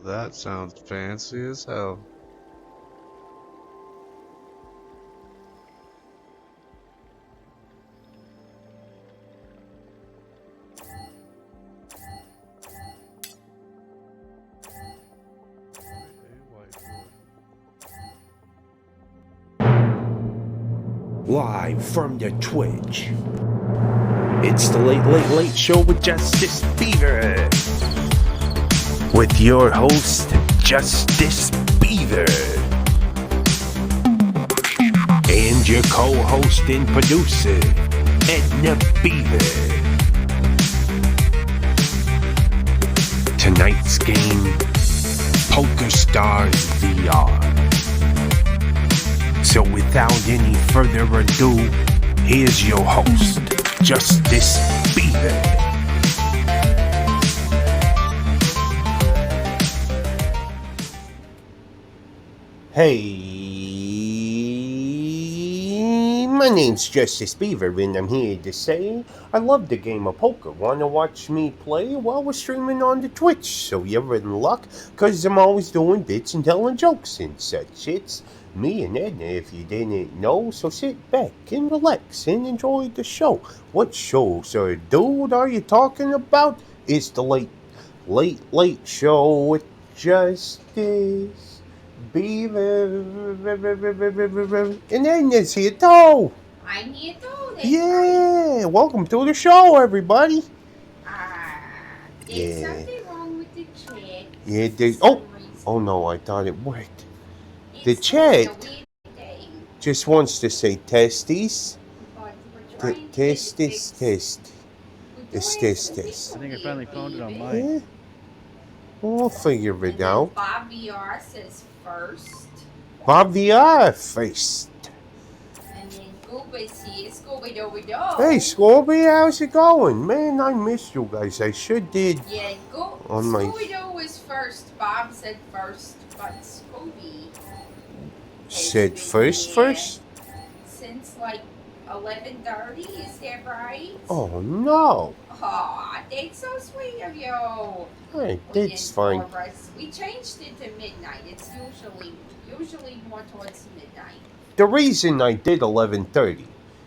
That sounds fancy as hell. Live from the Twitch. It's the Late Show with Justice Beaver. With your host, Justice Beaver. And your co-host and producer, Edna Beaver. Tonight's game, Poker Stars VR. So without any further ado, here's your host, Justice Beaver. Hey, my name's Justice Beaver, and I'm here to say I love the game of poker. Wanna watch me play? Well, we're streaming on the Twitch, so you're in luck, cause I'm always doing bits and telling jokes and such. It's me and Edna, if you didn't know, so sit back and relax and enjoy the show. What show, sir, dude, are you talking about? It's the late show with Justice Beaver. And Edna's here too. I'm here too. Yeah, welcome to the show, everybody. There's something wrong with the chat. Yeah, oh no, I thought it worked. The It's chat a weird day, just wants to say testes. but we're trying to Test. get it fixed. We're This, doing this, it this. a I think I weird finally found it on way. mine. Yeah. We'll figure And it then out. Bob VR says first. Bob VR first. And then Gooba's here. Scooby-Dooby-Doo. Hey, Scooby, how's it going? Man, I missed you guys. I sure did. Yeah, On my- Scooby-Doo was first. Bob said first, but Scooby Said has been first, here first? since like 11:30. Is that right? Oh, no. Aw, that's so sweet of you. Hey, We that's didn't fine. for us. We changed it to midnight. It's usually more towards midnight. The reason I did 11:30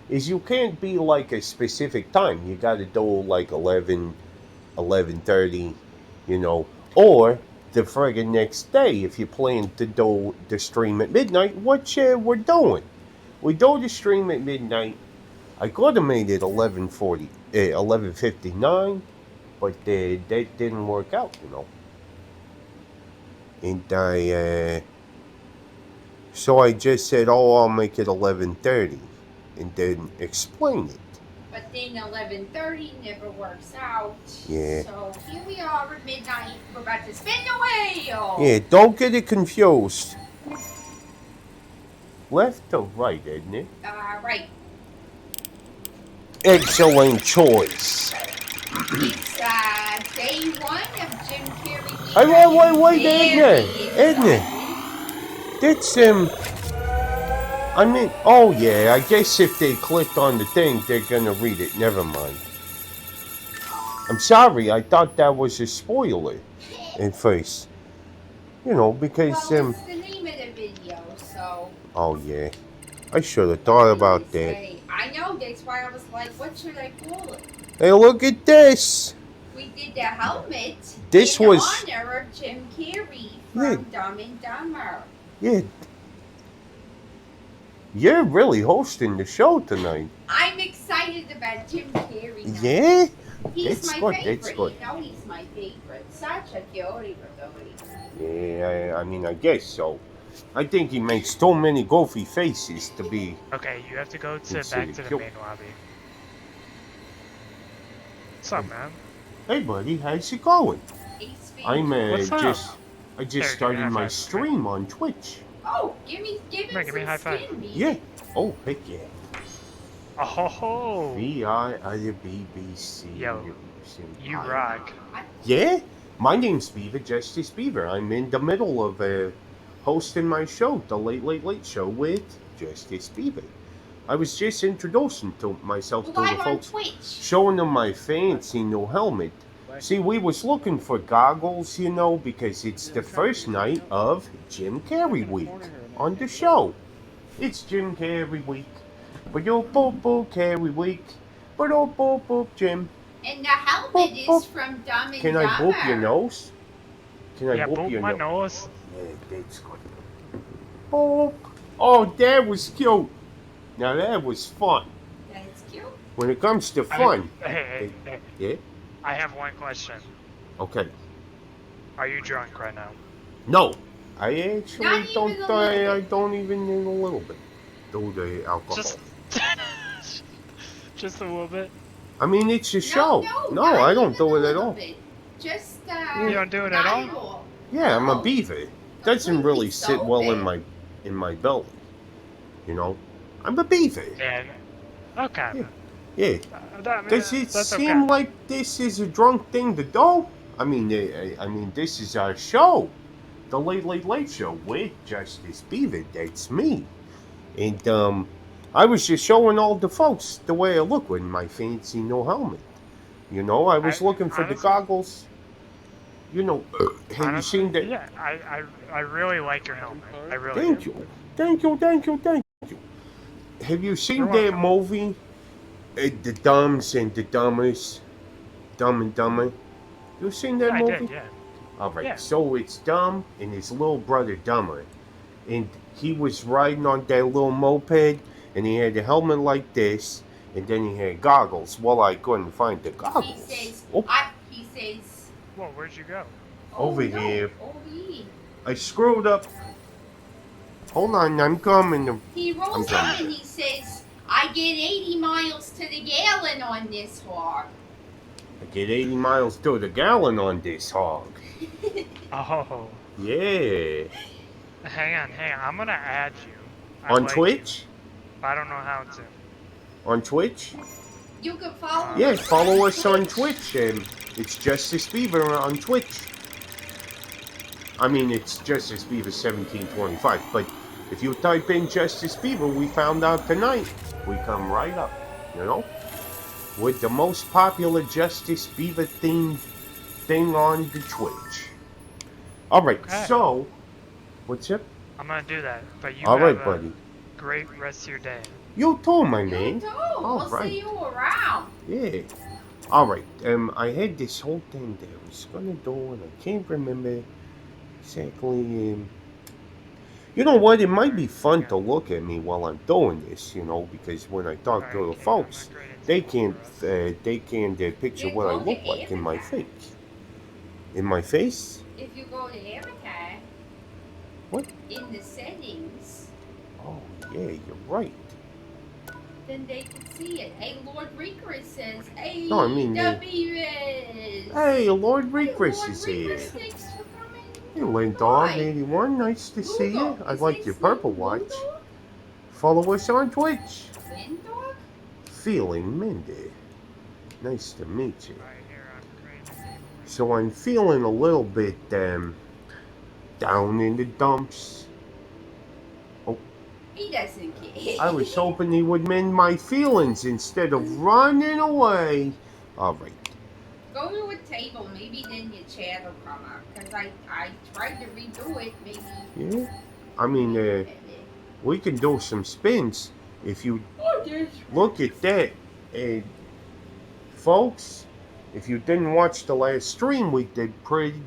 is you can't be like a specific time. You got to do like 11:30, or the friggin' next day if you plan to do the stream at midnight, which we're doing. We do the stream at midnight. I could have made it 11:59, but that didn't work out, And so I just said, I'll make it 11:30, and then explain it. But then 11:30 never works out. Yeah. So here we are at midnight. We're about to spin the wheel. Yeah, don't get it confused. Left to right, isn't it? Right. Excellent choice. It's day one of Jim Carrey. Hey, wait, Edna. That's, oh yeah, I guess if they clicked on the thing, they're gonna read it. Never mind. I'm sorry, I thought that was a spoiler at first. Because, Well, it's the name of the video, so. oh yeah. I should have thought about that. I know, that's why I was like, what should I call it? Hey, look at this. We did the helmet This in was- honor of Jim Carrey Yeah. from Dumb and Dumber. Yeah. You're really hosting the show tonight. I'm excited about Jim Carrey now. Yeah? He's That's my good, favorite. that's good. You know he's my favorite. Such a cutie. Yeah, I guess so. I think he makes too many goofy faces to be... Okay, you have to go to Let's back see, to the kill- main lobby. What's up, man? Hey, buddy, how's it going? He's I'm What's up? I just Here, give me a started high my five. stream on Twitch. Oh, give me Come here, give me a high some five. skin meat. Yeah. Oh, heck yeah. Oh ho ho! VIIBBC. Yo, you rock. Yeah? My name's Beaver, Justice Beaver. I'm in the middle of hosting my show, The Late Show with Justice Beaver. I was just introducing myself to the Live on folks, Twitch. showing them my fancy new helmet. See, we was looking for goggles, you know, because it's the first night of Jim Carrey week on the show. It's Jim Carrey week. Ba-do boop boop Carrey week. Ba-do boop boop Jim. And the helmet Boop, is boop. from Dumb and Can I boop your Dumber. nose? Can I Yeah, boop boop your my nose? nose. Yeah, that's good. Boop. Oh, that was cute. Now that was fun. That's cute. When it comes to fun. Hey. Yeah? I have one question. Okay. Are you drunk right now? No. I actually Not even don't. a little I bit. don't even need a little bit. Do the alcohol. Just, just a little bit. I mean, it's a show. No, I don't even do a it at little all. bit. Just You don't do it at all? all. Yeah, I'm a No. beaver. Doesn't Completely really sit well sober. in my belly. You know, I'm a beaver. Yeah. Okay. Yeah. Does it that's seem okay. like this is a drunk thing to do? I mean, this is our show, the Late Show with Justice Beaver. That's me, and I was just showing all the folks the way I look with my fancy no helmet. You know, I was looking for the honestly- goggles. You know, have Honestly, you seen that? Yeah, I really like your helmet. I really Thank do. you. Have you seen You're that welcome. movie, The Dumbs and the Dumbers, Dumb and Dumber? You seen that I movie? did, yeah. All right. Yeah. So it's Dumb and his little brother Dumber, and he was riding on that little moped, and he had a helmet like this, and then he had goggles. Well, I couldn't find the goggles. He says, Oh. he says, Well, where'd you go? Over no, here. Over here. I screwed up. Hold on, I'm coming. He rolls I'm up coming. and he says, I get 80 miles to the gallon on this hog. I get 80 miles to the gallon on this hog. Oh. Yeah. Hang on. I'm gonna add you. I On like Twitch? you. I don't know how to. On Twitch? You can follow Yeah, us follow us on Twitch. It's Justice Beaver on Twitch. I mean, it's Justice Beaver 1725, but if you type in Justice Beaver, we found out tonight, we come right up, you know? With the most popular Justice Beaver themed thing on the Twitch. Alright, Okay. so, what's up? I'm gonna do that. But you Alright, have buddy. a great rest of your day. You too, my You man. too. All We'll right. see you around. Yeah. Alright, I had this whole thing that I was gonna do, and I can't remember exactly. You know what? It might be fun to look at me while I'm doing this, you know, because when I talk to the folks, they can't picture You what I go to look like in my Avatar. face. In my face? If you go to Avatar, What? in the settings, Oh, yeah, you're right. then they can see it. Hey, Lord Reeker says, hey, No, I mean, the Beavers. Hey, Lord Hey, Regress Lord is Reeker, here. thanks for coming. Hey, Lindog81, nice to see you. I like your purple watch. Follow us on Twitch. Windog? Feeling Mindy. Nice to meet you. Right here, I'm crazy. So I'm feeling a little bit down in the dumps. He doesn't care. I was hoping he would mend my feelings instead of running away. All right. Go to a table, maybe then your chat will come up. Because I tried to redo it, maybe. Yeah. I mean, we can do some spins if you Oh, there's look at that. Folks, if you didn't watch the last stream, we did pretty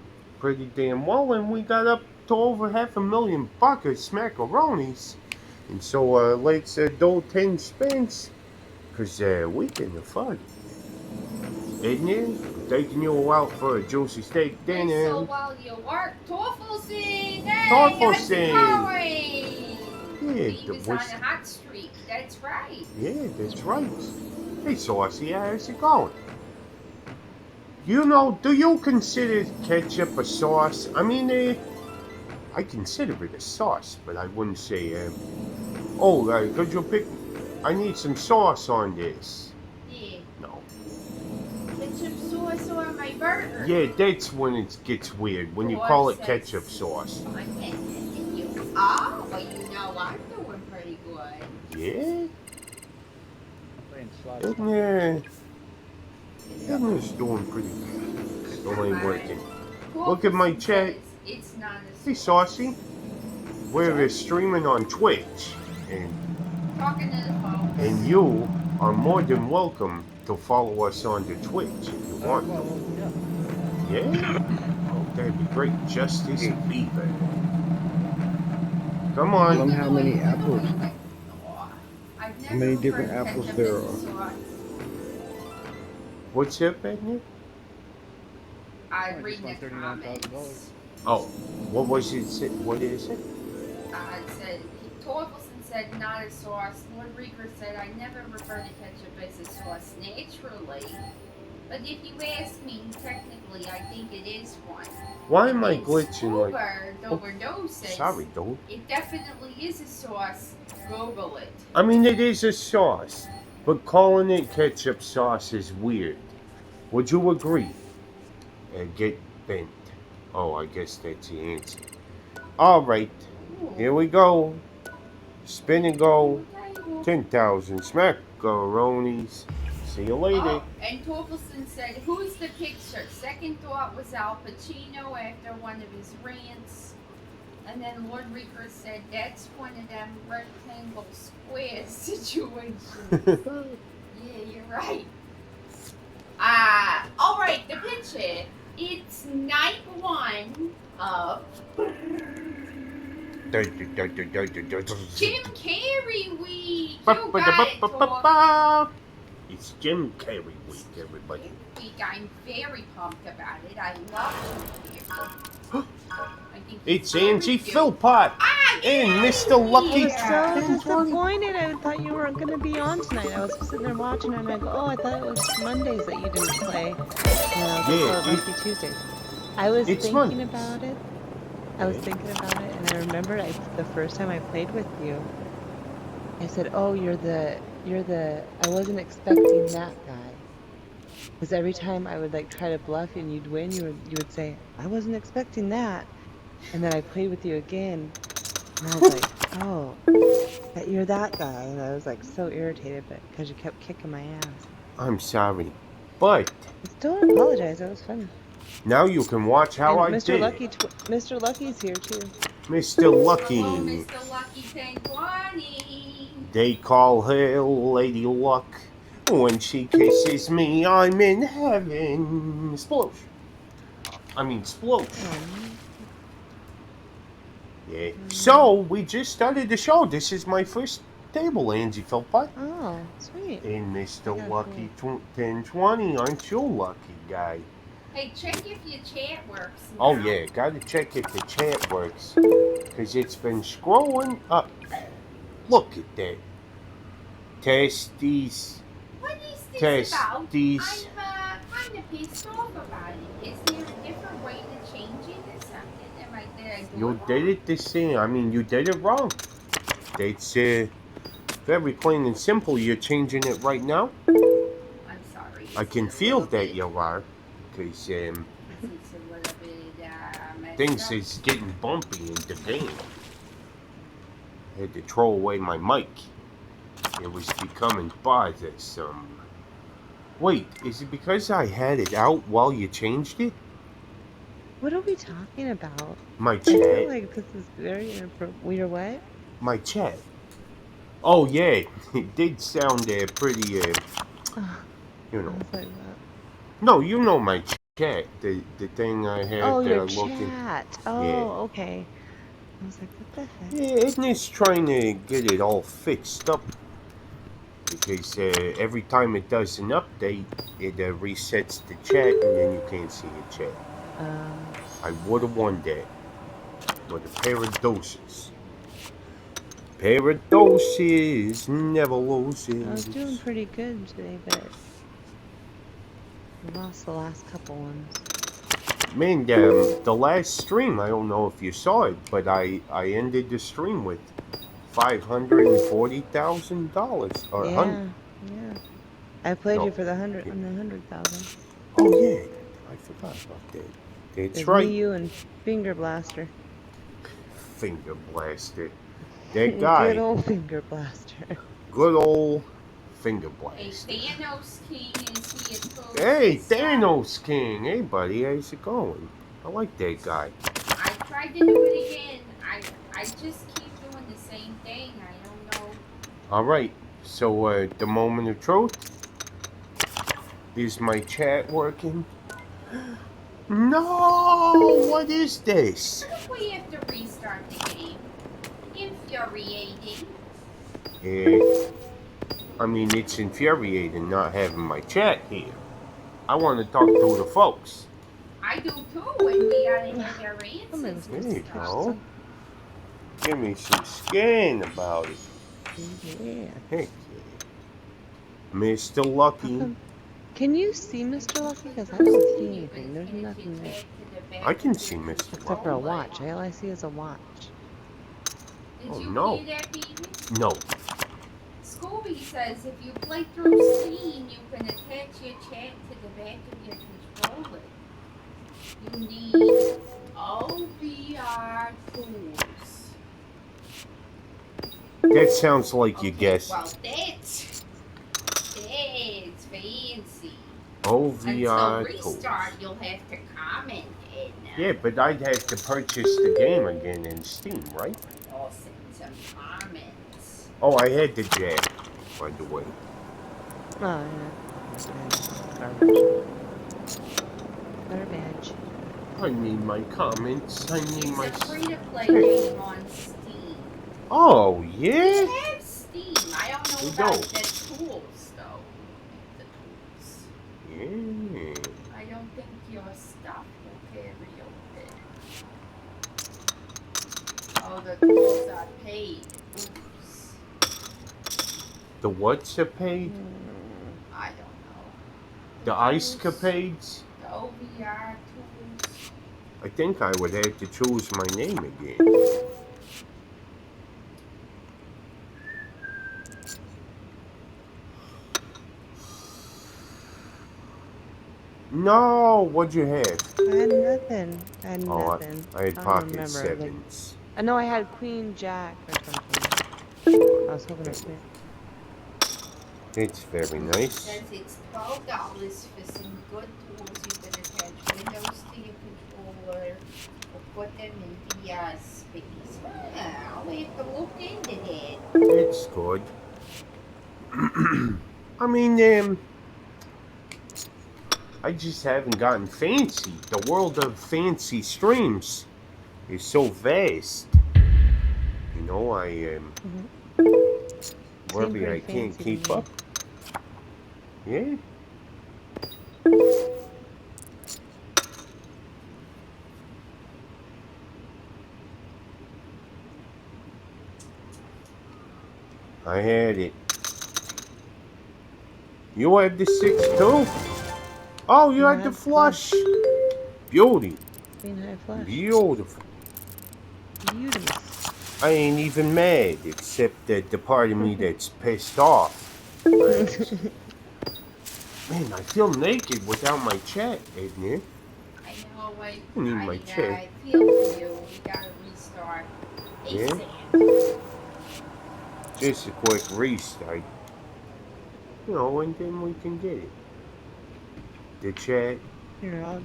damn well, and we got up to over 500,000 buckets smackaronis. And so let's do 10 spins, because we can afford it. Isn't it? I'm taking you out for a juicy steak So dinner. while you work, Torfelson! Hey, Torfelson! how's it going? Yeah, He was on a hot streak, that's right. Yeah, that's right. Hey, Saucy, how's it going? You know, do you consider ketchup a sauce? I mean, I consider it a sauce, but I wouldn't say, could you pick... I need some sauce on this. Yeah. No. Ketchup sauce on my burger. Yeah, that's when it gets weird, when you call it ketchup sauce. Oh, well, you know I'm doing pretty good. Yeah? Isn't it's doing pretty good. Still ain't working. Look Look at my chat. It's not a Hey, sauce. Saucy. We're streaming on Twitch, Talking to the folks. and you are more than welcome to follow us on the Twitch if you want to. Well, yeah. Yeah? Oh, that'd be great. Justice Beaver. Come Tell on. them how many apples, I've never how many different referred apples ketchup there as a are. sauce. What's up, Edna? I I read just the want $39,000. comments. Oh, what was it? What is it? It said, Torkelson said not a sauce. Lord Rieger said, I never refer to ketchup as a sauce naturally. But if you ask me, technically, I think it is one. Why am I And glitching like... Overdose says, Sorry, dude. it definitely is a sauce. Google it. I mean, it is a sauce, but calling it ketchup sauce is weird. Would you agree? Get bent. Oh, I guess that's the answer. Alright, here we go. Spin and go. 10,000 smackaronis. See you later. Oh, and Torkelson said, who's the picture? Second thought was Al Pacino after one of his rants. And then Lord Rieger said, that's one of them rectangle square situations. Yeah, you're right. Alright, the picture. It's night one of Jim Carrey week. You got it, Tor. It's Jim Carrey week, everybody. Week. I'm very pumped about it. I love Jim Carrey. I think It's very Angie cute. Philpott Yeah, and Mr. Lucky. I was so disappointed. I thought you weren't going to be on tonight. I was sitting there watching and I go, oh, I thought it was Mondays that you didn't play. And I was like, oh, it must be Tuesdays. I was It's thinking Mondays. about it. I was thinking about it, and I remembered the first time I played with you, I said, oh, you're the, I wasn't expecting that guy. Because every time I would like try to bluff and you'd win, you would say, I wasn't expecting that. And then I played with you again, and I was like, oh, that you're that guy. And I was like so irritated, but because you kept kicking my ass. I'm sorry, but Don't apologize. That was fun. now you can watch how I And Mr. did. Lucky, Mr. Lucky's here too. Mr. Lucky. Hello, Mr. Lucky 1020. They call her Lady Luck. When she kisses me, I'm in heaven. Splosh. I mean, splosh. Yeah. So, we just started the show. This is my first table, Angie Philpott. Oh, sweet. And Mr. Yeah, Lucky 1020, aren't you lucky guy? Hey, check if your chat works now. Oh yeah, gotta check if the chat works. Because it's been scrolling up. Look at that. Testes. What is this about? Testes. I'm kind of pissed off about it. Is there a different way to change it or something? Am I there? You did it the same. I mean, you did it wrong. It's very plain and simple. You're changing it right now. I'm sorry. I can feel that you are. Because It's a little bit messed things up. is getting bumpy in the game. I had to throw away my mic. It was becoming bothersome. Wait, is it because I had it out while you changed it? What are we talking about? My I feel chat? like this is very inappropriate. You're what? My chat. Oh yeah, it did sound pretty, Oh, you I know. was like, what? No, you know my chat. The thing I had Oh, your looking. chat. Oh, Yeah. okay. I was like, what the heck? Yeah, isn't it trying to get it all fixed up? Because every time it does an update, it resets the chat and then you can't see your chat. I would have won that. With a pair of doses. Pair of doses never loses. I was doing pretty good today, but I lost the last couple ones. Man, the last stream, I don't know if you saw it, but I ended the stream with $540,000. Or Yeah, yeah. I played No. you for the 100,000. Oh yeah, I forgot about that. That's It's right. me, you, and Finger Blaster. Finger blaster. That Good guy. old Finger Blaster. Good old finger Hey, blast. Thanos King is here too. Hey, Thanos King. Hey, buddy, how's it going? I like that guy. I tried to do it again. I just keep doing the same thing. I don't know. All right. So, the moment of truth. Is my chat working? No! What is this? What if we have to restart the game? Infuriating. I mean, it's infuriating not having my chat here. I want to talk to the folks. I do too when we gotta have our answers. There you go. Give me some skin about it. Yeah. Heck yeah. Mr. Lucky. Can you see Mr. Lucky? Because I don't see anything. There's nothing there. I can see Mr. Except Lucky. for a watch. All I see is a watch. Did Oh, you no. hear that, Beaver? No. Scooby says if you play through Steam, you can attach your chat to the back of your controller. You need OVR tools. That sounds like you Okay, guessed. well, that's fancy. OVR Until tools. restart, you'll have to comment it now. Yeah, but I'd have to purchase the game again in Steam, right? I'll send some comments. Oh, I had the jack, by the way. Oh, yeah. Garbage. Garbage. I need my comments. I need It's my. a free-to-play game on Steam. Oh, We yeah? have Steam. I don't know We about don't. the tools, though. The tools. Yeah. I don't think your stuff will carry over. Oh, the tools are paid. Oops. The what's a paid? I don't know. The ice capades? The OVR tools. I think I would have to choose my name again. No, what'd you have? I had nothing. I had Oh, nothing. I had don't pocket remember. sevens. I know I had Queen Jack or something. I was hoping it would. It's very It nice. says it's $12 for some good tools. You can attach Windows to your controller or put them in VR space. I'll have to look into that. It's good. I mean, I just haven't gotten fancy. The world of fancy streams is so vast. You know, I worry pretty I can't fancy to keep me. up. Yeah. I had it. You had the 6 too? Oh, you I had the had flush. Beauty. Queen High Flush. Beautiful. Beautiful. I ain't even mad, except that the part of me that's pissed off. Man, I feel naked without my chat, isn't it? I know, I need my check. I feel for you. We gotta restart. Yeah? ASAP. Just a quick restart. You know, and then we can get it. The chat. Here,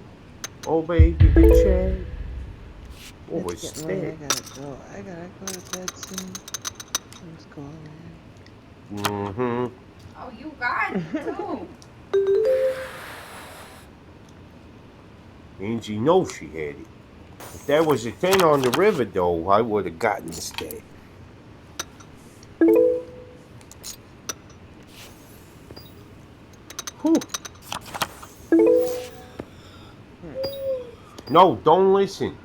Oh, baby, the chat. What was it's getting late. that? I gotta go to bed soon. Let's go on in. Mm-hmm. Oh, you got it too. Angie knows she had it. If that was a 10 on the river, though, I would have gotten this day. Whew. No, don't listen.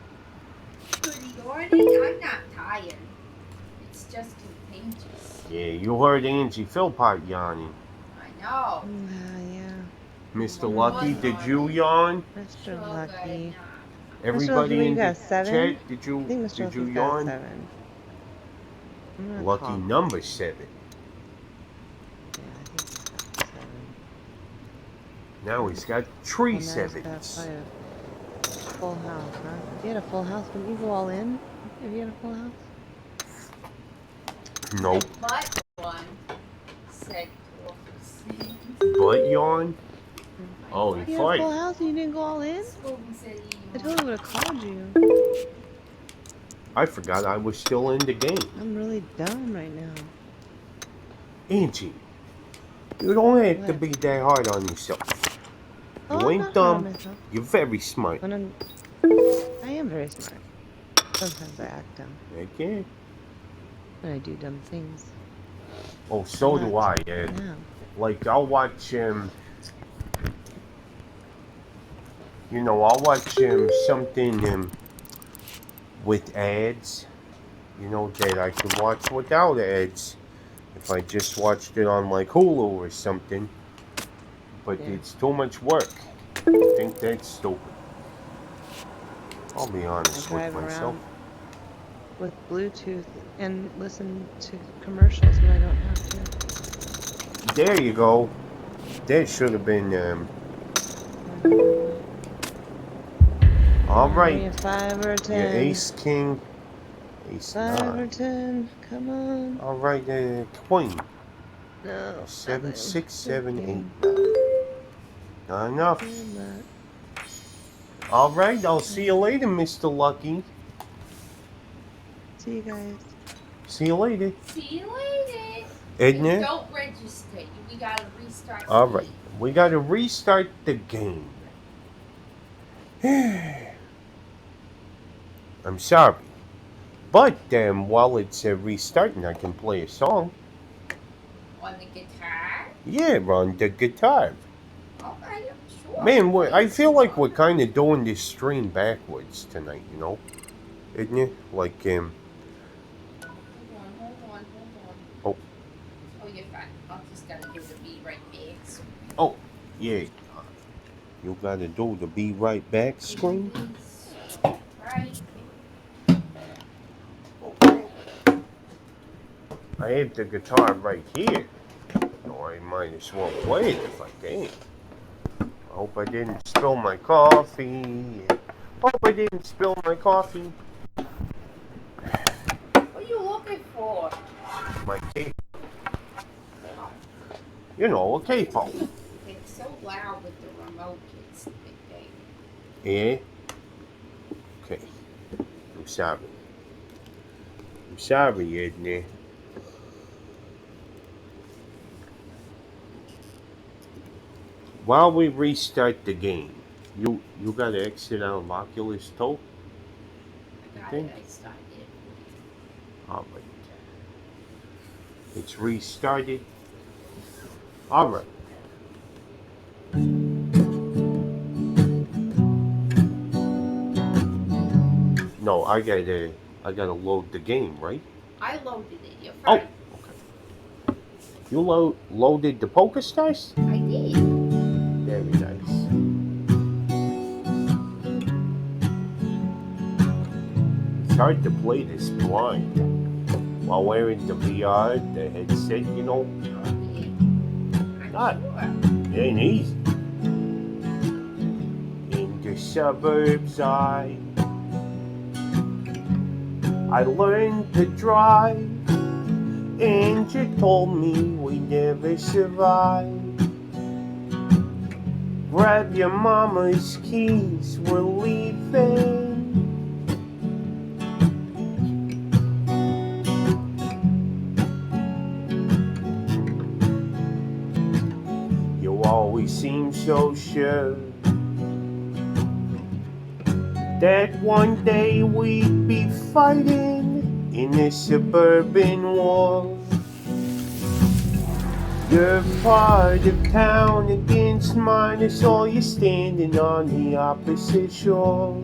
Good morning. I'm not tired. It's just contagious. Yeah, you heard Angie Philpott yawning. I know. Yeah. Mr. Lucky, did you yawn? Mr. Lucky. Everybody Lucky, in you got the 7? chat, did I you think Mr. did you Lucky's got yawn? 7. I'm gonna Lucky call. number 7. Yeah, I think he's got 7. Now he's got 3 Well, now he's got sevens. probably a full house, huh? If you had a full house, wouldn't you go all in? If you had a full house? Nope. But one said 4%. But yawn? Oh, he You had a full fight. house and you didn't go all in? Spoon said he I totally would have called you. I forgot I was still in the game. I'm really dumb right now. Angie, you don't have to What? be that hard on yourself. Oh, You I'm ain't not hard on dumb. myself. You're very smart. When I am very smart. Sometimes I act dumb. Okay. And I do dumb things. Oh, so do I, Not Ed. now. Like, I'll watch, I'll watch something with ads, that I can watch without ads. If I just watched it on, like, Hulu or something. But Yeah. it's too much work. I think that's stupid. I'll be I honest with drive myself. around with Bluetooth and listen to commercials when I don't have to. There you go. That should have been, all Are right. you 5 or 10? Your ace, king, ace, 5 or nine. 10. Come on. All right, queen. No. 7, Nothing. 6, 7, 8, Thinking. 9. Not enough. Good luck. All right, I'll see you later, Mr. Lucky. See you guys. See you later. See you later. Edna? Don't register. We gotta restart. All the right, game. we got to restart the game. I'm sorry. But while it's restarting, I can play a song. On the guitar. Yeah, on the guitar. Okay, sure. Man, I feel like we're kind of doing this stream backwards tonight, Isn't it? Like, Hold on. Oh. Oh, you're fine. I'm just gonna do the Be Right Back. Oh, yeah. You gotta do the Be Right Back screen. Right. Okay. I have the guitar right here. So I might as well play it if I can. I hope I didn't spill my coffee. Hope I didn't spill my coffee. What are you looking for? My cape. A capo. It's so loud with the remote. It's the big thing. Yeah? Okay. I'm sorry. I'm sorry, Edna. While we restart the game, you gotta exit out of Oculus Toe? I got think- it. I started. Alright. It's restarted. Alright. No, I gotta load the game, right? I loaded it. You're Oh, fine. okay. You loaded the Poker Stars? I did. Very nice. It's hard to play this blind while wearing the VR, the headset, Oh, yeah. I'm Not. sure. It ain't easy. In the suburbs, I learned to drive, and you told me we never survive. Grab your mama's keys, we're leaving. You always seem so sure that one day we'd be fighting in a suburban war. You're part of town against mine, I saw you standing on the opposite shore.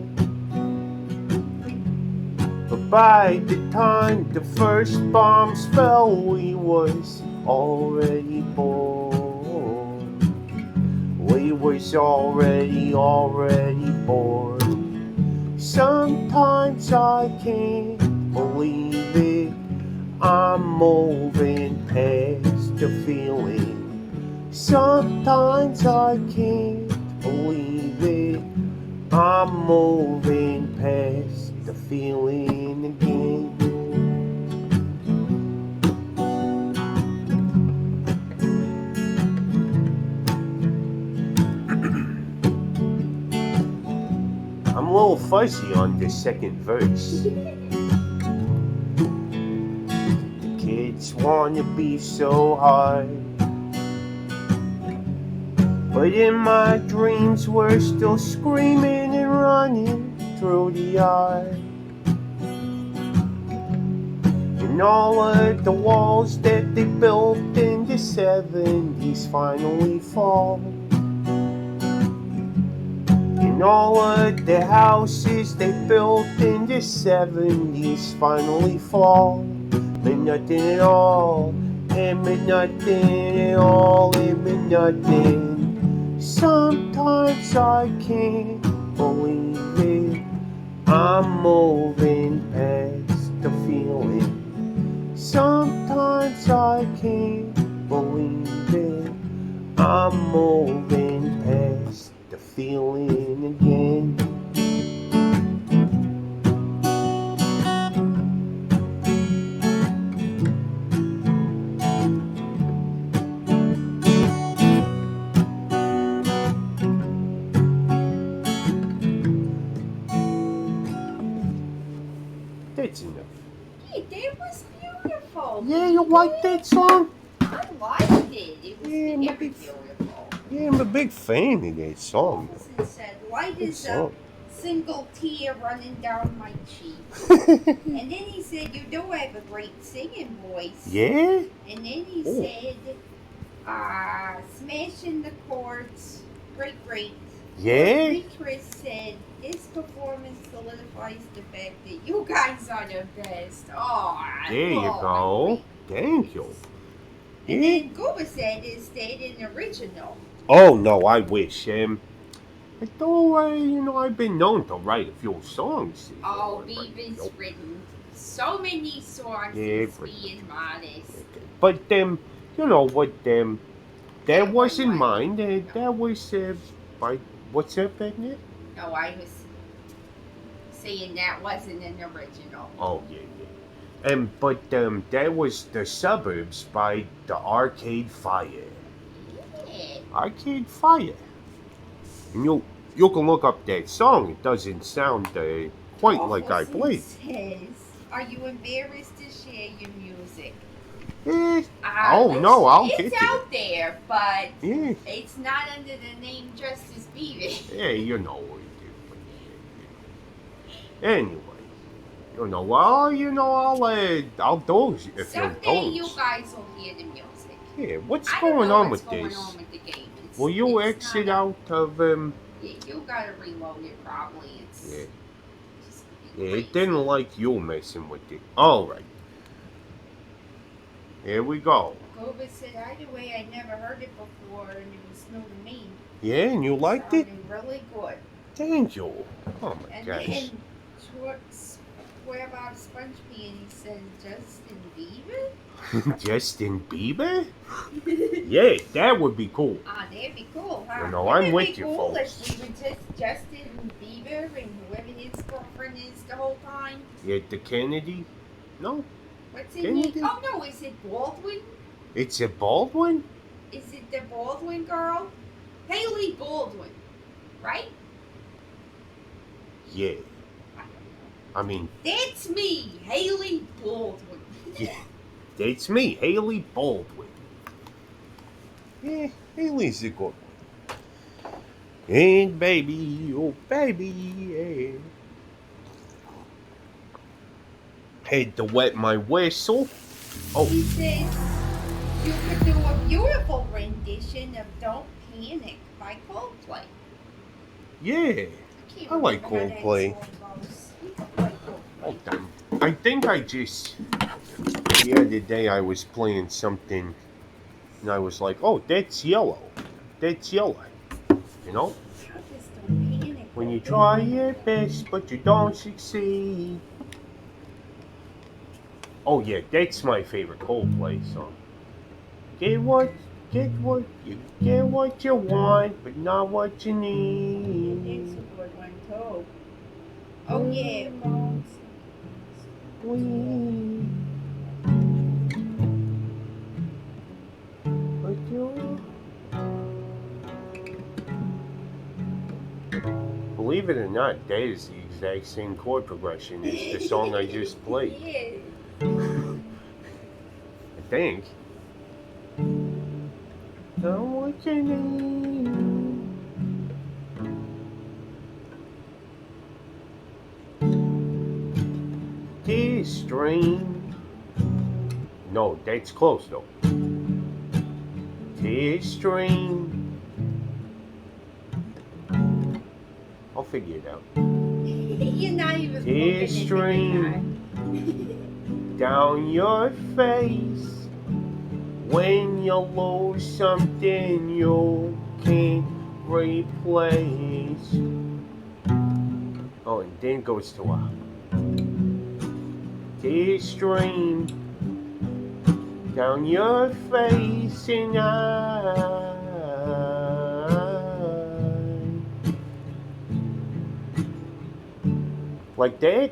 But by the time the first bombs fell, we was already born. We was already born. Sometimes I can't believe it. I'm moving past the feeling. Sometimes I can't believe it. I'm moving past the feeling again. I'm a little fuzzy on the second verse. The kids wanna be so high, but in my dreams we're still screaming and running through the yard. And all of the walls that they built in the 70s finally fall. And all of the houses they built in the 70s finally fall. But nothing at all, and but nothing at all, and but nothing. Sometimes I can't believe it. I'm moving past the feeling. Sometimes I can't believe it. I'm moving past the feeling again. That's enough. Hey, that was beautiful. Yeah, you like that song? I liked it. It was Yeah, I'm a very big- beautiful. Yeah, I'm a big fan of that song. Wilson said, light Good as a song. single tear running down my cheek. And then he said, you do have a great singing voice. Yeah? And then he Oh. said, smashing the chords, great. Yeah? Chris said, this performance solidifies the fact that you guys are the best. Oh, There you go. Thank you. And Yeah? then Gooba said, is that an original? Oh, no, I wish. Though, I've been known to write a few songs. Oh, Beaver's written so many songs. Yeah, He's being modest. But, you know what, that Yeah, wasn't why? mine. That was, by, what's that, Bennett? No, I was saying that wasn't an original. Oh, yeah. But that was The Suburbs by the Arcade Fire. Yeah. Arcade Fire. And you can look up that song. It doesn't sound quite like I played. Says, are you embarrassed to share your music? Oh, no, I'll get It's it. out there, but Yeah. it's not under the name Justice Beaver. Yeah, you know what it is. Anyway, I'll do it if you Someday don't. you guys will hear the music. Yeah, what's I don't going know on what's with going this? on with the game. Will you it's exit not out of Yeah, you gotta reload it probably. It's Yeah. just Yeah, crazy. it didn't like you messing with it. Alright. Here we go. Goba said, either way, I never heard it before, and it was new to me. Yeah, and you liked it? Sounded really good. Thank you. Oh my And gosh. then Square Bob Sponge Pea, and he said, Justin Bieber? Justin Bieber? Yeah, that would be cool. That'd be cool, huh? You know, Wouldn't I'm it with be you, cool folks. if we were just Justin Bieber and whoever his girlfriend is the whole time? Yeah, the Kennedy? No, What's his Kennedy? name? Oh no, is it Baldwin? it's a Baldwin? Is it the Baldwin girl? Haley Baldwin, right? Yeah. I mean, That's me, Haley Baldwin. yeah, that's me, Haley Baldwin. Yeah, Haley's a good one. And baby, oh baby, yeah. Had to wet my whistle. Oh, He says you could do a beautiful rendition of "Don't Panic" by Coldplay. yeah. Can't I like remember how that Coldplay. song goes. You can play Coldplay. Oh, damn. I think the other day I was playing something and I was like, oh, that's yellow. That's yellow. You know? I just don't panic. When you try your best but you don't succeed. Oh yeah, that's my favorite Coldplay song. Get what you want, but not what you It's need. a good one too. Oh yeah, phones. Believe it or not, that is the exact same chord progression as the song I just played. Yeah. I think. Oh, what's your name? This stream. No, that's close though. This stream. I'll figure it out. You're not even looking Tears at the stream down your face when you lose something you can't replace. Oh, and then goes to a tears stream down your face, and like that.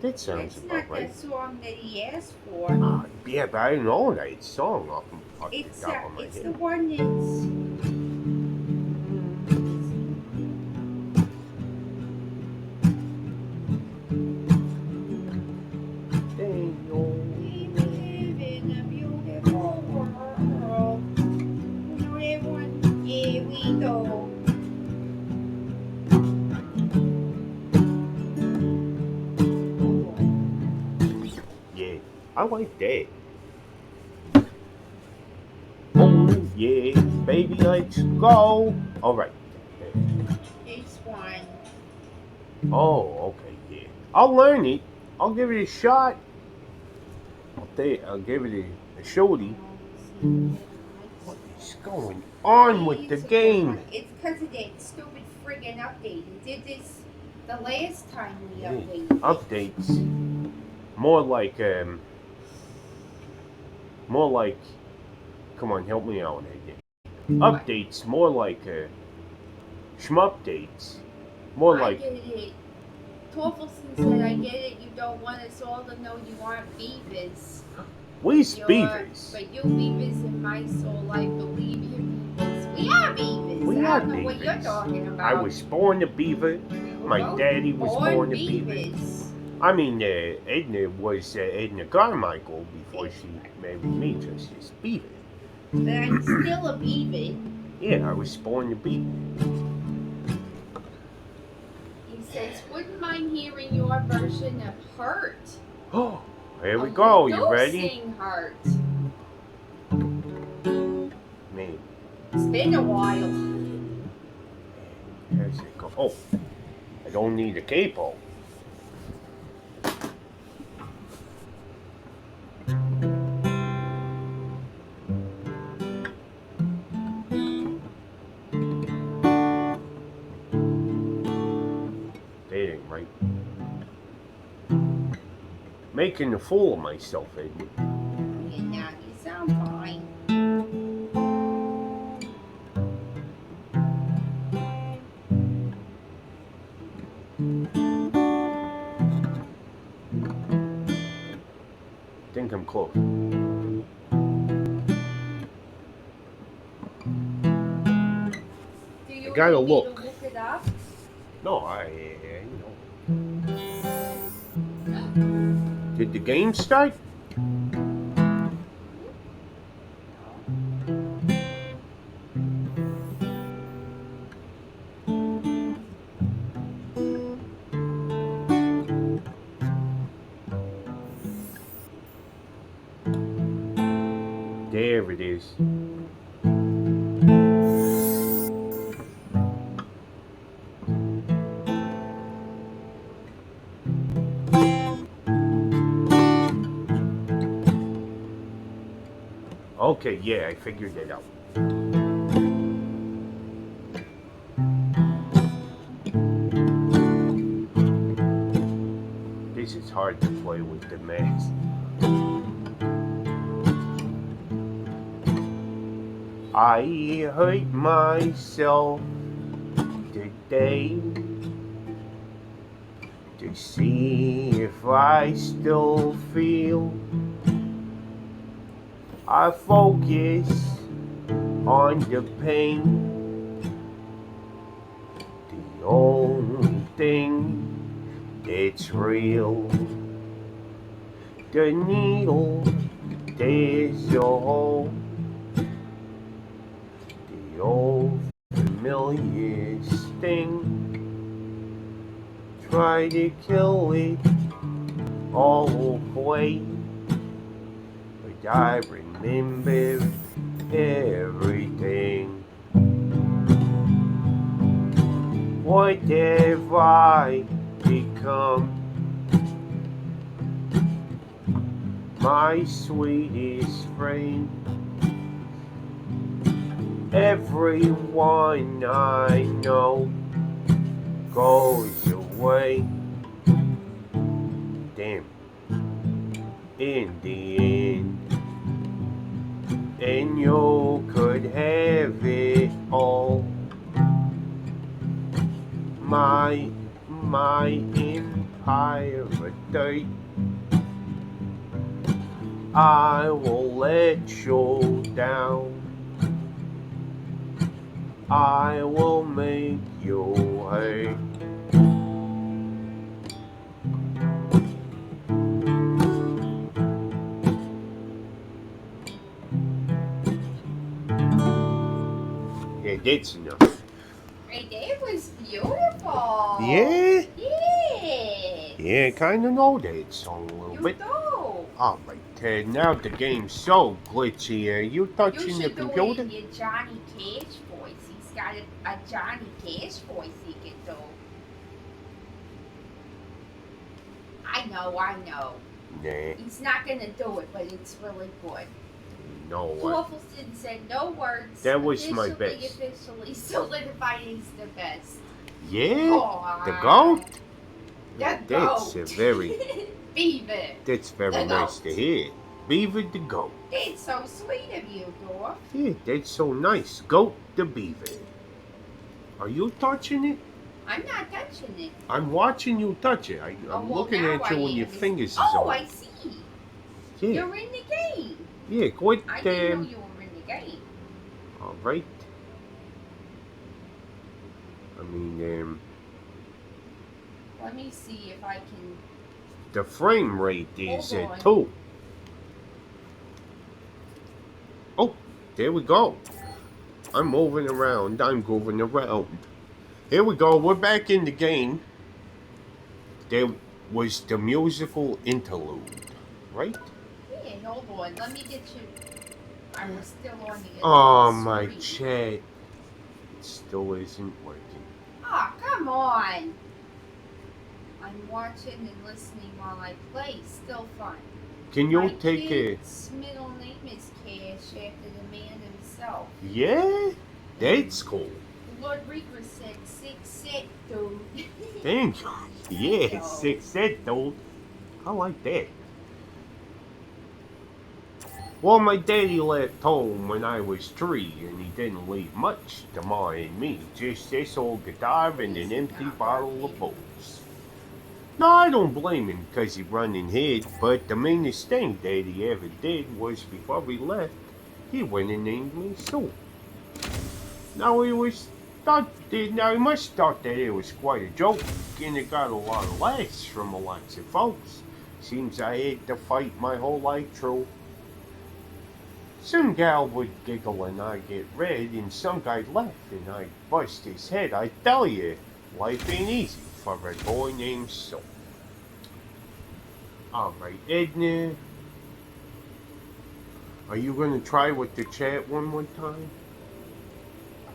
That sounds That's about not right. the song that he asked for. Yeah, but I don't know that song off the It's top of my it's head. the one that's. We live in a beautiful world. You know that one? Yeah, we know. Yeah, I like that. Oh yeah, baby, let's go. All right. This one. Oh, okay, yeah. I'll learn it. I'll give it a shot. I'll give it a shorty. What is going on with the game? It's because of that stupid friggin' update. He did this the last time we Yeah, updated. updates. More like. Come on, help me out again. Updates, more like shmupdates. More I like. get it. Torkelson said, I get it. You don't want us all to know you aren't Beavers. We's Beavers. But you Beavers in my soul, I believe you're Beavers. We are Beavers. We I are don't know what you're Beavers. talking about. I was born a Beaver. My daddy was born a Beaver. Beavers. I mean, Edna was Edna Carmichael before she married me, just as Beaver. But I'm still a Beaver. Yeah, I was born a Beaver. He says, wouldn't mind hearing your version of Hurt. Oh, here we go. You ready? Sing Hurt. Man, It's been a while. there's it go. Oh, I don't need a capo. That ain't right. Making a fool of myself, Edna. Yeah, now you sound fine. Think I'm close. Do you gotta want me look. to look it up? No, Did the game start? There it is. Okay, yeah, I figured it out. This is hard to play with the math. I hurt myself today to see if I still feel. I focus on the pain. The only It's real. The needle, there's a hole. The old familiar sting. Try to kill it all away. But I remember everything. What have I become? My sweetest friend. Everyone I know goes away. Damn. In the end. And you could have it all. My empire of dirt. I will let you down. I will make you hurt. Yeah, that's enough. Hey, that was beautiful. Yeah? Yes. Yeah, kinda know that song a little You bit. do. Alright, Ted, now the game's so glitchy. Are you You touching the should do it computer? in your Johnny Cash voice. He's got a Johnny Cash voice he can do. I know. Nah, He's not gonna do it, but it's really good. no way. Dwarfelson said no words. That was my best. Officially solidified he's the best. Yeah? Aw. The goat? The That's goat. a very, Beaver. that's very The nice goat. to hear. Beaver the goat. That's so sweet of you, Dwarf. Yeah, that's so nice. Goat the beaver. Are you touching it? I'm not touching it. I'm watching you touch it. I'm Oh, well, looking now at you I when your am. fingers is Oh, on. I see. Yeah, You're in the game. yeah, quit. I didn't know you were in the game. Alright. I mean, Let me see if I can. the frame rate is Hold at on. 2. Oh, there we go. I'm moving around. I'm moving around. Here we go. We're back in the game. There was the musical interlude, right? Yeah, hold on. Let me get you. I was still on the. Oh, my screen. chat. It still isn't working. Ah, come on. I'm watching and listening while I play. Still fun. Can you My take a... kid's middle name is Cash after the man himself. Yeah? That's cool. Lord Reaper said 6'6", dude. Thank you. Yeah, you. 6'8", dude. I like that. Well, my daddy left home when I was 3, and he didn't leave much to Ma and me. Just this old guitar and an empty bottle of booze. No, I don't blame him because he run and hid, but the meanest thing Daddy ever did was before we left, he went and named me Sue. Now he must thought that it was quite a joke, and it got a lot of laughs from lots of folks. Seems I had to fight my whole life through. Some gal would giggle and I'd get red, and some guy'd laugh and I'd bust his head. I tell you, life ain't easy for a boy named Sue. Alright, Edna. Are you gonna try with the chat one more time?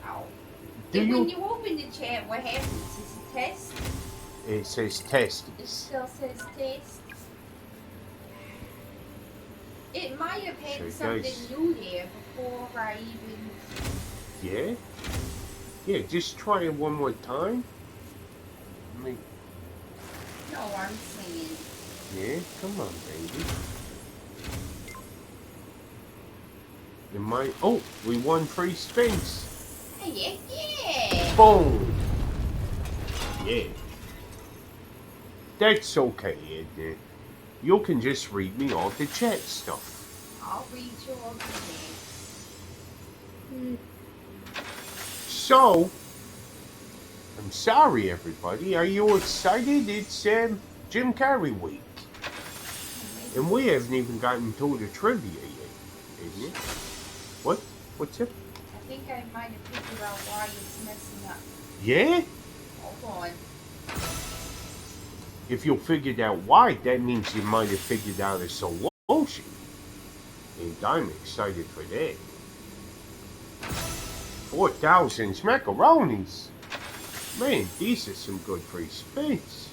Wow. Do And when you? you open the chat, what happens? Is it test? It says It testes. still says test. It might have had So it something goes- new there before I even. Yeah? Yeah, just try it one more time. I mean, No, I'm saying. yeah, come on, baby. It might. Oh, we won free spins. Hey, yeah. Boom! Yeah. That's okay, Edna. You can just read me all the chat stuff. I'll read you all the chat. So, I'm sorry, everybody. Are you excited? It's Jim Carrey week. And we haven't even gotten to the trivia yet, isn't it? What? What's it? I think I might have figured out why it's messing up. Yeah? Hold on. If you figured out why, that means you might have figured out a solution. And I'm excited for that. 4,000 macaronis. Man, these are some good free spins.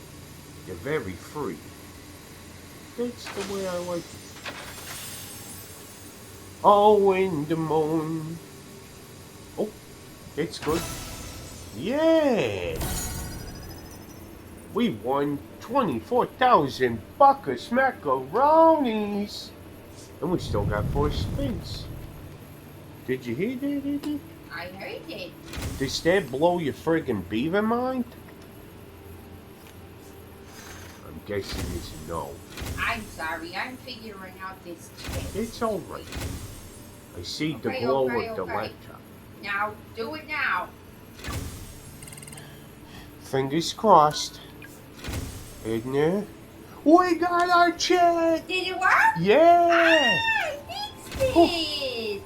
They're very free. That's the way I like it. Oh, in the morning. Oh, that's good. Yeah! We won 24,000 buckets macaronis. And we still got 4 spins. Did you hear that, Eddie? I heard it. Does that blow your friggin' Beaver mind? I'm guessing it's no. I'm sorry. I'm figuring out this chest. It's alright. I see the Okay, glow okay, of the okay. laptop. Now, do it now. Fingers crossed. Isn't it? We got our check! Did it work? Yeah! I fixed it!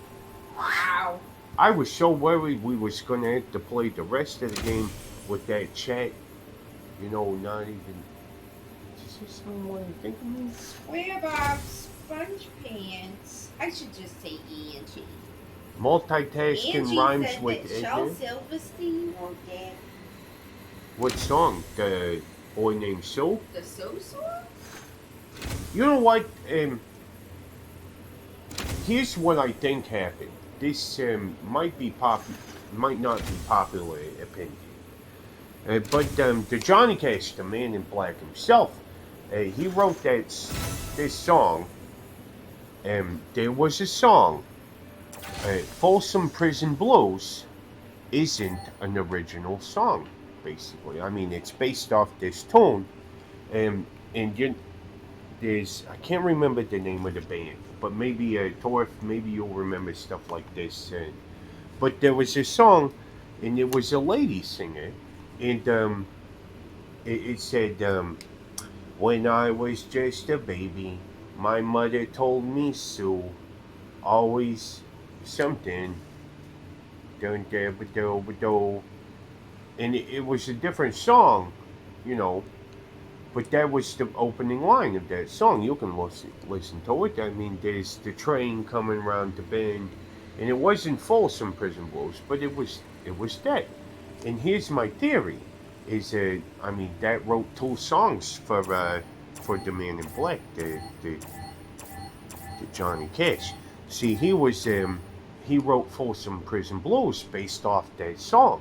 Wow. I was so worried we was gonna have to play the rest of the game with that chat. You know, not even. Does this sound what I think of me? Square Bob Sponge Pants. I should just say Angie. Multitasking Angie rhymes said with that Shel Edna. Silverstein wrote that. What song? The Boy Named Sue? The So song? You know what? Here's what I think happened. This might not be popular opinion. But the Johnny Cash, the Man in Black himself, he wrote this song. There was a song, Folsom Prison Blues, isn't an original song, basically. I mean, it's based off this tune, and there's I can't remember the name of the band, but maybe Torf, maybe you'll remember stuff like this. But there was a song, and it was a lady singer, and it said, "When I was just a baby, my mother told me Sue, always something, don't do." And it was a different song, you know. But that was the opening line of that song. You can listen to it. I mean, there's the train coming around the bend, and it wasn't Folsom Prison Blues, but it was that. And here's my theory: is that wrote 2 songs for the Man in Black, the Johnny Cash. See, he wrote Folsom Prison Blues based off that song.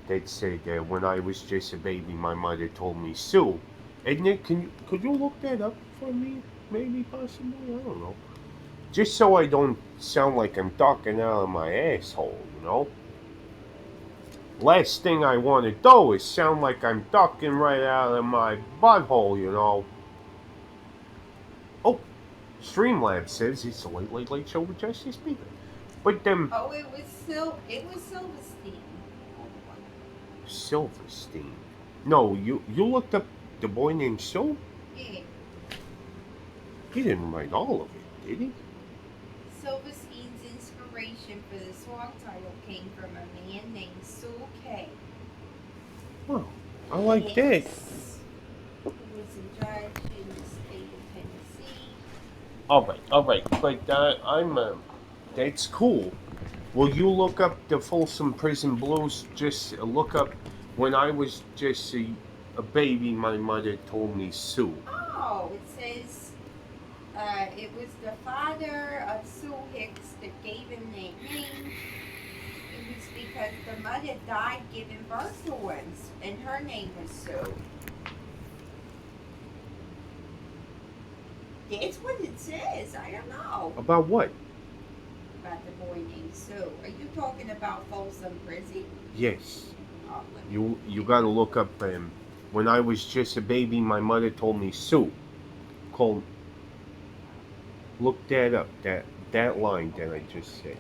That said, when I was just a baby, my mother told me Sue. Edna, could you look that up for me? Maybe, possibly? I don't know. Just so I don't sound like I'm talking out of my asshole, you know? Last thing I want to do is sound like I'm talking right out of my butthole, you know? Oh, Streamlabs says it's a late show with Justice Beaver. But Oh, it was Silverstein. Silverstein. No, you looked up the Boy Named Sue? Yeah. He didn't write all of it, did he? Silverstein's inspiration for the song title came from a man named Sue K. Well, I like that. Yes. Who was a judge in the state of Tennessee. All right. But that's cool. Will you look up the Folsom Prison Blues? Just look up when I was just a baby, my mother told me Sue. Oh, it says it was the father of Sue Hicks that gave him that name. It was because the mother died giving birth to one, and her name was Sue. That's what it says. I don't know. About what? About the boy named Sue. Are you talking about Folsom Prison? Yes. Oh, You got to look up. When I was just a baby, my mother told me Sue. Look that up. That line that I just said.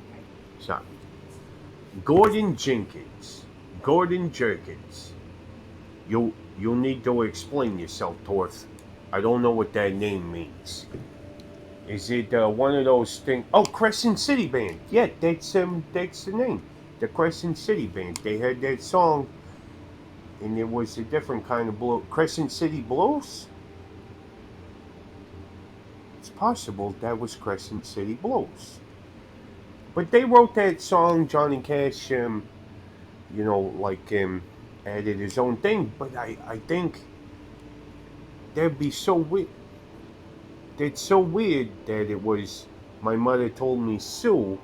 Sorry. Gordon Jenkins. You'll need to explain yourself, Torth. I don't know what that name means. Is it one of those things? Oh, Crescent City Band. Yeah, that's the name. The Crescent City Band. They had that song, and it was a different kind of blues. Crescent City Blues. It's possible that was Crescent City Blues. But they wrote that song. Johnny Cash, added his own thing. But I think that'd be so weird. It's so weird that it was. My mother told me, Sue.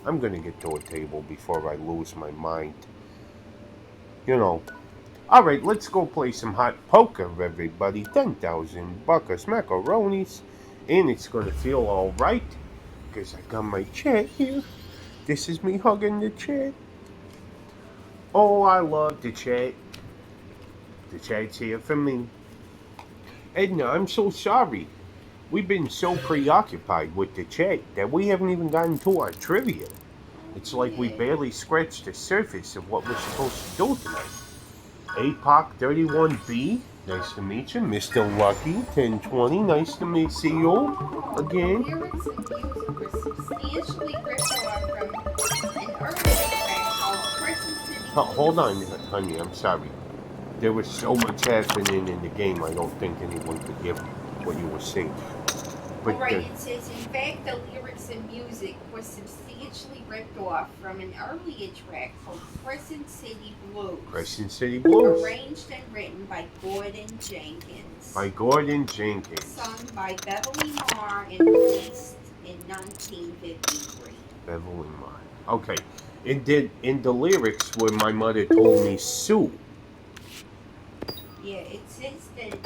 I'm gonna get to a table before I lose my mind. Alright, let's go play some hot poker, everybody. 10,000 buckers macaronis. And it's gonna feel alright. Because I got my chat here. This is me hugging the chat. Oh, I love the chat. The chat's here for me. Edna, I'm so sorry. We've been so preoccupied with the chat that we haven't even gotten to our trivia. It's like we barely scratched the surface of what we're supposed to do tonight. APOC31B, nice to meet you. Mr. Lucky, 1020, nice to see you again. Lyrics and music were substantially ripped off from an earlier track called Crescent City Blues. Hold on, honey, I'm sorry. There was so much happening in the game, I don't think anyone could hear what you were saying. But, Alright, it says, in fact, the lyrics and music were substantially ripped off from an earlier track called Crescent City Blues. Crescent City Blues. Arranged and written by Gordon Jenkins. By Gordon Jenkins. Sung by Beverly Marr and released in 1953. Beverly Marr. Okay. In the lyrics where my mother told me Sue. Yeah, it says that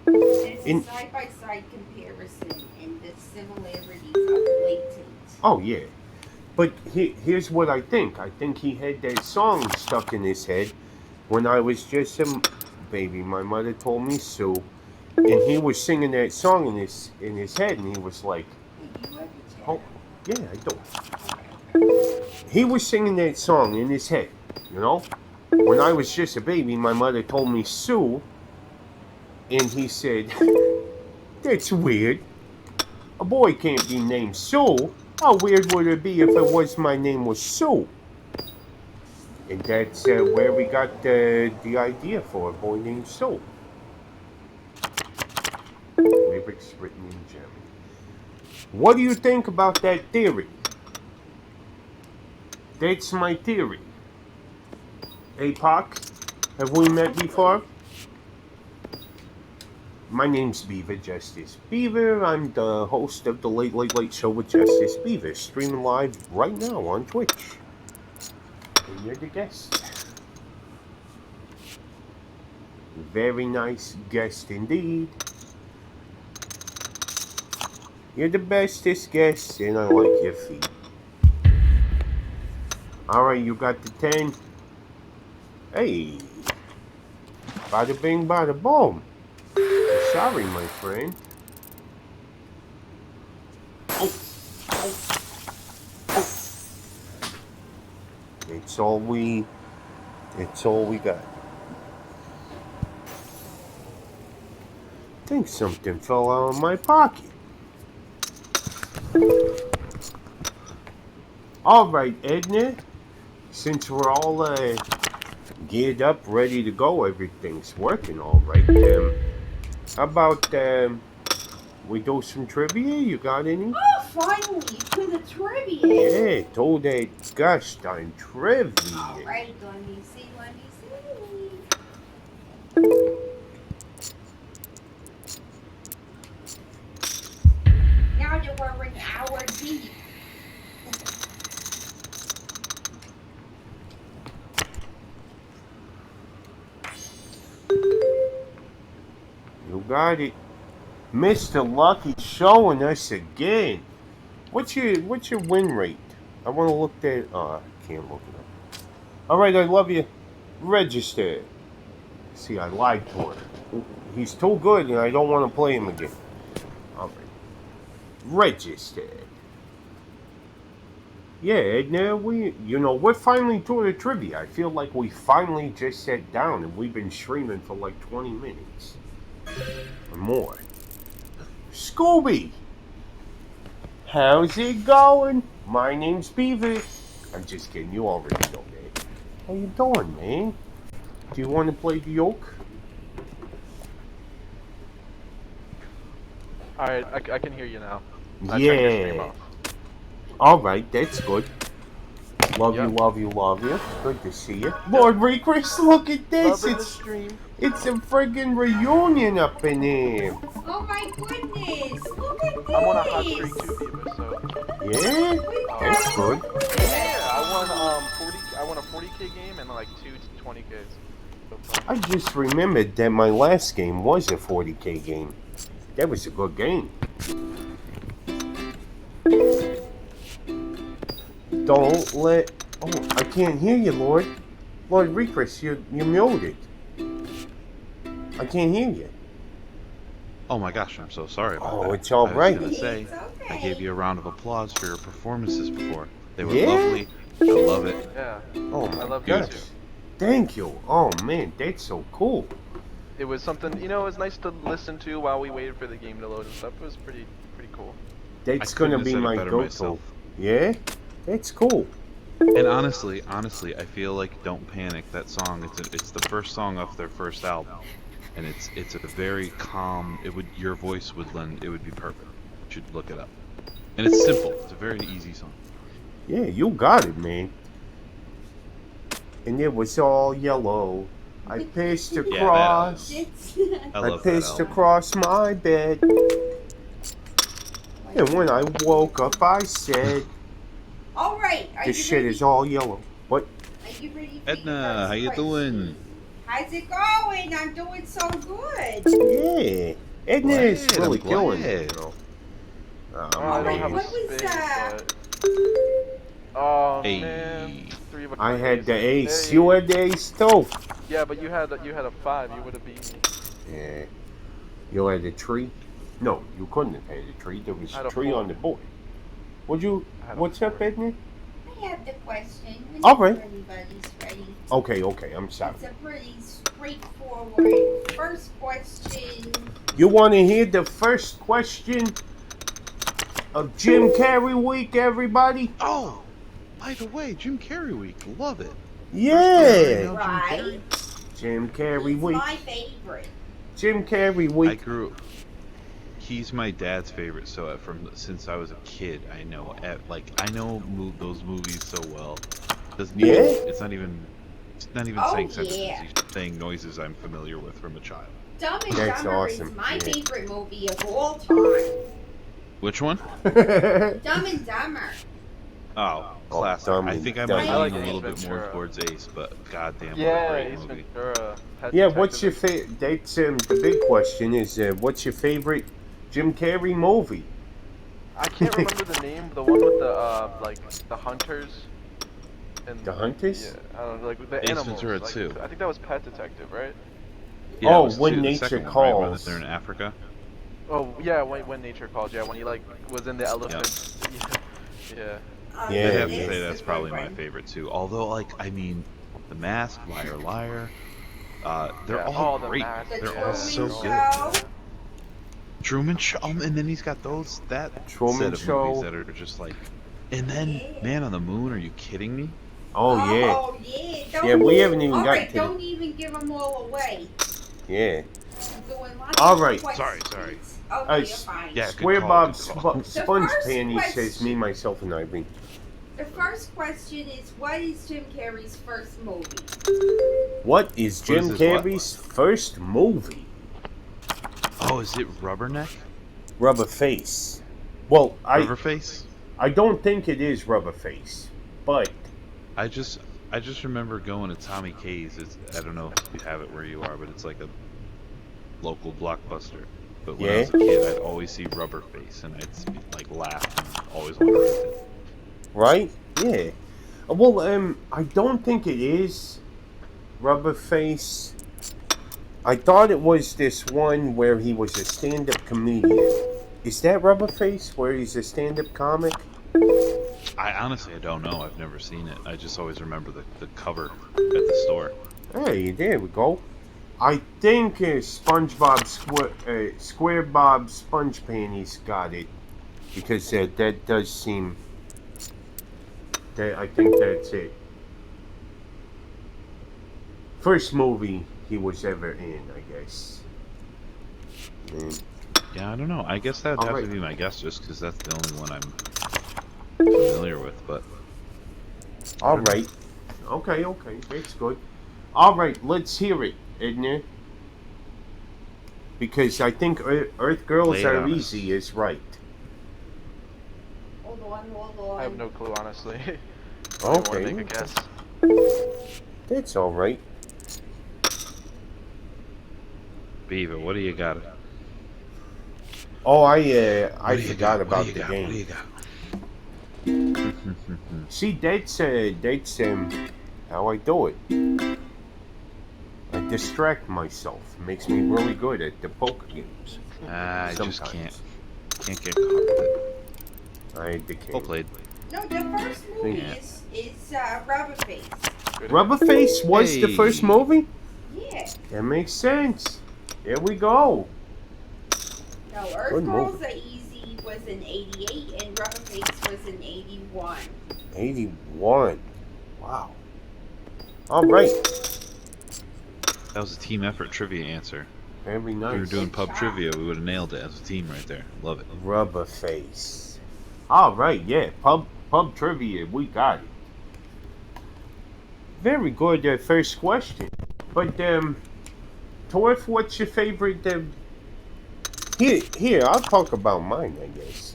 there's a side-by-side comparison and the similarities are blatant. Oh, yeah. But here's what I think. I think he had that song stuck in his head when I was just a baby. My mother told me Sue. And he was singing that song in his head, and he was like, oh, yeah, I do. He was singing that song in his head, When I was just a baby, my mother told me Sue, and he said, that's weird. A boy can't be named Sue. How weird would it be if my name was Sue? And that's where we got the idea for a boy named Sue. Lyrics written in German. What do you think about that theory? That's my theory. APOC, have we met before? My name's Beaver, Justice Beaver. I'm the host of the Late Late Late Show with Justice Beaver, streaming live right now on Twitch. And you're the guest. Very nice guest indeed. You're the bestest guest, and I like your feet. Alright, you got the 10. Hey. Bada bing, bada boom. Sorry, my friend. Oh. It's all we got. I think something fell out of my pocket. Alright, Edna. Since we're all geared up, ready to go, everything's working alright. How about we do some trivia? You got any? Oh, finally, to the trivia. Yeah, to that gosh darn trivia. Alright, let me see. Now that we're in hour deep. You got it. Mr. Lucky showing us again. What's your win rate? I want to look that. Oh, I can't look it up. Alright, I love you. Register. See, I lied to her. He's too good and I don't want to play him again. Alright. Register. Yeah, and we're finally to the trivia. I feel like we finally just sat down and we've been streaming for like 20 minutes or more. Scooby, how's it going? My name's Beaver. I'm just kidding. You already know that. How you doing, man? Do you want to play the yoke? Alright, I can hear you now. I turned your stream Yeah. off. Alright, that's good. Love you, Yep. love you, love you. Good to see you. Lord Recris, look at this. Loving the stream. It's a friggin' reunion up in here. Oh my goodness! Look at this! I'm on a hot streak too, Beaver, so Yeah, that's good. yeah, I won a 40k game and like 2 20ks. So fun. I just remembered that my last game was a 40k game. That was a good game. Don't let... Oh, I can't hear you, Lord. Lord Recris, you're muted. I can't hear you. Oh my gosh, I'm so sorry about that. Oh, it's all I right. was gonna say, It's okay. I gave you a round of applause for your performances before. They were Yeah? lovely. I love it. Yeah, Oh my I love you gosh. too. Thank you. Oh man, that's so cool. It was something, it was nice to listen to while we waited for the game to load and stuff. It was pretty cool. That's I couldn't gonna have be said it my better go-to. myself. Yeah? That's cool. And honestly, I feel like "Don't Panic." That song, it's the first song off their first album, and it's a very calm. Your voice would lend. It would be perfect. You should look it up. And it's simple. It's a very easy song. Yeah, you got it, man. And it was all yellow. I pissed across. It's- I I love that pissed album. across my bed. And when I woke up, I said, All right. Are "This you shit ready? is all yellow." What? Are you ready for Edna, your first how you question? doing? How's it going? I'm doing so good. Yeah. Edna is Glad, really I'm killing glad. it. Oh, I don't Alright, have what a was space, that? but... Oh Hey. man, 3 of a I had the ace. Hey. You had the ace too. Yeah, but you had a 5. You would have beat me. Yeah. You had a tree? No, you couldn't have had a tree. There was I had a a tree 4. on the board. Would you? I had a What's up, 4. Edna? I have the question. All right. Everybody's ready. Okay, I'm sorry. It's a pretty straightforward first question. You want to hear the first question of Jim Carrey week, everybody? Oh, by the way, Jim Carrey week. Love it. Yeah. Jim Right? Carrey. Jim Carrey He's week. my favorite. Jim Carrey I week. grew. He's my dad's favorite. So since I was a kid, I know those movies so well. Doesn't Yeah? even, it's not even Oh, saying sentences. yeah. He's saying noises I'm familiar with from a child. Dumb and That's Dumber awesome. is my Yeah. favorite movie of all time. Which one? Dumb and Dumber. Oh, classic. Dumb I and think I Dumber. might I like lean a little Ace bit more Ventura. towards Ace, but goddamn, what a Yeah, great Ace movie. Ventura. Pet Yeah, what's your Detective. favorite? That's the big question is what's your favorite Jim Carrey movie? I can't remember the name. The one with the the hunters. And The hunters? Yeah, I don't know, like the Ace animals. Ventura like, 2. I think that was Pet Detective, right? Yeah, Oh, it was When the Nature second one, right? When Calls. they're in Africa. Oh yeah, when nature calls. Yeah, when he was in the elephant. Yeah. Yeah, I'd have yeah. to say that's probably my favorite too. Although, The Mask, Liar Liar, they're Yeah, all The great. Mask, The They're yeah. all so Truman good. Show. Truman Show, and then he's got that Truman set of Show. movies that are just like, and then Yeah. Man on the Moon. Are you kidding me? Oh yeah, Oh, yeah. Don't, yeah. We haven't even all got right, to. don't even give them all away. Yeah. I'm doing lots All of right. questions. Sorry. Okay, you're s- fine. Yeah, good Square call, Bob good call. Sponge first Panty says question- me, myself, and Irene. The first question is, what is Jim Carrey's first movie? What is Jim is his what? Carrey's first movie? Oh, is it Rubberneck? Rubber Face. Well, Rubberface? I don't think it is Rubber Face, but I just remember going to Tommy K's. I don't know if you have it where you are, but it's like a local blockbuster. But when I was a kid, I'd always see Rubberface, and I'd laugh and always want to rent it. right? Yeah. Well, I don't think it is Rubber Face. I thought it was this one where he was a stand-up comedian. Is that Rubber Face, where he's a stand-up comic? I honestly I don't know. I've never seen it. I just always remember the cover at the store. Hey, there we go. I think Square Bob Sponge Panties got it because that does seem that I think that's it. First movie he was ever in, I guess. Mm. Yeah, I don't know. I guess that'd All have right. to be my guess, just because that's the only one I'm familiar with. But All right. Okay, that's good. All right, let's hear it, Edna. Because I think Earth Girls Lay it Are on us. Easy is right. Hold on. I have no clue, honestly. I don't even want to Okay, make a guess. that's all right. Beaver, what do you got? Oh, I What do you forgot got? about What do you the got? game. What do you got? See, that's how I do it. I distract myself. Makes me really good at the poker games. I just Sometimes. can't get caught with it. I had the Well king. played. No, the first movie Yeah. is Rubberface. Rubberface was the first Hey. movie? Yeah. That makes sense. There we go. No, Earth Good Girls movie. Are Easy was in 88 and Rubberface was in 81. 81. Wow. All right. That was a team effort trivia answer. Very If we were nice. doing Good pub job. trivia, we would have nailed it as a team right there. Love it. Rubberface. All right, yeah. Pub trivia. We got it. Very good first question. But Torf, what's your favorite? Here, I'll talk about mine. I guess.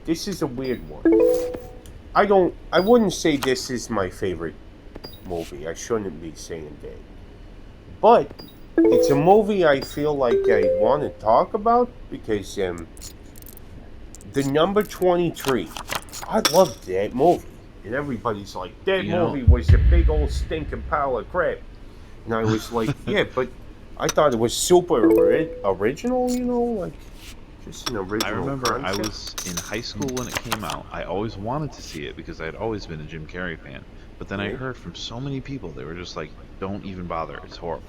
This is a weird one. I wouldn't say this is my favorite movie. I shouldn't be saying that. But it's a movie I feel like I want to talk about because the number 23. I loved that movie. And everybody's like, that You know- movie was a big old stinking pile of crap. And I was like, yeah, but I thought it was super original, like just an original I remember I concept. was in high school when it came out. I always wanted to see it because I had always been a Jim Carrey fan. But then I Yeah. heard from so many people, they were just like, don't even bother. It's horrible.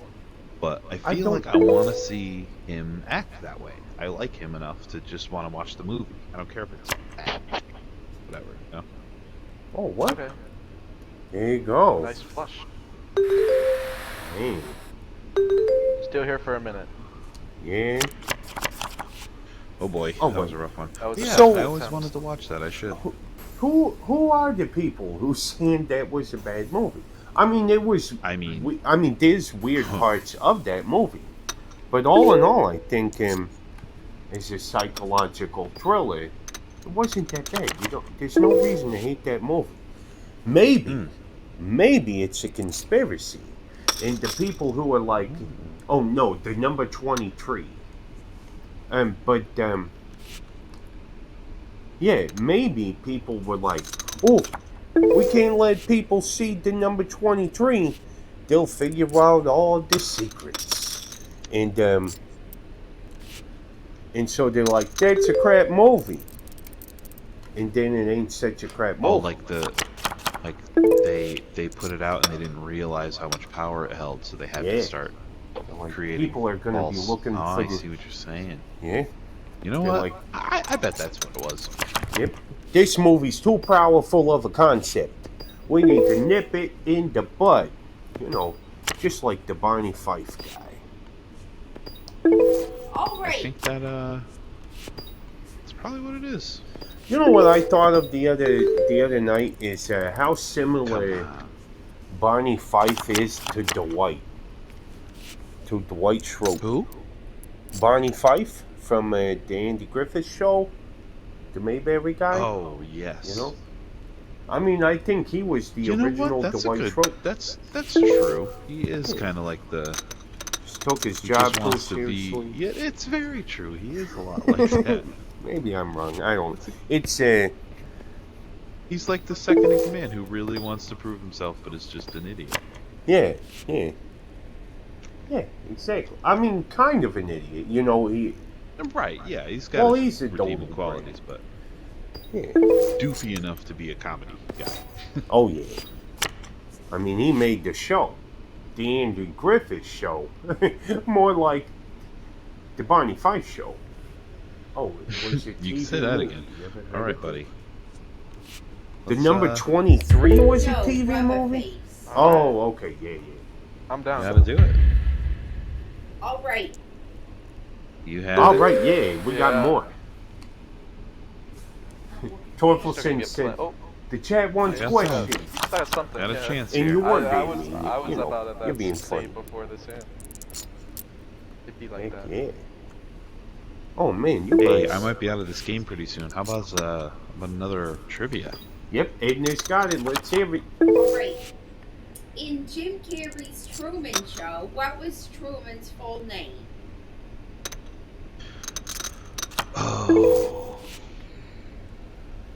But I I feel don't- like I want to see him act that way. I like him enough to just want to watch the movie. I don't care if it's bad. Whatever, you know? Oh, what? Okay. There you go. Nice flush. Man, Still here for a minute. yeah. Oh boy, Oh, that boy. was a rough one. That was Yeah, So- I always wanted to watch that. I should. Who are the people who saying that was a bad movie? I mean, it was. I mean, there's weird parts of that movie, but all in all, I think as a psychological thriller, it wasn't that bad. There's no reason to hate that movie. Maybe it's a conspiracy, and the people who are like, oh no, the number 23. Yeah, maybe people were like, oh, we can't let people see the number 23. They'll figure out all the secrets. And so they're like, that's a crap movie. And then it ain't such a crap movie. oh, like they put it out and they didn't realize how much power it held, so they had Yeah. to start Like, creating. people are going to be false- looking oh, for I the. see what you're saying. Yeah, You know They're what? like- I bet that's what it was. yep. This movie's too powerful of a concept. We need to nip it in the bud. Just like the Barney Fife guy. All I right. think that that's probably what it is. You know what I thought of the other night is how Come similar on. Barney Fife is to Dwight. To Dwight Schrute. Who? Barney Fife from the Andy Griffith Show, the Mayberry guy. Oh yes. I mean, I think he was the You know original what? That's Dwight a good. Schrute. That's true. He is kind of like the. Just took his He job just too wants to be. seriously. Yeah, it's very true. He is a lot like that. Maybe I'm wrong. I don't. It's He's like the second in command who really wants to prove himself, but is just an idiot. yeah, exactly. I mean, kind of an idiot. He. Right? Yeah, he's got Well, his he's a redeeming dope, qualities, but Yeah. doofy enough to be a comedy guy. Oh yeah. I mean, he made the show, the Andy Griffith Show, more like the Barney Fife Show. Oh, it was a You TV can say that movie. again. You ever heard All right, of it? buddy. The Let's, number 23 was a No, TV movie. Rubberface. Oh, okay, yeah. I'm down. gotta do it. All right. You have All it. right, yeah, we got Yeah. more. Starting to Torkelson get said oh, the chat wants I got questions. I got something. Got a yeah. chance And here. you were I was, being, I was you know, about at you're that being state funny. before this, yeah. It'd be like Heck that. yeah. Oh man, you Hey, guys. I might be out of this game pretty soon. How about another trivia? Yep, Edna's got it. Let's hear it. All right. In Jim Carrey's Truman Show, what was Truman's full name? Oh.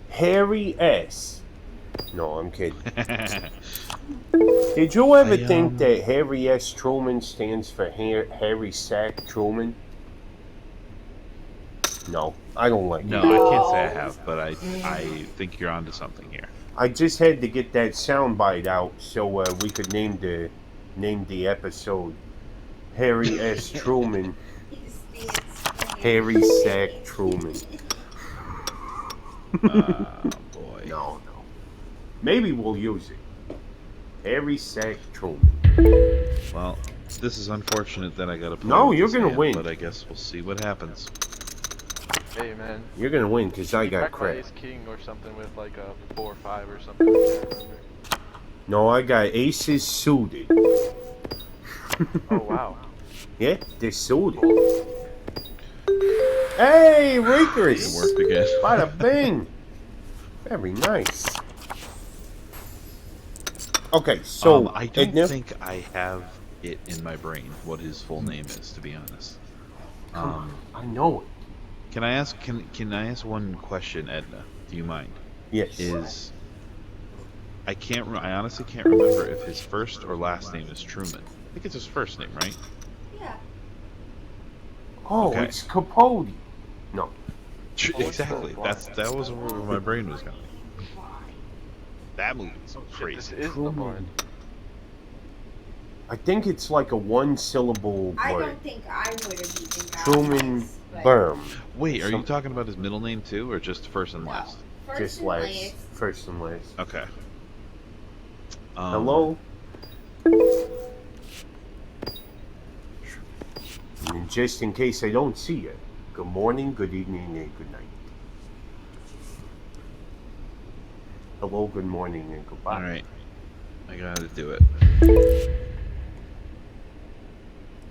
Harry S. No, I'm kidding. Did you ever think that Harry S. Truman stands for Harry Sack Truman? No, I don't like No, it. I can't say I have, but I think you're onto something here. I just had to get that soundbite out so we could name the episode Harry S. Truman. Harry Sack Truman. Oh boy. No. Maybe we'll use it. Harry Sack Truman. Well, this is unfortunate that I gotta play. No, with you're this gonna hand, win. But I guess we'll see what happens. Hey, man. You're gonna win because I got Crack my crap. Ace King or something with like a 4 or 5 or something. I can't remember. No, I got aces suited. Oh, wow. Yeah, they're suited. Hey, It Reekers! worked again. Bada bing! Very nice. Okay, so I don't Edna, think I have it in my brain what his full name is, to be honest. come on, I know it. Can I ask? Can I ask one question, Edna? Do you mind? Yes. I honestly can't remember if his first or last name is Truman. I think it's his first name, right? Yeah. Oh, okay. it's Capote. No. Exactly. That was where my brain was going. That movie's Shit, this crazy. is the Truman. one. I think it's like a one-syllable I word. don't think I would have even got Truman this, but- Berm. Wait, are you Some- talking about his middle name too, or just first and No. last? First Just and last. last. First and last. Okay. Hello? And just in case I don't see you, good morning, good evening, and good night. Hello, good morning, and goodbye. All right. I gotta do it.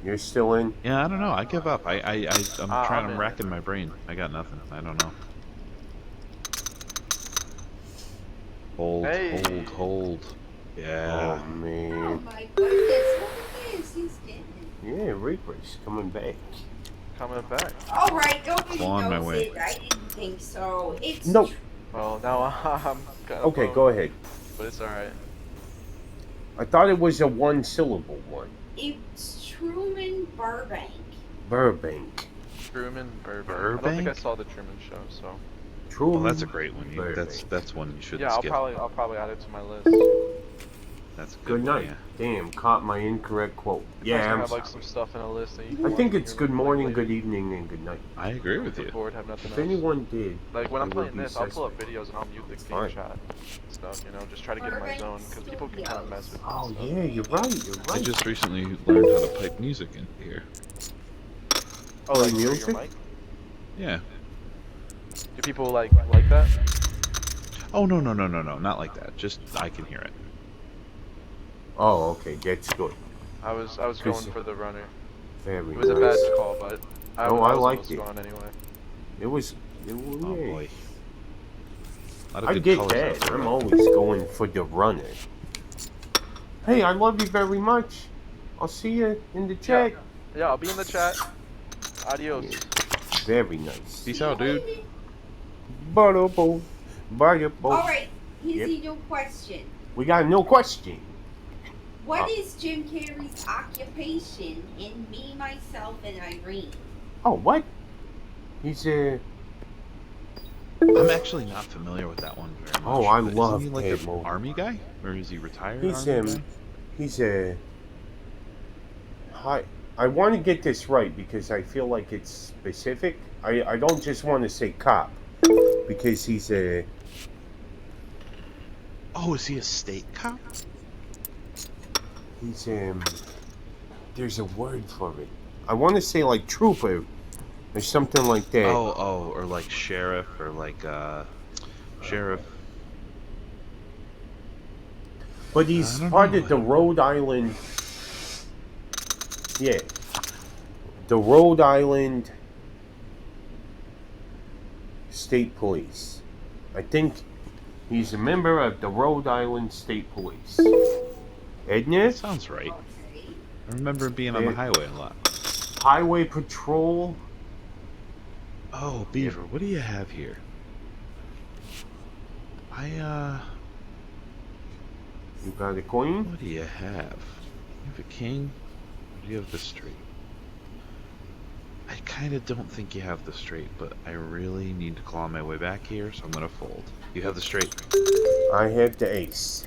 You're still in? Yeah, I don't know. I give up. I'm I'm in. racking my brain. I got nothing. I don't know. Hold, Hey. hold. Yeah. Oh, Oh man. my goodness, look at this. He's getting it. Yeah, Reaper's coming back. Coming back. All right, nobody On my knows way. it. I didn't think so. It's No. Well, now I'm kind of Okay, go ahead. But it's alright. I thought it was a one-syllable one. It's Truman Burbank. Burbank. Truman Burbank. I don't think I Burbank? saw the Truman Show, so Truman. Well, that's a great one. Burbank. That's one you should yeah, skip. I'll probably add it to my list. That's a good. Good one, night. yeah. Damn, caught my incorrect quote. Yeah, Yeah, I I'm have like sorry. some stuff in a list that you can I watch think when it's you're, good like, morning, later. good evening, and good night. I agree with If you. bored, have nothing If else. anyone did, Like when I'm I will playing be this, I'll pull up suspect. videos and I'll mute the game Fine. chat stuff, you know, just try to get in my zone because people can kind of mess with Oh stuff. yeah, you're right. You're I right. just recently learned how to pipe music in here. Oh, like Play your music? mic? Yeah. Do people like that? Oh no, not like that. Just I can hear it. Oh, okay, that's good. I was going for the runner. Very It was a nice. bad call, but I No, was I almost liked it. gone anyway. It was. Oh Yeah. boy. A lot of I good get colors out that. there. I'm always going for the runner. Hey, I love you very much. I'll see you in the chat. Yeah, I'll be in the chat. Adios. Very nice. Peace out, dude. Ba-da-bo. Ba-da-bo. All right, here's Yep. a new question. We got no question. What is Jim Carrey's occupation in Me, Myself, and Irene? Oh, what? He's a I'm actually not familiar with that one very much. Oh, I but love isn't he like that an movie. army guy? Or is he retired He's army guy? he's a hi. I want to get this right because I feel like it's specific. I don't just want to say cop because he's a Oh, is he a state cop? he's there's a word for it. I want to say like trooper or something like that. Oh, or like sheriff or like sheriff. But he's I don't part know. of the Rhode Island. Yeah, the Rhode Island State Police. I think he's a member of the Rhode Island State Police. Isn't That it? sounds right. Okay. I remember him being on the highway a lot. Highway Patrol. Oh, Beaver, what do you have here? You got a queen? What do you have? You have a king? Or do you have the straight? I kind of don't think you have the straight, but I really need to claw my way back here, so I'm gonna fold. You have the straight? I have the ace.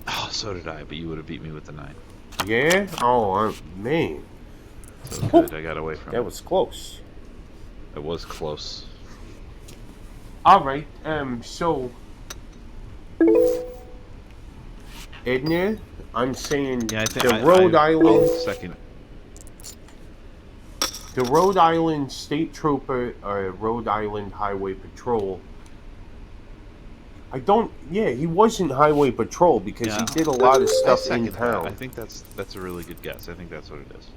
Oh, so did I, but you would have beat me with the 9. Yeah? Oh, man. So good, I got away from That it. was close. It was close. Alright, so Edna, I'm saying Yeah, I think the Rhode I'll Island second. the Rhode Island State Trooper or Rhode Island Highway Patrol. He wasn't Highway Patrol because Yeah, he did a lot of I stuff second in that. town. I think that's a really good guess. I think that's what it is.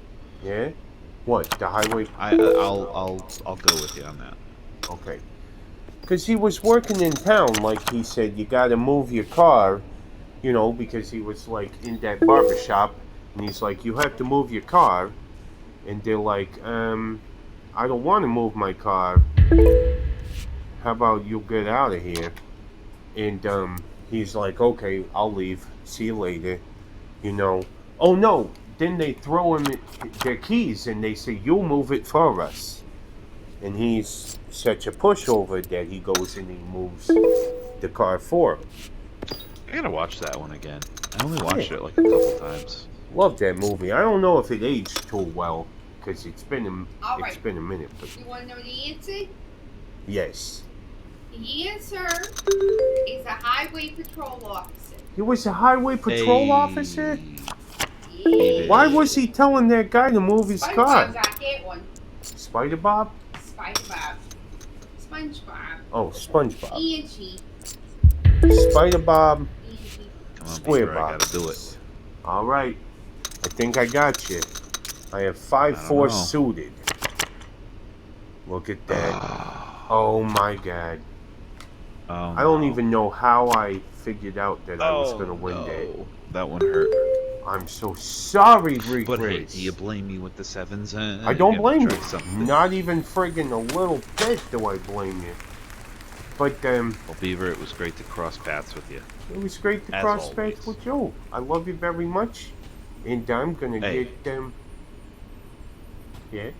Yeah? What? The Highway I'll go with you on that. Okay. Because he was working in town, like he said, you gotta move your car, because he was like in that barber shop, and he's like, you have to move your car, and they're like, I don't want to move my car. How about you get out of here? And he's like, okay, I'll leave. See you later. Oh no! Then they throw him their keys, and they say, you'll move it for us. And he's such a pushover that he goes and he moves the car for him. I gotta watch that one again. I only watched it like a couple times. Love that movie. I don't know if it aged too well because it's been All a minute, but You want to know the answer? yes, The answer is a highway patrol officer. he was a highway patrol Hey. officer. Yeah. Why was he telling that guy to move his SpongeBob car? got that one. Spider Bob? SpongeBob. SpongeBob. Oh, SpongeBob. Angie. Spider Bob. Angie. Come on, Square Beaver, I box. gotta do it. All right, I think I got you. I have 5-4 know. suited. Look at that. Oh my God. I don't even know how I figured out that I was gonna win that. That one hurt. I'm so sorry, Rick. But hey, do you blame me with the 7s? I don't blame you. Try something. Not even friggin' a little bit do I blame you. But Well, Beaver, it was great to cross paths with you. it was great to As cross always. paths with you. I love you very much, and I'm gonna Hey. get them. Yeah.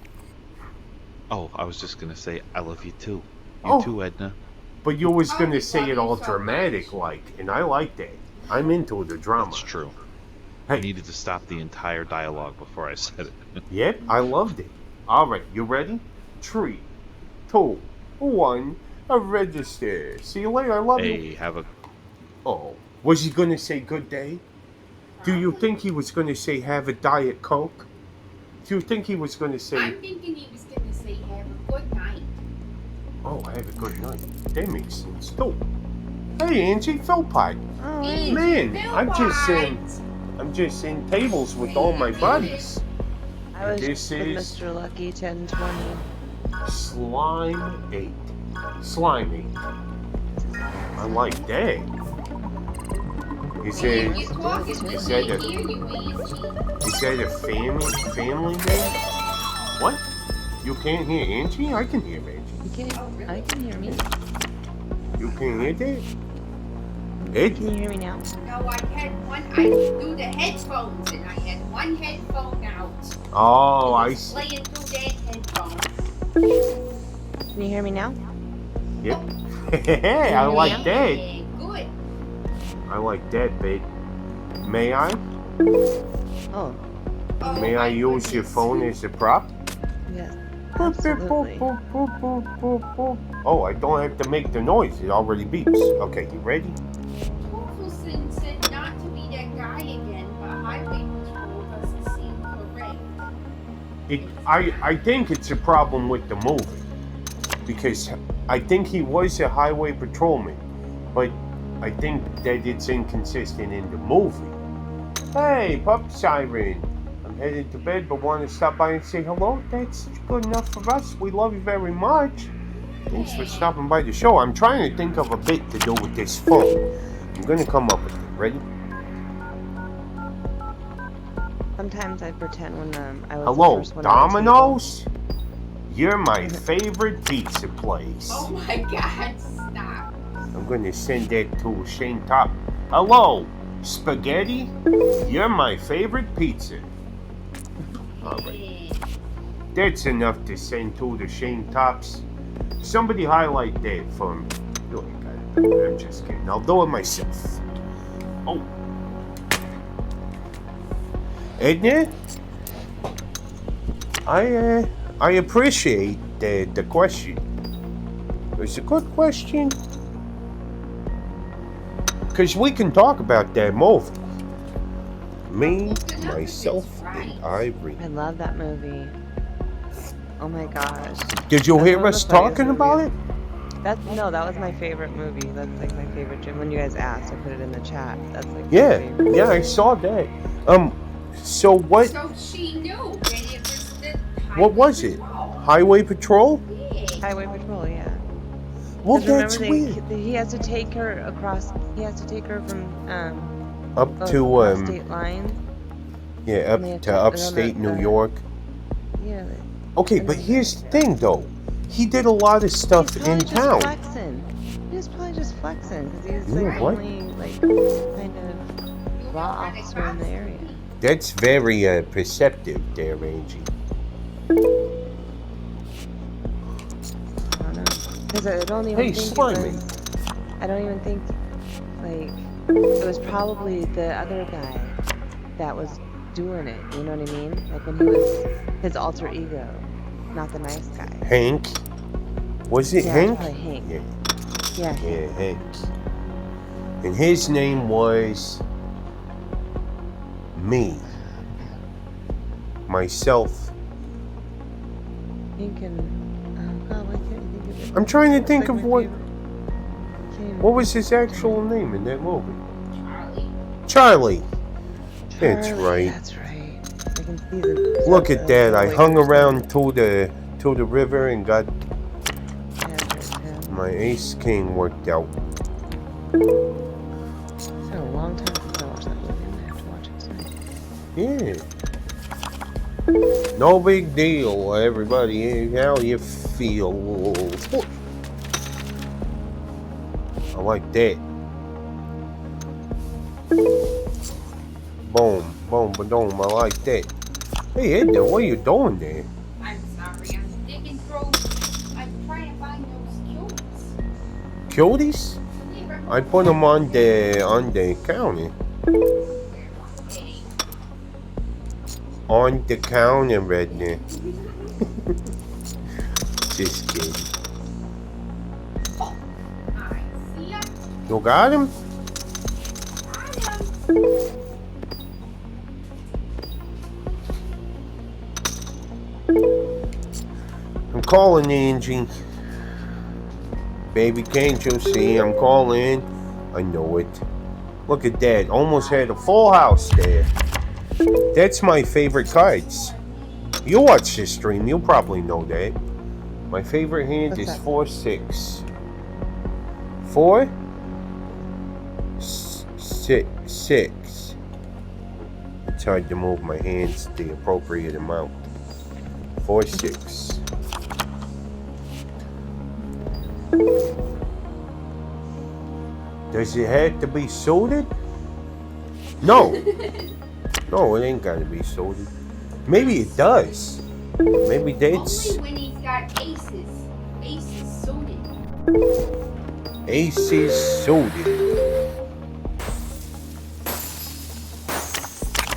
Oh, I was just gonna say, I love you too. You Oh. too, Edna. But you was Oh, gonna we say love it you all so dramatic like, and I like that. I'm into the drama. That's true. I Hey, needed to stop the entire dialogue before I said it. yep, I loved it. All right, you ready? 3, 2, 1. A register. See you later. I love you. Hey, have a... Oh, was he gonna say good day? Do you think he was gonna say have a Diet Coke? Do you think he was gonna say, I'm thinking he was going to say have a good night. oh, have a good night? That makes sense too. Hey, Angie, Philpott. Oh, Angie, hey. Man, Philpott. I'm just in tables with all my buddies. I was This with is- Mr. Lucky 1020. Slime 8. Slime 8. I like that. Is Man, it? you're talking to Is me. that Hear a- you, Angie. Is that a family name? What? You can't hear Angie? I can hear Angie. You can, Oh, really? I can hear me. You can't hear that? Can Angie? you hear me now? No, I threw the headphones and I had one headphone out. Oh, It I was see. playing through that headphone. Can you hear me now? Yep. I like that. Yeah, good. I like that, babe. May I? Oh, Oh, May I my use your goodness. phone as a prop? yes. Boop, beep, boop, Absolutely. boop, boop, boop, boop, boop. Oh, I don't have to make the noise. It already beeps. Okay, you ready? Torkelson said not to be that guy again, but Highway Patrol doesn't seem correct. I think it's a problem with the movie. Because I think he was a highway patrolman. But I think that it's inconsistent in the movie. Hey, pup siren. I'm headed to bed, but want to stop by and say hello. That's good enough for us. We love you very much. Thanks for stopping by the show. I'm trying to think of a bit to do with this phone. I'm gonna come up with it. Ready? Sometimes I pretend when I was the Hello, first one on the table. Domino's? You're my favorite pizza place. Oh my god, stop. I'm gonna send that to Shane Top. Hello, spaghetti? You're my favorite pizza. Alright. That's enough to send to the Shane Tops. Somebody highlight that for me. You ain't gotta do it. I'm just kidding. I'll do it myself. Oh. Edna? I appreciate the question. It's a good question. Because we can talk about that movie. Me, myself, and Ivory. I love that movie. Oh my gosh. Did you That's hear one of us the funniest talking about it? movies. That was my favorite movie. That's like my favorite. When you guys asked, I put it in the chat. That's like my Yeah, favorite. yeah, I saw that. So what? So she knew that it was the What was it? Highway Patrol? Yeah. Highway Patrol, yeah. Well, 'Cause that's remember weird. he has to take her across. He has to take her from Up to across state lines. yeah, and they up have to to- upstate and then New York. Yeah. Okay, and but then here's the thing, though. He did a lot of stuff he's in probably just town. flexing. He was probably just flexing because he's You know like what? only like kind of law officer in the area. That's very perceptive, there, Angie. I don't know. Because I don't even Hey, think Slimy. I don't even think, like, it was probably the other guy that was doing it. You know what I mean? Like when he was his alter ego, not the nice guy. Hank. Was it Yeah, Hank? it's probably Hank. Yeah, Yeah, yeah, Hank. And his name was me. Myself. Hank and oh god, why can't you think of it? I'm trying to It's think like of my what favorite. Can't even what was his actual name in that movie. Charlie. Charlie. That's Charlie, right. That's right. I can see the. Look at that. I Holy hung percent. around to the river and got Yeah, that's him. my ace king worked out. It's been a long time since I watched that movie. I'm gonna have to watch it tonight. Yeah. No big deal, everybody. How you feel? I like that. Boom, boom, boom. I like that. Hey, Edna, what are you doing there? I'm sorry, I'm digging through. I'm trying to find those cuties. Cuties? I put them on the counter. Hey. On the counter, Edna. Just kidding. I see ya. You got him? I'm calling Angie. Baby, can't you see I'm calling? I know it. Look at that. Almost had a full house there. That's my favorite cards. You watch this stream, you'll probably know that. My favorite hand What's is that? 4-6. 4 6. It's hard to move my hands the appropriate amount. 4-6. Does it have to be suited? No. No, it ain't gotta be suited. Maybe it does. Maybe that's. Only when he's got aces. Aces suited. Ace's Soda.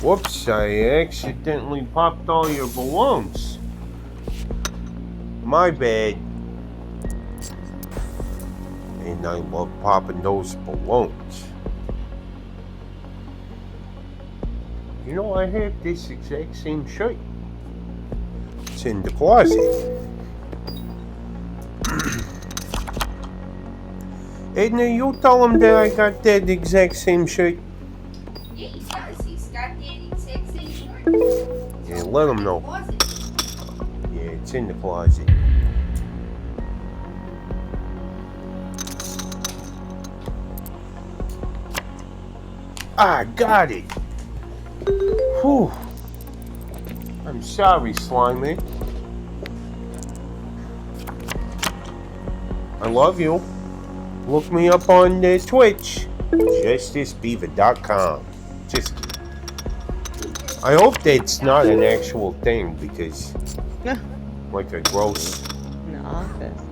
Whoops, I accidentally popped all your balloons. My bad. And I love popping those balloons. You know, I have this exact same shirt. It's in the closet. Edna, you tell him that I got that exact same shirt. Yeah, he does. He's got that exact same shirt. Yeah, let him know. Yeah, it's in the closet. I got it. Whew. I'm sorry, Slimy. I love you. Look me up on Twitch. JusticeBeaver.com. Just kidding. I hope that's not an actual thing because, like a gross. In the office.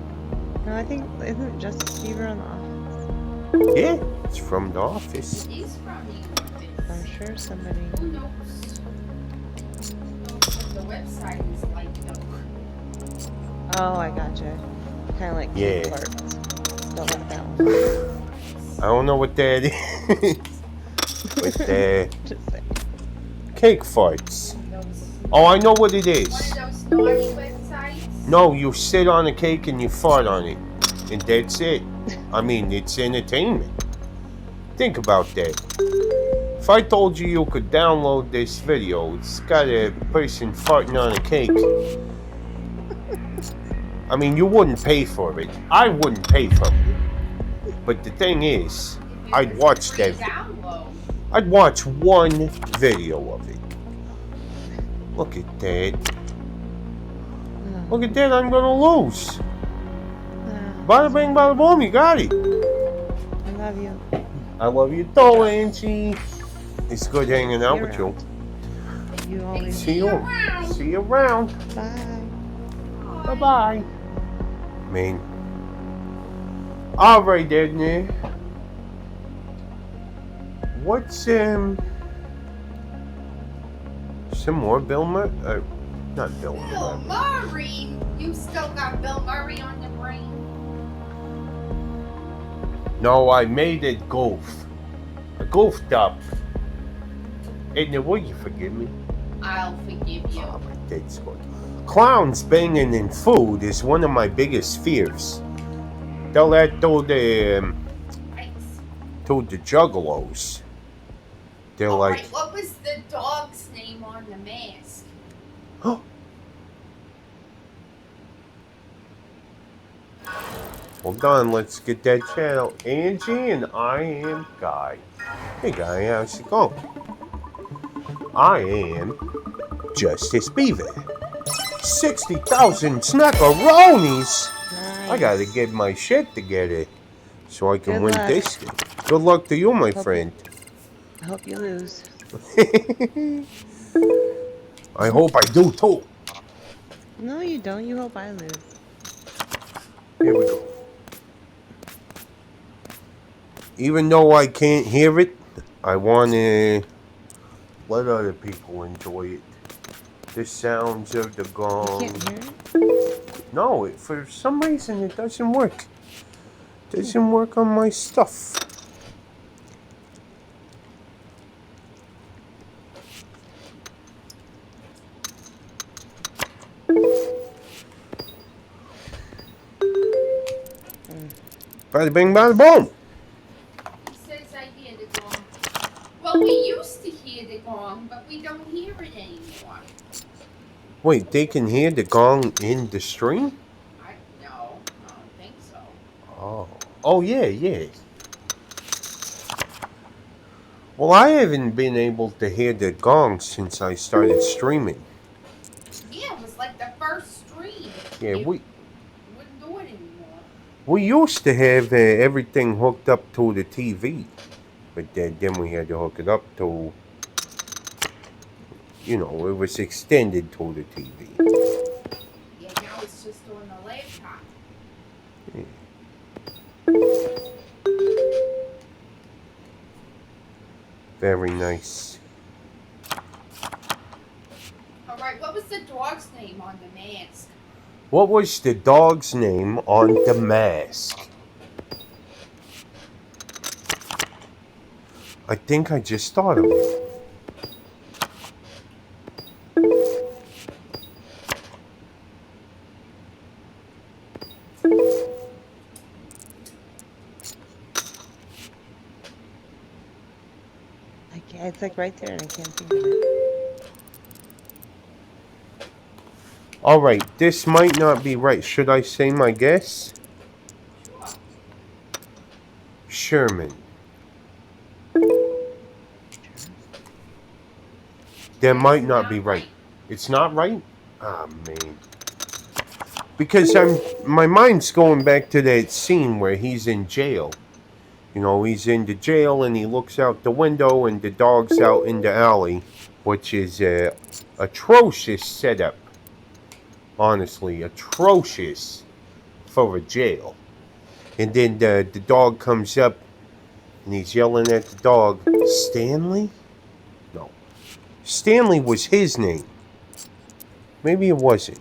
No, I think, isn't it Justice Beaver on the office? Yeah, it's from the office. It is from the office. I'm sure somebody. Who knows? Who knows what the website is like though? Oh, I gotcha. Kind of like Yeah. cake farts. Don't like that one. I don't know what that is. But Just saying. cake farts. Those, Oh, I know what it one is. of those naughty websites. No, you sit on a cake and you fart on it. And that's it. I mean, it's entertainment. Think about that. If I told you you could download this video, it's got a person farting on a cake. I mean, you wouldn't pay for it. I wouldn't pay for it. But the thing is, I'd watch that. Download. I'd watch one video of it. Look at that. Look at that, I'm gonna lose. Bada bing, bada boom, you got it. I love you. I love you too, Angie. It's good hanging out with you. You always. See you. See you around. Bye. Bye-bye. Man. Alright, Edna. What's, some more Bill Murray? Not Bill Murray. Bill Murray? You still got Bill Murray on the brain? No, I made it goof. I goofed up. Edna, will you forgive me? I'll forgive you. Oh, my that's good. Clowns banging in food is one of my biggest fears. Tell that to the Thanks. juggalos. They're like, Alright, what was the dog's name on the mask? hold on, let's get that channel. Angie and I am Guy. Hey Guy, how's it going? I am Justice Beaver. 60,000 snackaroonies! I gotta get my shit together so I can Good win luck. this thing. Good luck to you, my friend. I hope you lose. I hope I do too. No, you don't. You hope I lose. Here we go. Even though I can't hear it, I want to let other people enjoy it. The sounds of the You gong. can't hear it? No, for some reason it doesn't work. Doesn't work on my stuff. Bada bing, bada boom. He says I hear the gong. Well, we used to hear the gong, but we don't hear it anymore. Wait, they can hear the gong in the stream? I don't think so. Oh. Oh, yeah, yeah. Well, I haven't been able to hear the gong since I started streaming. Yeah, it was like the first stream. Yeah, You we wouldn't do it anymore. used to have everything hooked up to the TV. But then we had to hook it up to, you know, it was extended to the TV. Yeah, now it's just on the laptop. Yeah. Very nice. Alright, what was the dog's name on the mask? What was the dog's name on the mask? I think I just thought of it. It's like right there and I can't think of it. Alright, this might not be right. Should I say my guess? Sherman. That might not be right. It's not right? Ah, man. Because my mind's going back to that scene where he's in jail. You know, he's in the jail and he looks out the window and the dog's out in the alley, which is a atrocious setup. Honestly, atrocious for a jail. And then the dog comes up and he's yelling at the dog, Stanley? No. Stanley was his name. Maybe it wasn't.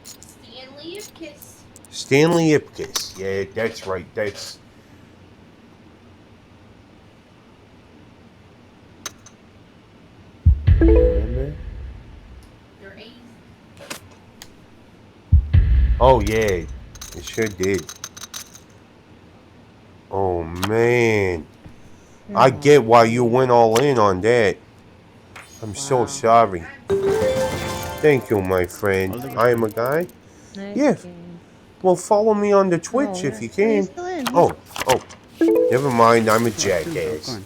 Stanley Ipkiss. Stanley Ipkiss. Yeah, that's right. That's... Remember? Your A's. Oh, yeah. It sure did. Oh, man. I get why you went all in on that. I'm so sorry. Thank you, my friend. I am a guy. Nice Yeah. game. Well, follow me on the Twitch if you can. He's still in. Oh. Never mind. I'm a jackass.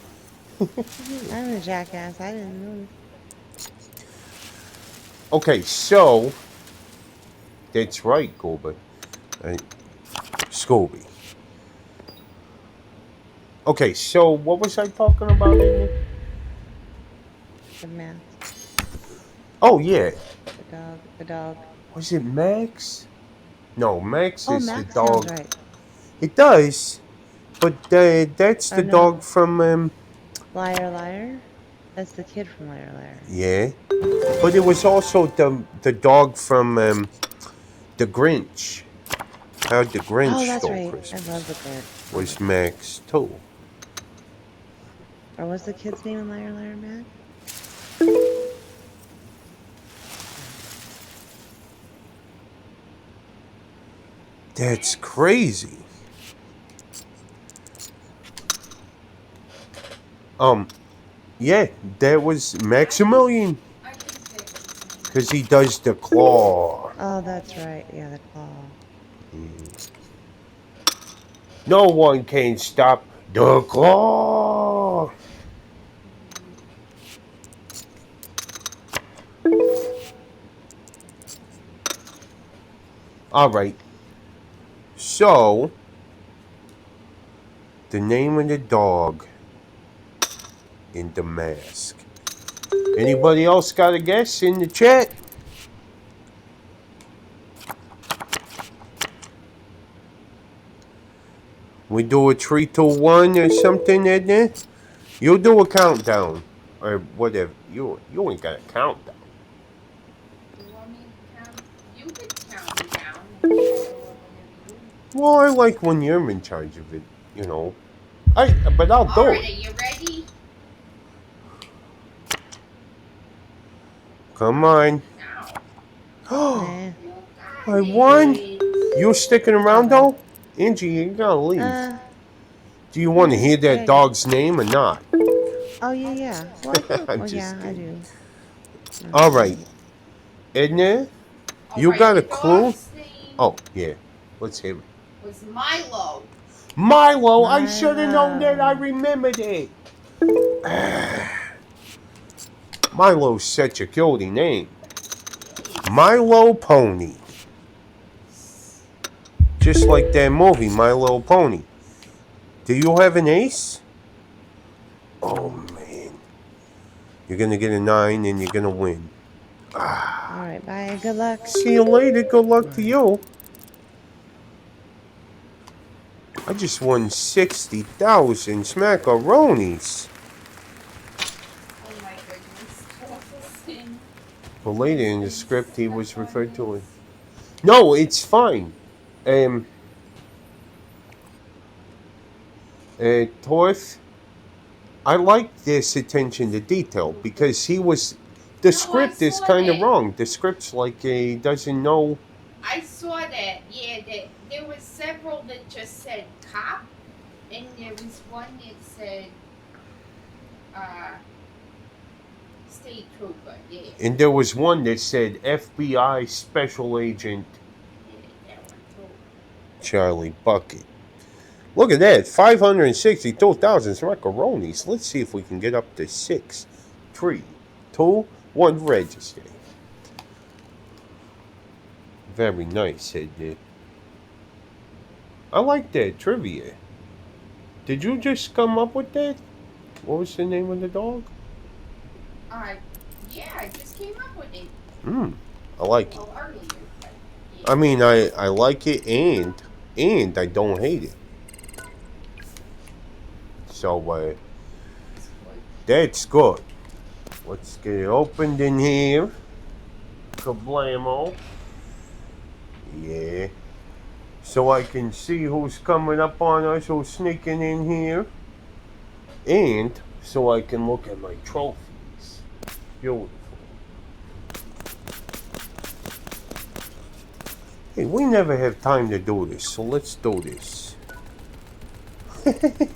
I'm a jackass. I didn't know. Okay, so... That's right, Goldberg. Scooby. Okay, so what was I talking about? The mask. Oh, yeah. The dog. Was it Max? No, Max is Max the dog. sounds right. It does, but that's the dog from... Liar, liar? That's the kid from Liar, liar. Yeah. But it was also the dog from The Grinch. How the Grinch Stole Christmas. I love the Grinch. Was Max too. Or was the kid's name in Liar, Liar, Max? That's crazy. Yeah, that was Maximilian. Because he does the claw. Oh, that's right. Yeah, the claw. No one can stop the claw. Alright. So, the name of the dog in the mask. Anybody else got a guess in the chat? We do a 3, 2, 1 or something, Edna? You do a countdown. Or whatever. You ain't got a countdown. You want me to count? You could count me down. Well, I like when you're in charge of it, you know. But I'll do Alright, it. are you ready? Come on. Now. I won? You sticking around though? Angie, you gotta leave. Do you want to hear that dog's name or not? Oh, yeah. Well, I'm oh, just yeah, I kidding. do. Alright. Edna, you Alright, got a the clue? dog's name Oh, yeah. Let's hear it. was Milo. Milo! I should have known that. I remembered it. Milo's such a cutie name. Milo Pony. Just like that movie, My Little Pony. Do you have an ace? Oh, man. You're going to get a 9 and you're going to win. Alright, bye. Good luck. See you later. Good luck to you. I just won 60,000 smackaroonies. Well, later in the script, he was referred to it. No, it's fine. Torth, I like this attention to detail because he was. The No, script I is saw kind of that. wrong. The script's like he doesn't know. I saw that. Yeah, that there was several that just said cop, and there was one that said uh, state trooper. Yeah, And there was one that said FBI Special Agent yeah, that one too. Charlie Bucket. Look at that, 562,000 macaronis. Let's see if we can get up to 6, 3, 2, 1 register. Very nice, isn't it? I like that trivia. Did you just come up with that? What was the name of the dog? Yeah, I just came up with it I like it. earlier. But yeah. I mean, I like it and I don't hate it. So, that's good. Let's get it opened in here. Kablamo. Yeah. So I can see who's coming up on us, who's sneaking in here. And so I can look at my trophies. Beautiful. Hey, we never have time to do this, so let's do this.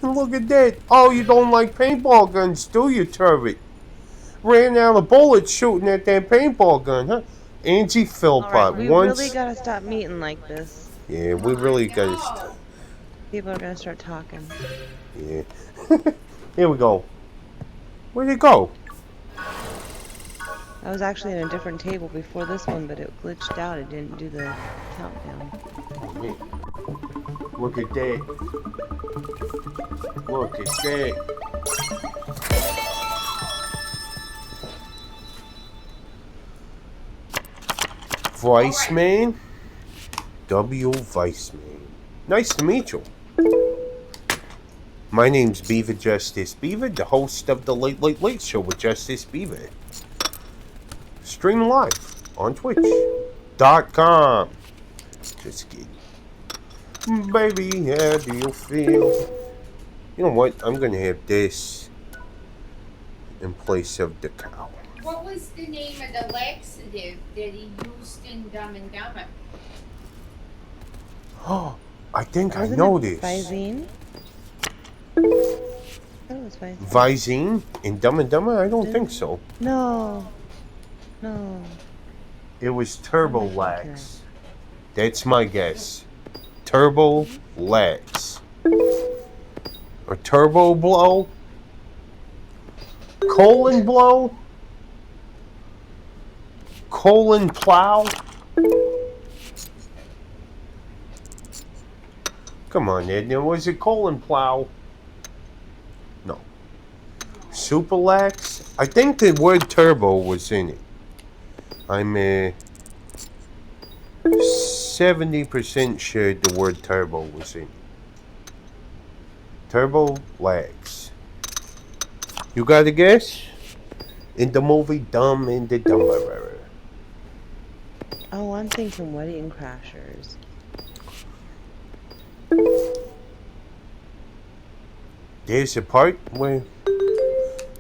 Look at that. Oh, you don't like paintball guns, do you, Turret? Ran out of bullets shooting at that paintball gun, huh? Angie Philpott. Alright, we once... really gotta stop meeting like this. Yeah, we really gotta... No. People are gonna start talking. Yeah. Here we go. Where'd it go? I was actually in a different table before this one, but it glitched out. It didn't do the countdown. Look at that. Look at that. Viceman? W. Viceman. Nice to meet you. My name's Beaver Justice Beaver, the host of the Late Late Late Show with Justice Beaver. Stream live on Twitch.com. Just kidding. Baby, how do you feel? You know what? I'm gonna have this in place of the cow. What was the name of the laxative that he used in Dumb and Dumber? Oh, I think Wasn't I know it this. Visine? I thought it was Visine. Visine in Dumb and Dumber? I don't think so. No. No. It was Turbo Lax. That's my guess. Turbo Lax. Or Turbo Blow? Colon Blow? Colon Plow? Come on, Edna. Was it Colon Plow? No. Super Lax? I think the word turbo was in it. I'm 70% sure the word turbo was in it. Turbo Lax. You got a guess? In the movie Dumb and the Dumberer. Oh, I'm thinking Wedding Crashers. There's a part where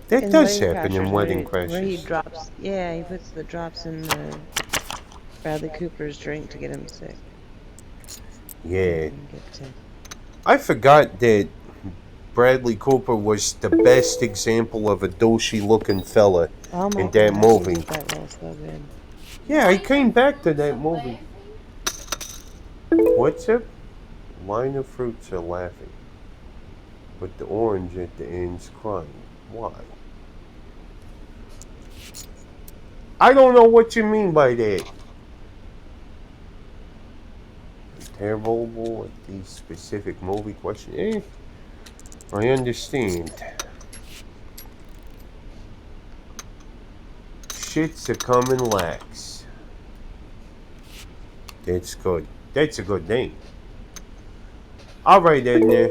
that In does Wedding happen in Crashers, Wedding where he Crashers. drops, yeah, he puts the drops in the Bradley Cooper's drink to get him sick. Yeah. And get to- I forgot that Bradley Cooper was the best example of a douchey looking fella Oh my in that God, movie. he did that role so good. Yeah, I came back to that movie. What's it? Line of fruits are laughing, but the orange at the end's crying. Why? I don't know what you mean by that. Terrible at these specific movie questions. I understand. Shit's a coming lax. That's good. That's a good name. Alright, Edna.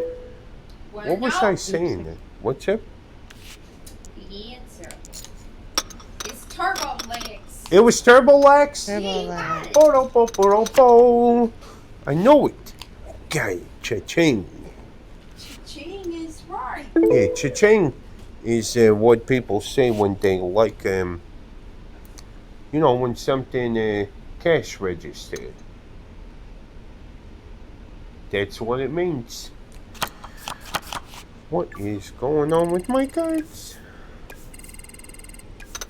What was I saying then? What's up? The answer is Turbo Lax. It was Turbo Lax? Turbo Lax. Bo-do-bo-bo-do-bo. I know it. Guy, cha-ching. Cha-ching is right. Yeah, cha-ching is what people say when they like, when something cash registered. That's what it means. What is going on with my cards?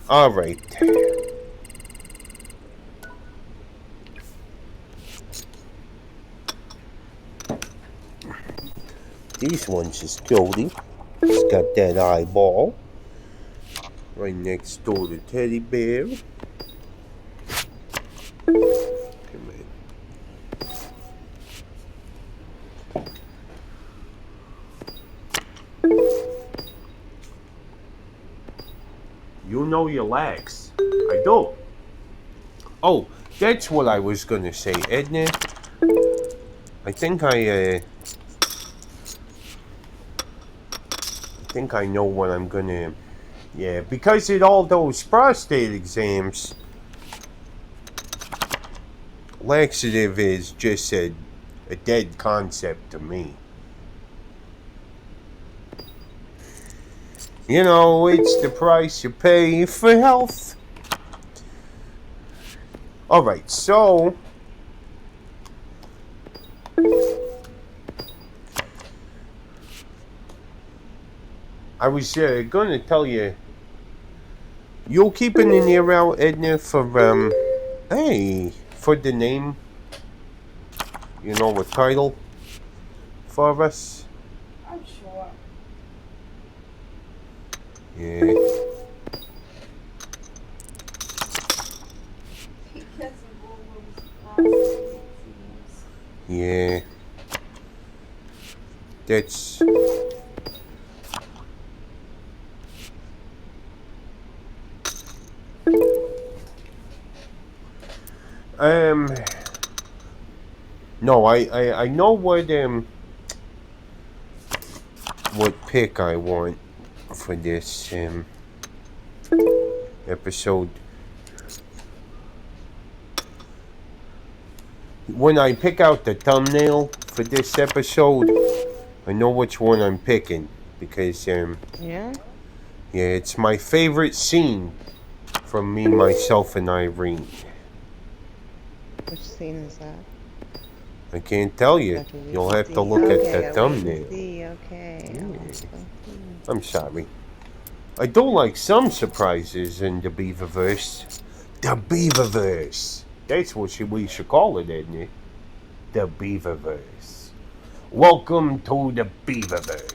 Alright. These ones is Cody. He's got that eyeball. Right next door to Teddy Bear. Come in. You know your lax. I do. Oh, that's what I was gonna say, Edna. I think I know what I'm gonna. Yeah, because of all those prostate exams, laxative is just a dead concept to me. You know, it's the price you pay for health. Alright, so I was gonna tell you, you're keeping an ear out, Edna, for for the name, a title for us. I'm sure. Yeah. Because of all those prostate exams. Yeah. That's. No, I know what pick I want for this episode. When I pick out the thumbnail for this episode, I know which one I'm picking because Yeah? yeah, it's my favorite scene from Me, Myself, and Irene. Which scene is that? I can't tell you. After we You'll have see. to look Okay, at I the gotta wait and thumbnail. see. Okay. Yeah. I'm sorry. I do like some surprises in the Beaververse. The Beaververse. That's what we should call it, isn't it? The Beaververse. Welcome to the Beaververse.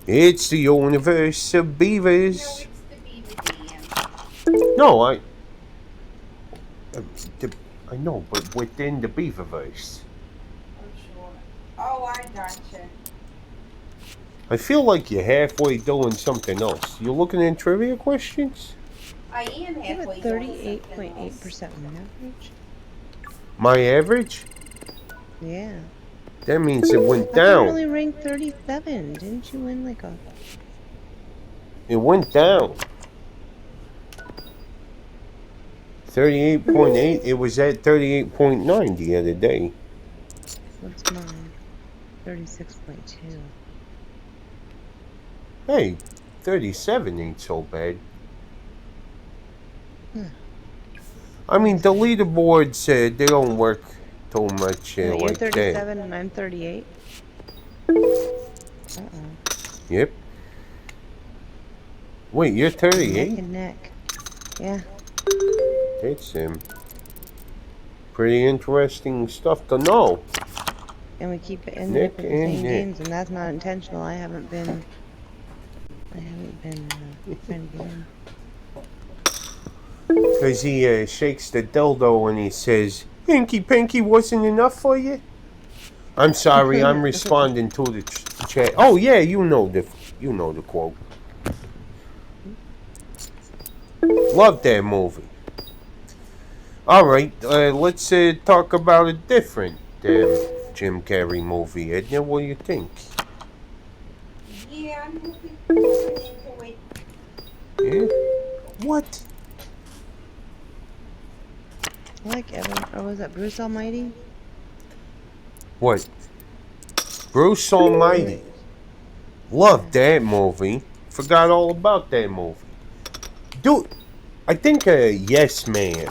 It's the universe of beavers. No, it's the Beaver Dam. No, I know, but within the Beaververse. I'm sure. Oh, I gotcha. I feel like you're halfway doing something else. You looking at trivia questions? I am You have a halfway doing something else. 38.8% average? My average? Yeah. That means it went I thought you down. only ranked 37. Didn't you win like a... It went down. 38.8. It was at 38.9 the other day. What's mine? 36.2. Hey, 37 ain't so bad. I mean, the leaderboards, they don't work too much Wait, you're like that. 37 and I'm 38? Yep. Wait, you're Neck 38? and neck. Yeah. It's pretty interesting stuff to know. And we keep ending Neck up with the and same neck. games, and that's not intentional. I haven't been trying to get in. Because he shakes the dildo and he says, Pinky Pinky wasn't enough for you? I'm sorry, I'm responding to the chat. Oh yeah, you know the quote. Love that movie. Alright, let's talk about a different Jim Carrey movie. Edna, what do you think? Yeah, I'm looking into it. Yeah? What? I like Evan, or was that Bruce Almighty? What? Bruce Almighty. Loved that movie. Forgot all about that movie. Dude, I think Yes Man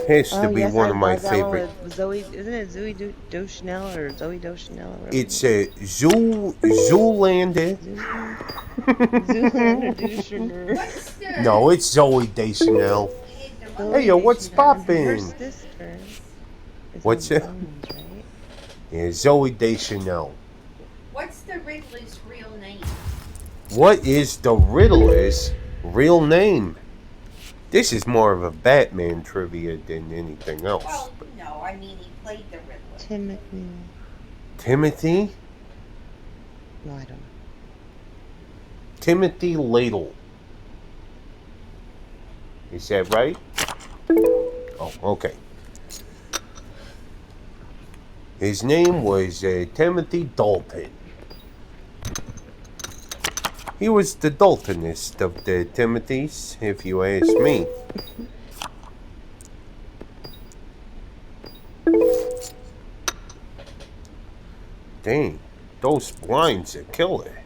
has to Oh be yes, one I of my love that one favorite. with Zoe. Isn't it Zoe Deschanel or Zoe Deschanel or whatever? It's Zoolander. Zoolander Deschanel. What's the No, it's Zoe Deschanel. Hey, yo, what's Deschanel, and her poppin'? sister is What's on it? Bones, right? Yeah, Zoe Deschanel. What's the Riddler's real name? What is the Riddler's real name? This is more of a Batman trivia than anything else. Well, no, I mean he played the Riddler. Timothy? No, I don't know. Timothy Ladle. Is that right? Oh, okay. His name was Timothy Dalton. He was the Daltonist of the Timothys, if you ask me. Dang, those blinds are killer.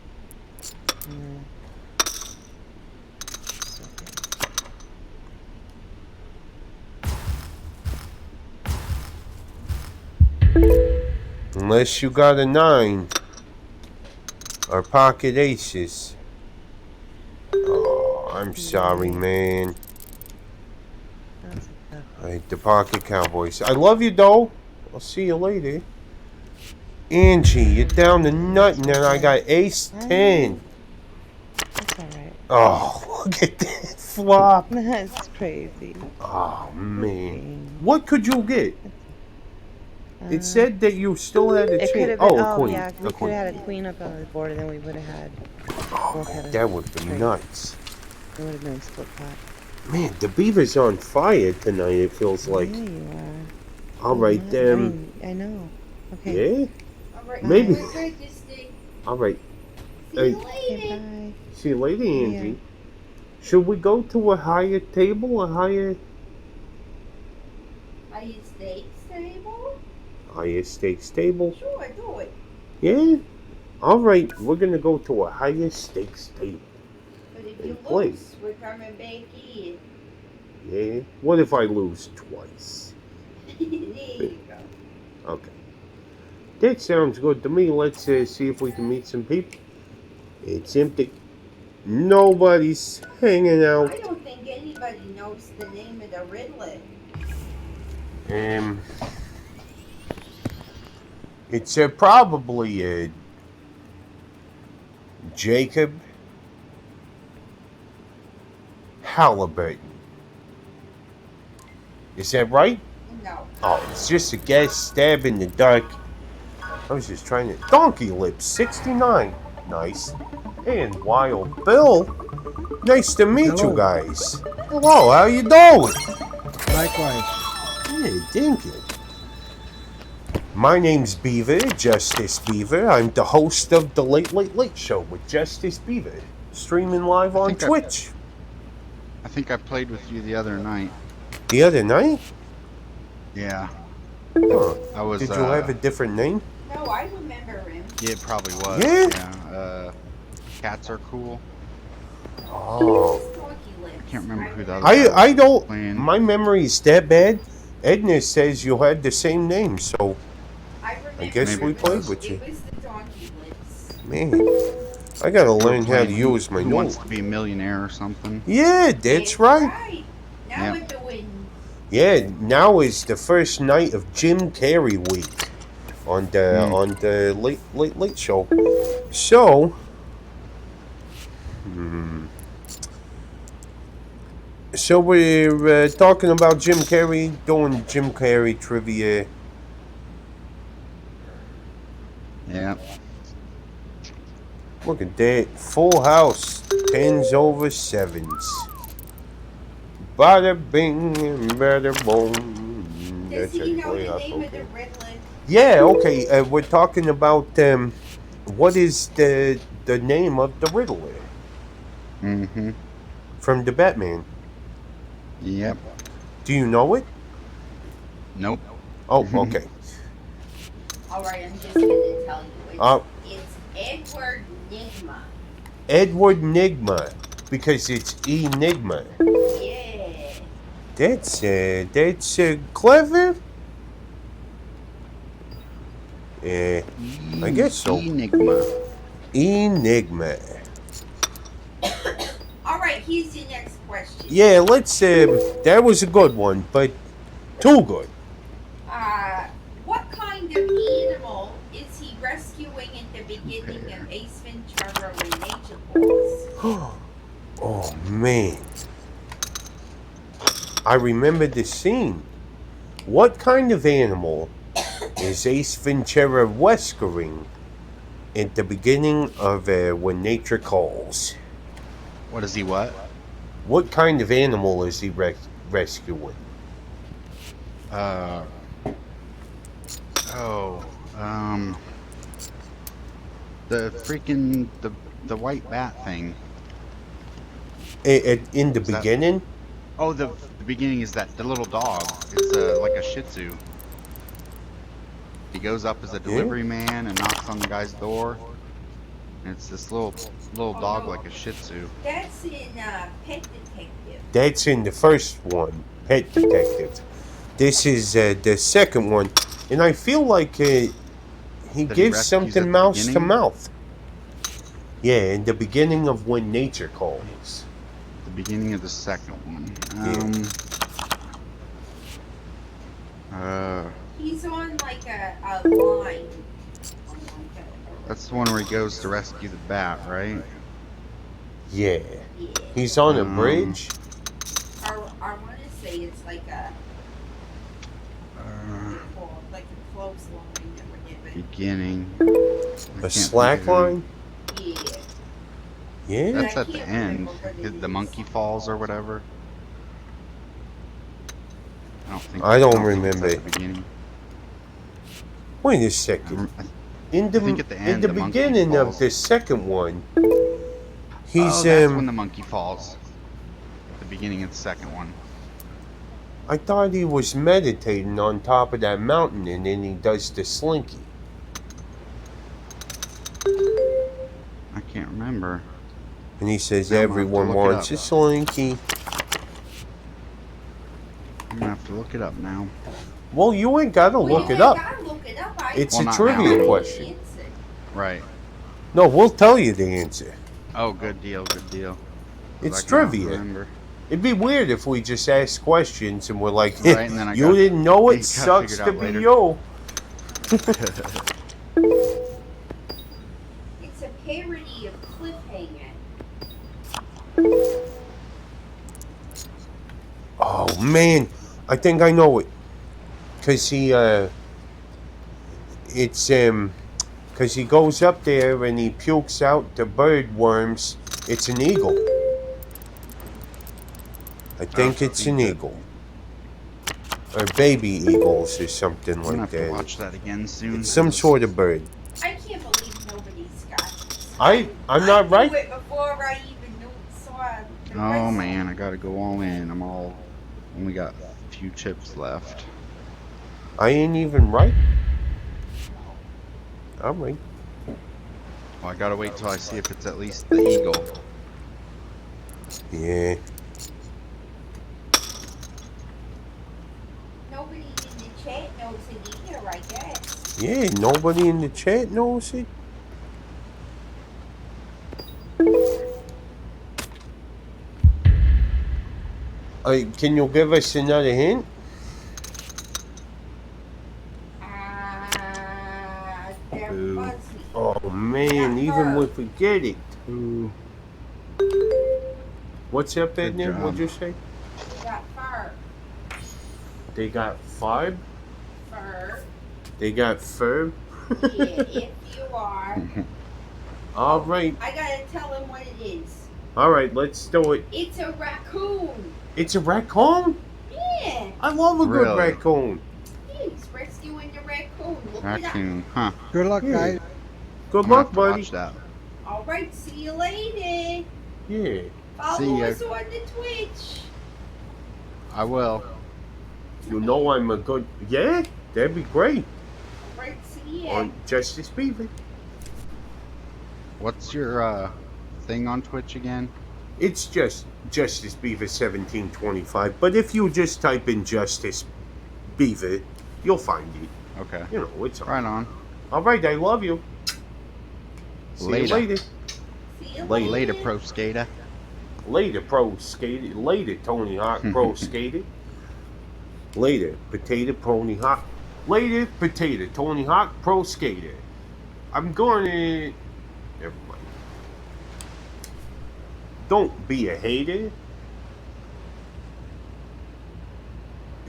Unless you got a 9 or pocket aces. Oh, I'm sorry, man. That's a tough I hate the pocket Cowboys. I love you, though. I'll see you later. Angie, you're down to nothing, and I got ace 10. That's alright. Oh, look at that flop. That's crazy. Oh, man. What could you get? It said that you still had a It could chance. have been. Oh, a Oh, queen. yeah. A We could queen. have had a queen up on the board, and then we would have had. Oh, man, that would have been nuts. It would have been a split pot. Man, the Beaver's on fire tonight, it feels like. Yeah, you are. All right, then. I know. Okay. Yeah? All right, Maybe. we're good to stay. All right. See you Okay, later. bye. See you later, Yeah. Angie. Should we go to a higher table? A higher stakes table? Sure, do it. Yeah? All right, we're going to go to a higher stakes table. But if Hey, you play. lose, we're coming back in. Yeah? What if I lose twice? There you go. Okay. That sounds good to me. Let's see if we can meet some people. It's empty. Nobody's hanging out. I don't think anybody knows the name of the Riddler. It's probably Jacob Halliburton. Is that right? No. Oh, it's just a guess, stab in the dark. I was just trying to... Donkey Lips, 69. Nice. And Wild Bill. Nice to meet you Hello. guys. Hello, how you doing? Likewise. Hey, thank you. My name's Beaver, Justice Beaver. I'm the host of the Late Late Late Show with Justice Beaver, streaming live on think Twitch. I think I played with you the other night. The other night? Yeah. Huh. I was. Did you have a different name? No, I remember him. Yeah, it probably was. Yeah? Cats are cool. Oh. Talky Lips. I can't remember who the other guy I don't... playing. My memory is that bad. Edna says you had the same name, so I remember. I guess Maybe we it played was. with you. It was the Donkey Lips. Man, I gotta We were learn how to playing use my Who nose. Wants to Be a Millionaire or something. Yeah, that's right. Now Yeah. we're doing. Yeah, now is the first night of Jim Carrey week on the late late show. So, so we're talking about Jim Carrey, doing Jim Carrey trivia. Yeah. Look at that, full house, 10s over 7s. Bada bing, bada boom. Does he know actually the how name of okay. the Riddler? Yeah, okay. We're talking about what is the name of the Riddler Mm-hmm. from the Batman? Yep. Do you know it? Nope. Oh, okay. All right, I'm just gonna tell you. It's Edward Nigma. Edward Nigma, because it's Enigma. Yeah. That's clever. Yeah, I guess so. Enigma. Enigma. All right, here's your next question. Yeah, let's. That was a good one, but too good. What kind of animal is he rescuing at the beginning of Ace Ventura when nature calls? Oh man, I remember the scene. What kind of animal is Ace Ventura rescuing at the beginning of When Nature Calls? What is he what? What kind of animal is he rescuing? The freaking the white bat thing. In the Is that- beginning? Oh, the beginning is that the little dog. It's like a Shih Tzu. He goes up as a delivery man and knocks on the guy's door. And it's this little dog like a Shih Tzu. That's in Pet Detective. That's in the first one, Pet Detective. This is the second one, and I feel like he gives rescues something at the mouse to beginning? mouth. Yeah, in the beginning of When Nature Calls. The beginning of the second one. He's on like a line. That's the one where he goes to rescue the bat, right? Yeah. Yeah. He's on a bridge. I want to say it's like a like a clothesline or whatever. Beginning. I A can't slack think of it. line? Yeah. Yeah. That's I at the can't end. remember what it The is. monkey falls or whatever. I don't think it's remember. at the beginning. Wait a second. In the, I think at the in end, the the monkey beginning of falls. the second one, he's Oh, that's when the monkey falls. At the beginning of the second one. I thought he was meditating on top of that mountain, and then he does the slinky. I can't remember. And he says Now I'm gonna have to everyone look it wants up. a slinky. I'm gonna have to look it up now. Well, you ain't gotta Well, look you it ain't up. gotta look it up. It's Well, a not trivia now. question. Right. No, we'll tell you the answer. Oh, good deal, good deal. 'Cause It's I cannot trivia. remember. It'd be weird if we just asked questions and we're like, Right, and then I you got- didn't know you it, got sucks figured to out be later." you. It's a parody of Cliffhanger. Oh man, I think I know it. Cause he cause he goes up there and he pukes out the bird worms. It's an eagle. I think so it's he an did. eagle. Or baby eagles or something I'm gonna like have to that. watch that again soon. It's some 'cause sort of bird. I can't believe nobody's got this. I'm not I right. knew it before I even saw the Oh rest. man, I gotta go all in. Only got a few chips left. I ain't even right. I'm right. Well, I gotta wait till I see if it's at least the eagle. Yeah. Nobody in the chat knows it either, I guess. Yeah, nobody in the chat knows it. Can you give us another hint? There Boo. was. Oh man, even we forget it. Ooh. What's up, Good Edna? job. What'd you say? They got fur. They got fur. Fur. They got fur. Yeah, if you are. All right, I gotta tell him what it is. all right. Let's do it. It's a raccoon. It's a raccoon. Yeah. I love a good Really? raccoon. He's rescuing the raccoon. Look it Raccoon, huh? Good luck, Yeah. guys. Good I'm gonna luck, have to buddy. watch that. up. All right. See you later. Yeah. Follow See ya. us on the Twitch. I will. You know I'm a good. Yeah, that'd be great. Right, see ya. On Justice Beaver. What's your thing on Twitch again? It's just Justice Beaver 1725. But if you just type in Justice Beaver, you'll find it. Okay. You know, it's all Right on. All right, I love you. See you Later. later. See you Later. Later, pro skater. Later, pro skater. Later, Tony Hawk, pro skater. Later, potato, Tony Hawk. Later, potato, Tony Hawk, pro skater. I'm going to. Never mind. Don't be a hater.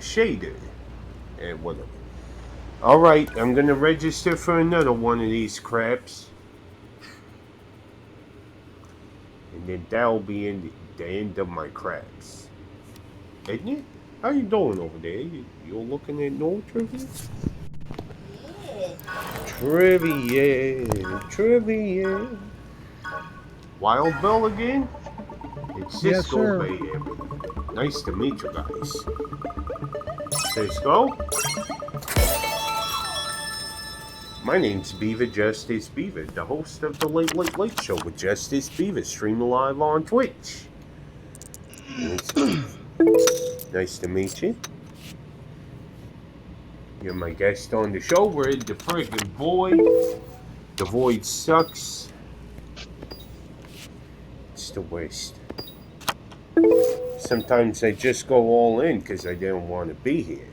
Shader. And whatever. Alright, I'm going to register for another one of these craps. And then that'll be in the end of my craps. Isn't it? How you doing over there? You're looking at no trivia? Yeah. Trivia. Wild Bill again? It's Yes, Cisco sir. Bay Area. Nice to meet you guys. Cisco? My name's Beaver Justice Beaver, the host of the Late Late Late Show with Justice Beaver, streaming live on Twitch. Nice to meet you. You're my guest on the show. We're in the friggin' void. The void sucks. It's the worst. Sometimes I just go all in because I don't want to be here.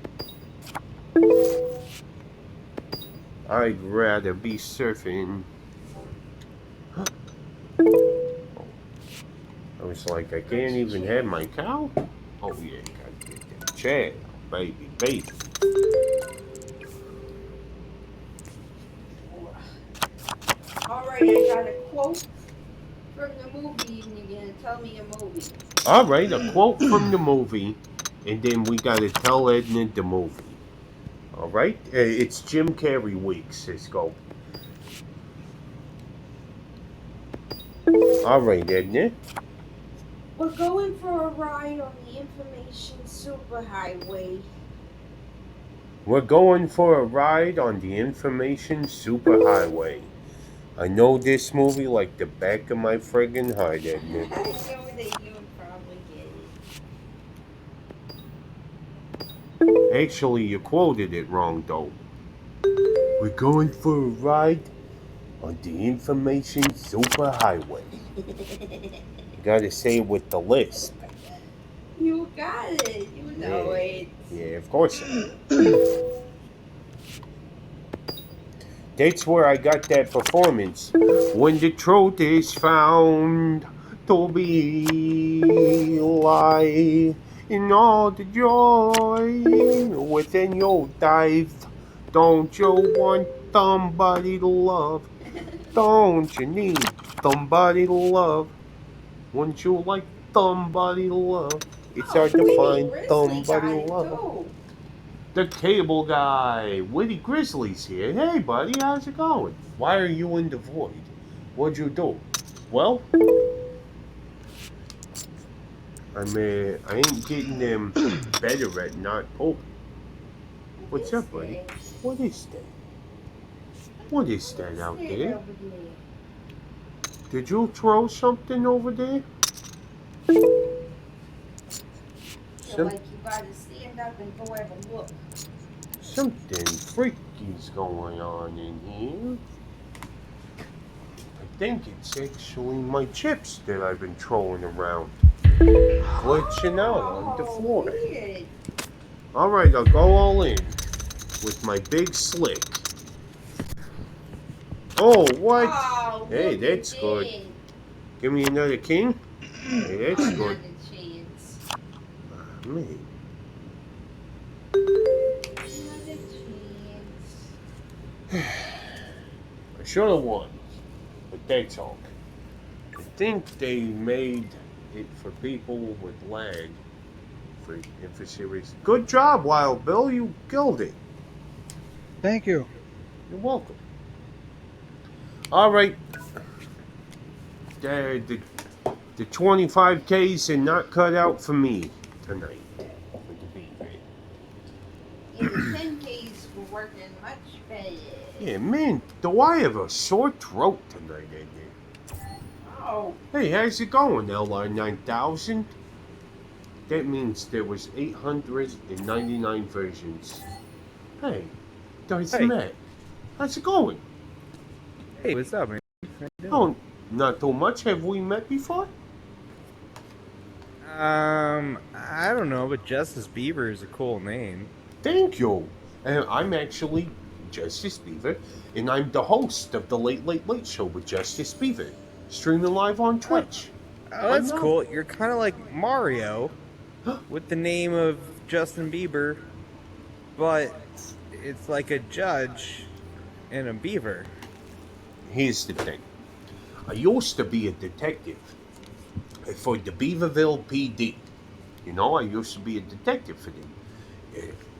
I'd rather be surfing. I was like, I can't even have my cow? Oh yeah, gotta get that chair. Baby. Alright, I got a quote from the movie and you're gonna tell me a movie. Alright, a quote from the movie, and then we gotta tell Edna the movie. Alright? It's Jim Carrey week, Cisco. Alright, Edna. We're going for a ride on the information superhighway. We're going for a ride on the information superhighway. I know this movie like the back of my friggin' heart, Edna. I know that you would probably get it. Actually, you quoted it wrong, though. We're going for a ride on the information superhighway. You gotta say it with the lisp. You got it. You know it. Yeah, of course. That's where I got that performance. When the truth is found to be lie, in all the joy within your dive, don't you want somebody to love? Don't you need somebody to love? Wouldn't you like somebody to love? It's hard to find somebody to love. The cable guy, Witty Grizzly's here. Hey, buddy, how's it going? Why are you in the void? What'd you do? Well, I ain't getting them better at not pooping. What's up, buddy? What is that? What is that out there? Did you throw something over there? Feel like you gotta stand up and go have a look. Something freaky's going on in here. I think it's actually my chips that I've been throwing around. Glitching out on the floor. Weird. Alright, I'll go all in with my big slick. Oh, what? Oh, Hey, look that's at good. this. Give me another king? Hey, that's good. Another chance. Man. Another chance. I should have won, but that's all. I think they made it for people with lag for series. Good job, Wild Bill. You killed it. Thank you. You're welcome. All right. The 25Ks are not cut out for me tonight. For the Beaver. 10Ks were working much better. Yeah, man, do I have a sore throat tonight, Eddie? Oh, Hey, how's it going, LR 9000? That means there was 899 versions. Hey, Darth Hey. Matt, how's it going? Hey, what's up, man? How you doing? Oh, not too much. Have we met before? I don't know, but Justice Beaver is a cool name. Thank you. I'm actually Justice Beaver, and I'm the host of the Late Late Late Show with Justice Beaver, streaming live on Twitch. Oh, that's I know. cool. You're kind of like Mario with the name of Justin Bieber, but it's like a judge and a beaver. Here's the thing. I used to be a detective for the Beaverville PD. You know, I used to be a detective for them.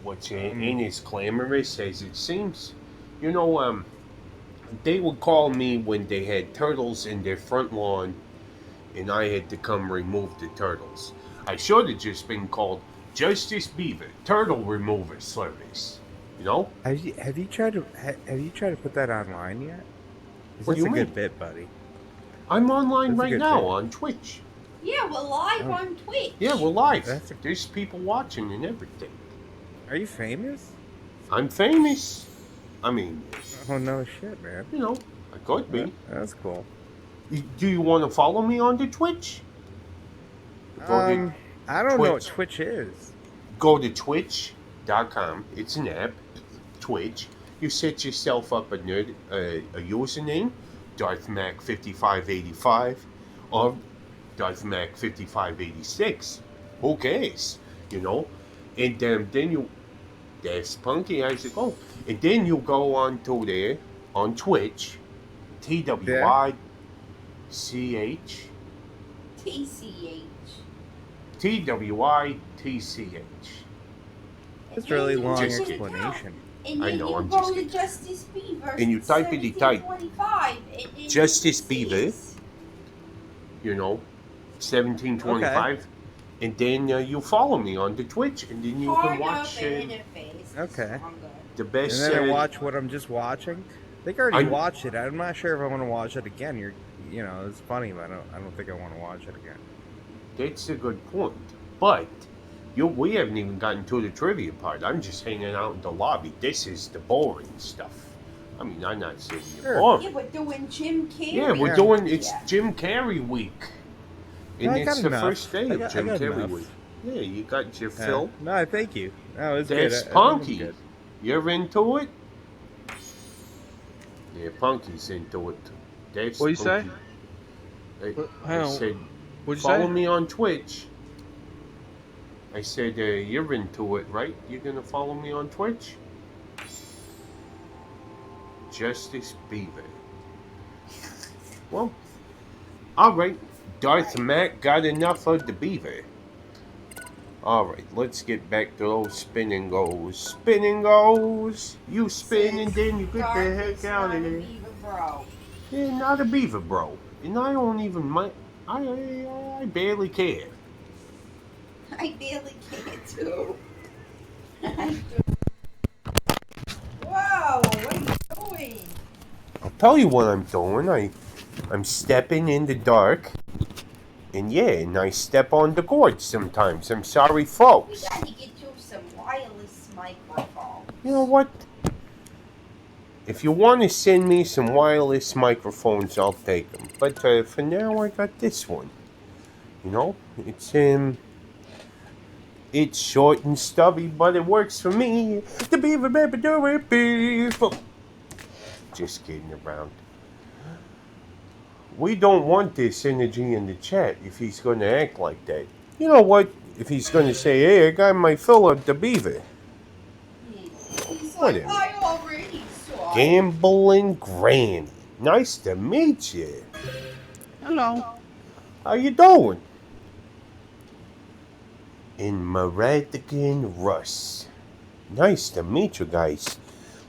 Which ain't as glamorous as it seems. You know, they would call me when they had turtles in their front lawn and I had to come remove the turtles. I should have just been called Justice Beaver, Turtle Remover Service. You know? Have you tried to put that online yet? 'Cause What do that's you a good mean? bit, buddy. I'm online That's a right good now bit. on Twitch. yeah, we're live Oh. on Twitch. Yeah, we're live. That's a- There's people watching and everything. Are you famous? I'm famous. I mean, Oh no shit, man. you know, I could be. That's cool. Do you want to follow me on the Twitch? Go to I don't know what Twitch. Twitch is. Go to twitch.com. It's an app, Twitch. You set yourself up a username, DarthMac5585, or DarthMac5586. Who cares? You know? And then you... That's Punky, how's it go? And then you go on to there, on Twitch, TWICH, TCH. TWITCH. It's really long Just kidding. explanation. And I then know, you I'm go just to kidding. Justice Beaver. And you typity type. 1725, and then Justice you can see Beaver. it. You know, 1725. And then you follow me on the Twitch, and then you Hard can watch of interface. Okay. the And best. then I watch what I'm just watching. I think I already I'm- watched it. I'm not sure if I want to watch it again. You know, it's funny, but I don't think I want to watch it again. That's a good point. But we haven't even gotten to the trivia part. I'm just hanging out in the lobby. This is the boring stuff. I mean, I'm not saying you're Sure. boring. Yeah, we're doing Jim Carrey. Yeah, we're Yeah. doing. It's Yeah. Jim Carrey week, and I it's got the enough. first day I of got Jim Carrey enough. week. Yeah, you got your fill. No, thank you. No, it's good. That's I think it's Punky. good. You're into it? Yeah, Punky's into it. That's What'd you say? Punky. I hang on. said, What'd you follow say? me on Twitch. I said, you're into it, right? You're gonna follow me on Twitch? Justice Beaver. Well, alright. Darth Mac got enough of the beaver. Alright, let's get back to those spin and goes. Spin and goes! You spin and then you get Dark the is heck out not of a there. Beaver bro. Yeah, not a beaver, bro. And I don't even mind. I barely care. I barely can too. I do. Whoa, what are you doing? I'll tell you what I'm doing. I'm stepping in the dark. And yeah, and I step on the cord sometimes. I'm sorry, We folks. gotta get you some wireless microphone. You know what? If you want to send me some wireless microphones, I'll take them. But for now, I got this one. You know, it's short and stubby, but it works for me. The beaver, baby, do it, beaver. Just kidding around. We don't want this energy in the chat if he's going to act like that. You know what? If he's going to say, hey, I got my fill of the beaver. He's like, Whatever. I already saw it. Gambling Granny. Nice to meet you. Hello. How you doing? In Maradigan Russ. Nice to meet you guys.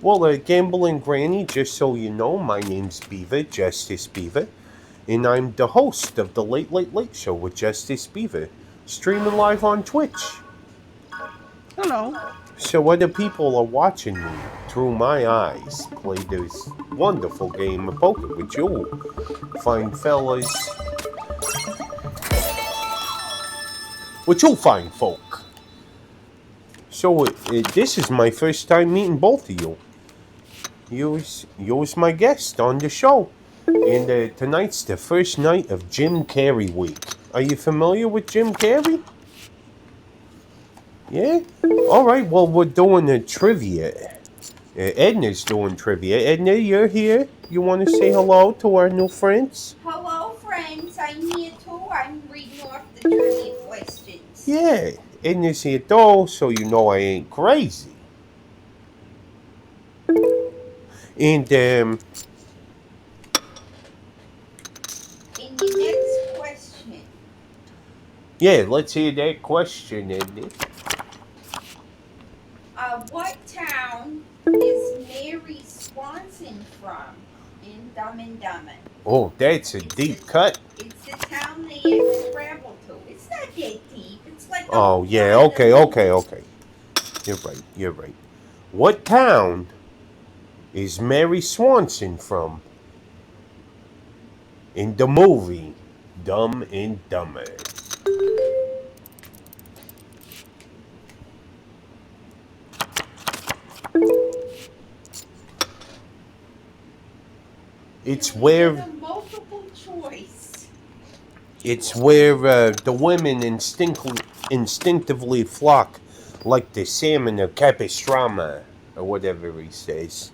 Well, Gambling Granny, just so you know, my name's Beaver, Justice Beaver. And I'm the host of the Late Late Late Show with Justice Beaver. Streaming live on Twitch. Hello. So other people are watching me through my eyes play this wonderful game of poker with you fine fellas. With you fine folk. So this is my first time meeting both of you. You was my guest on the show. And tonight's the first night of Jim Carrey week. Are you familiar with Jim Carrey? Yeah? Alright, well, we're doing a trivia. Edna's doing trivia. Edna, you're here. You want to say hello to our new friends? Hello, friends. I'm here too. I'm reading off the trivia questions. Yeah, Edna's here too, so you know I ain't crazy. And, In the next question, yeah, let's hear that question, Edna. what town is Mary Swanson from in Dumb and Dumber? Oh, that's a deep cut. It's the town they have to travel to. It's not that deep. It's like the Oh, whole yeah, plot of the okay. You're right. What town is Mary Swanson from in the movie Dumb and Dumber? It's where a multiple choice. it's where the women instinctively flock like the salmon of Capistrano or whatever he says.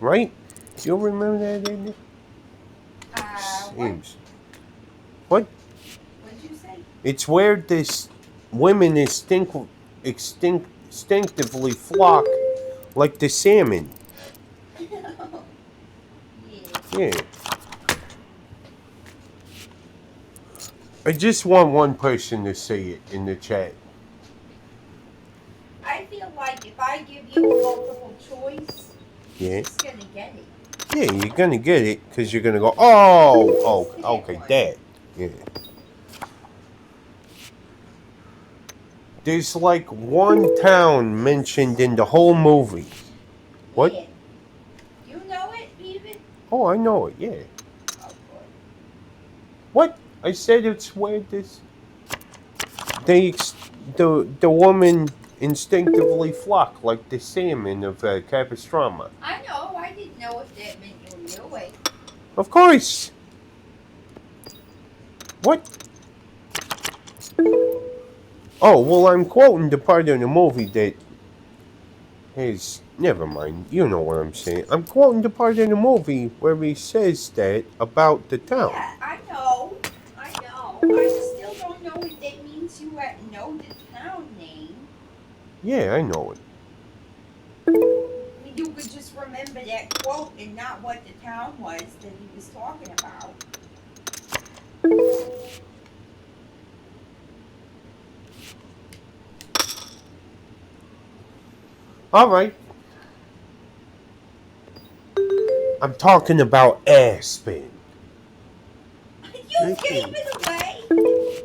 Right? You remember that, Edna? What? What? What'd you say? It's where this women instinctively flock like the salmon. Yeah. I just want one person to say it in the chat. I feel like if I give you a multiple choice, Yeah. you're just gonna get it. Yeah, you're gonna get it because you're gonna go, oh, okay, that. Yeah. There's like one town mentioned in the whole movie. What? Yeah. You know it, Beaver? Oh, I know it, yeah. Oh, boy. What? I said it's where this. The woman instinctively flock like the salmon of Capistrano. I know. I didn't know if that meant you knew it. Of course. What? Oh, well, I'm quoting the part of the movie that is. Never mind. You know what I'm saying. I'm quoting the part of the movie where he says that about the town. Yeah, I know. I still don't know if that means you know the town name. Yeah, I know it. I mean, you could just remember that quote and not what the town was that he was talking about. All right. I'm talking about Aspen. You gave it away.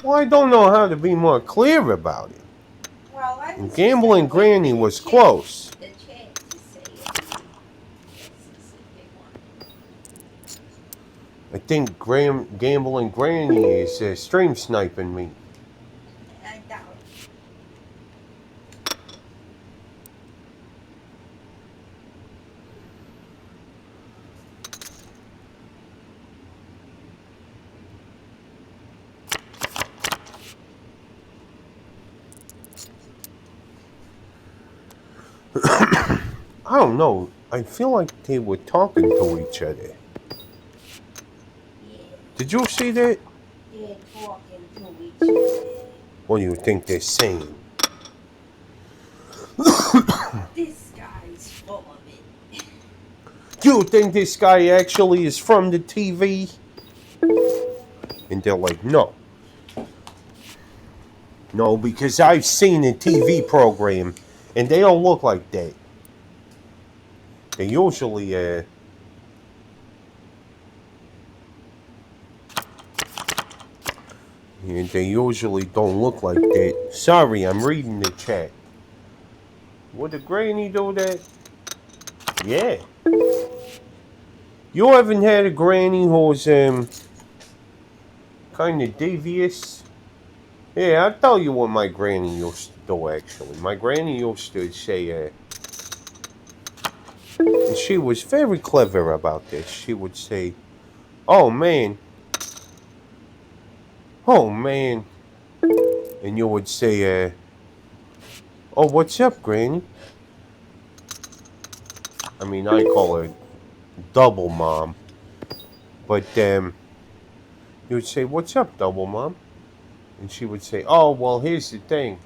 Well, I don't know how to be more clear about it. Well, I And was Gambling just gonna wait Granny for the was chat- close. The chat to say it. That specific one. I think Gambling Granny is stream sniping me. I doubt it. I don't know. I feel like they were talking to each other. Yeah, Did you see that? they're talking to each other. What do you think they're saying? This guy's full of it. You think this guy actually is from the TV? And they're like, no. No, because I've seen a TV program, and they don't look like that. They usually, And they usually don't look like that. Sorry, I'm reading the chat. Would a granny do that? Yeah. You haven't had a granny who's kind of devious? Yeah, I'll tell you what my granny used to do, actually. My granny used to say, and she was very clever about this. She would say, oh man, oh man. And you would say, oh, what's up, granny? I mean, I call her double mom. But you would say, what's up, double mom? And she would say, oh, well, here's the thing.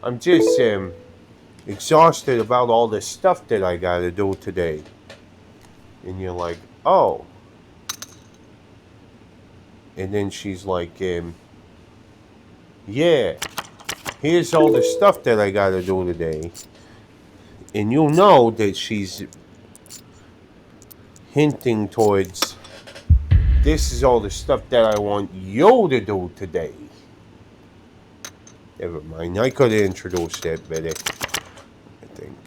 I'm just exhausted about all the stuff that I gotta do today. And you're like, oh. And then she's like, yeah, here's all the stuff that I gotta do today. And you know that she's hinting towards, this is all the stuff that I want you to do today. Never mind, I could have introduced that better, I think.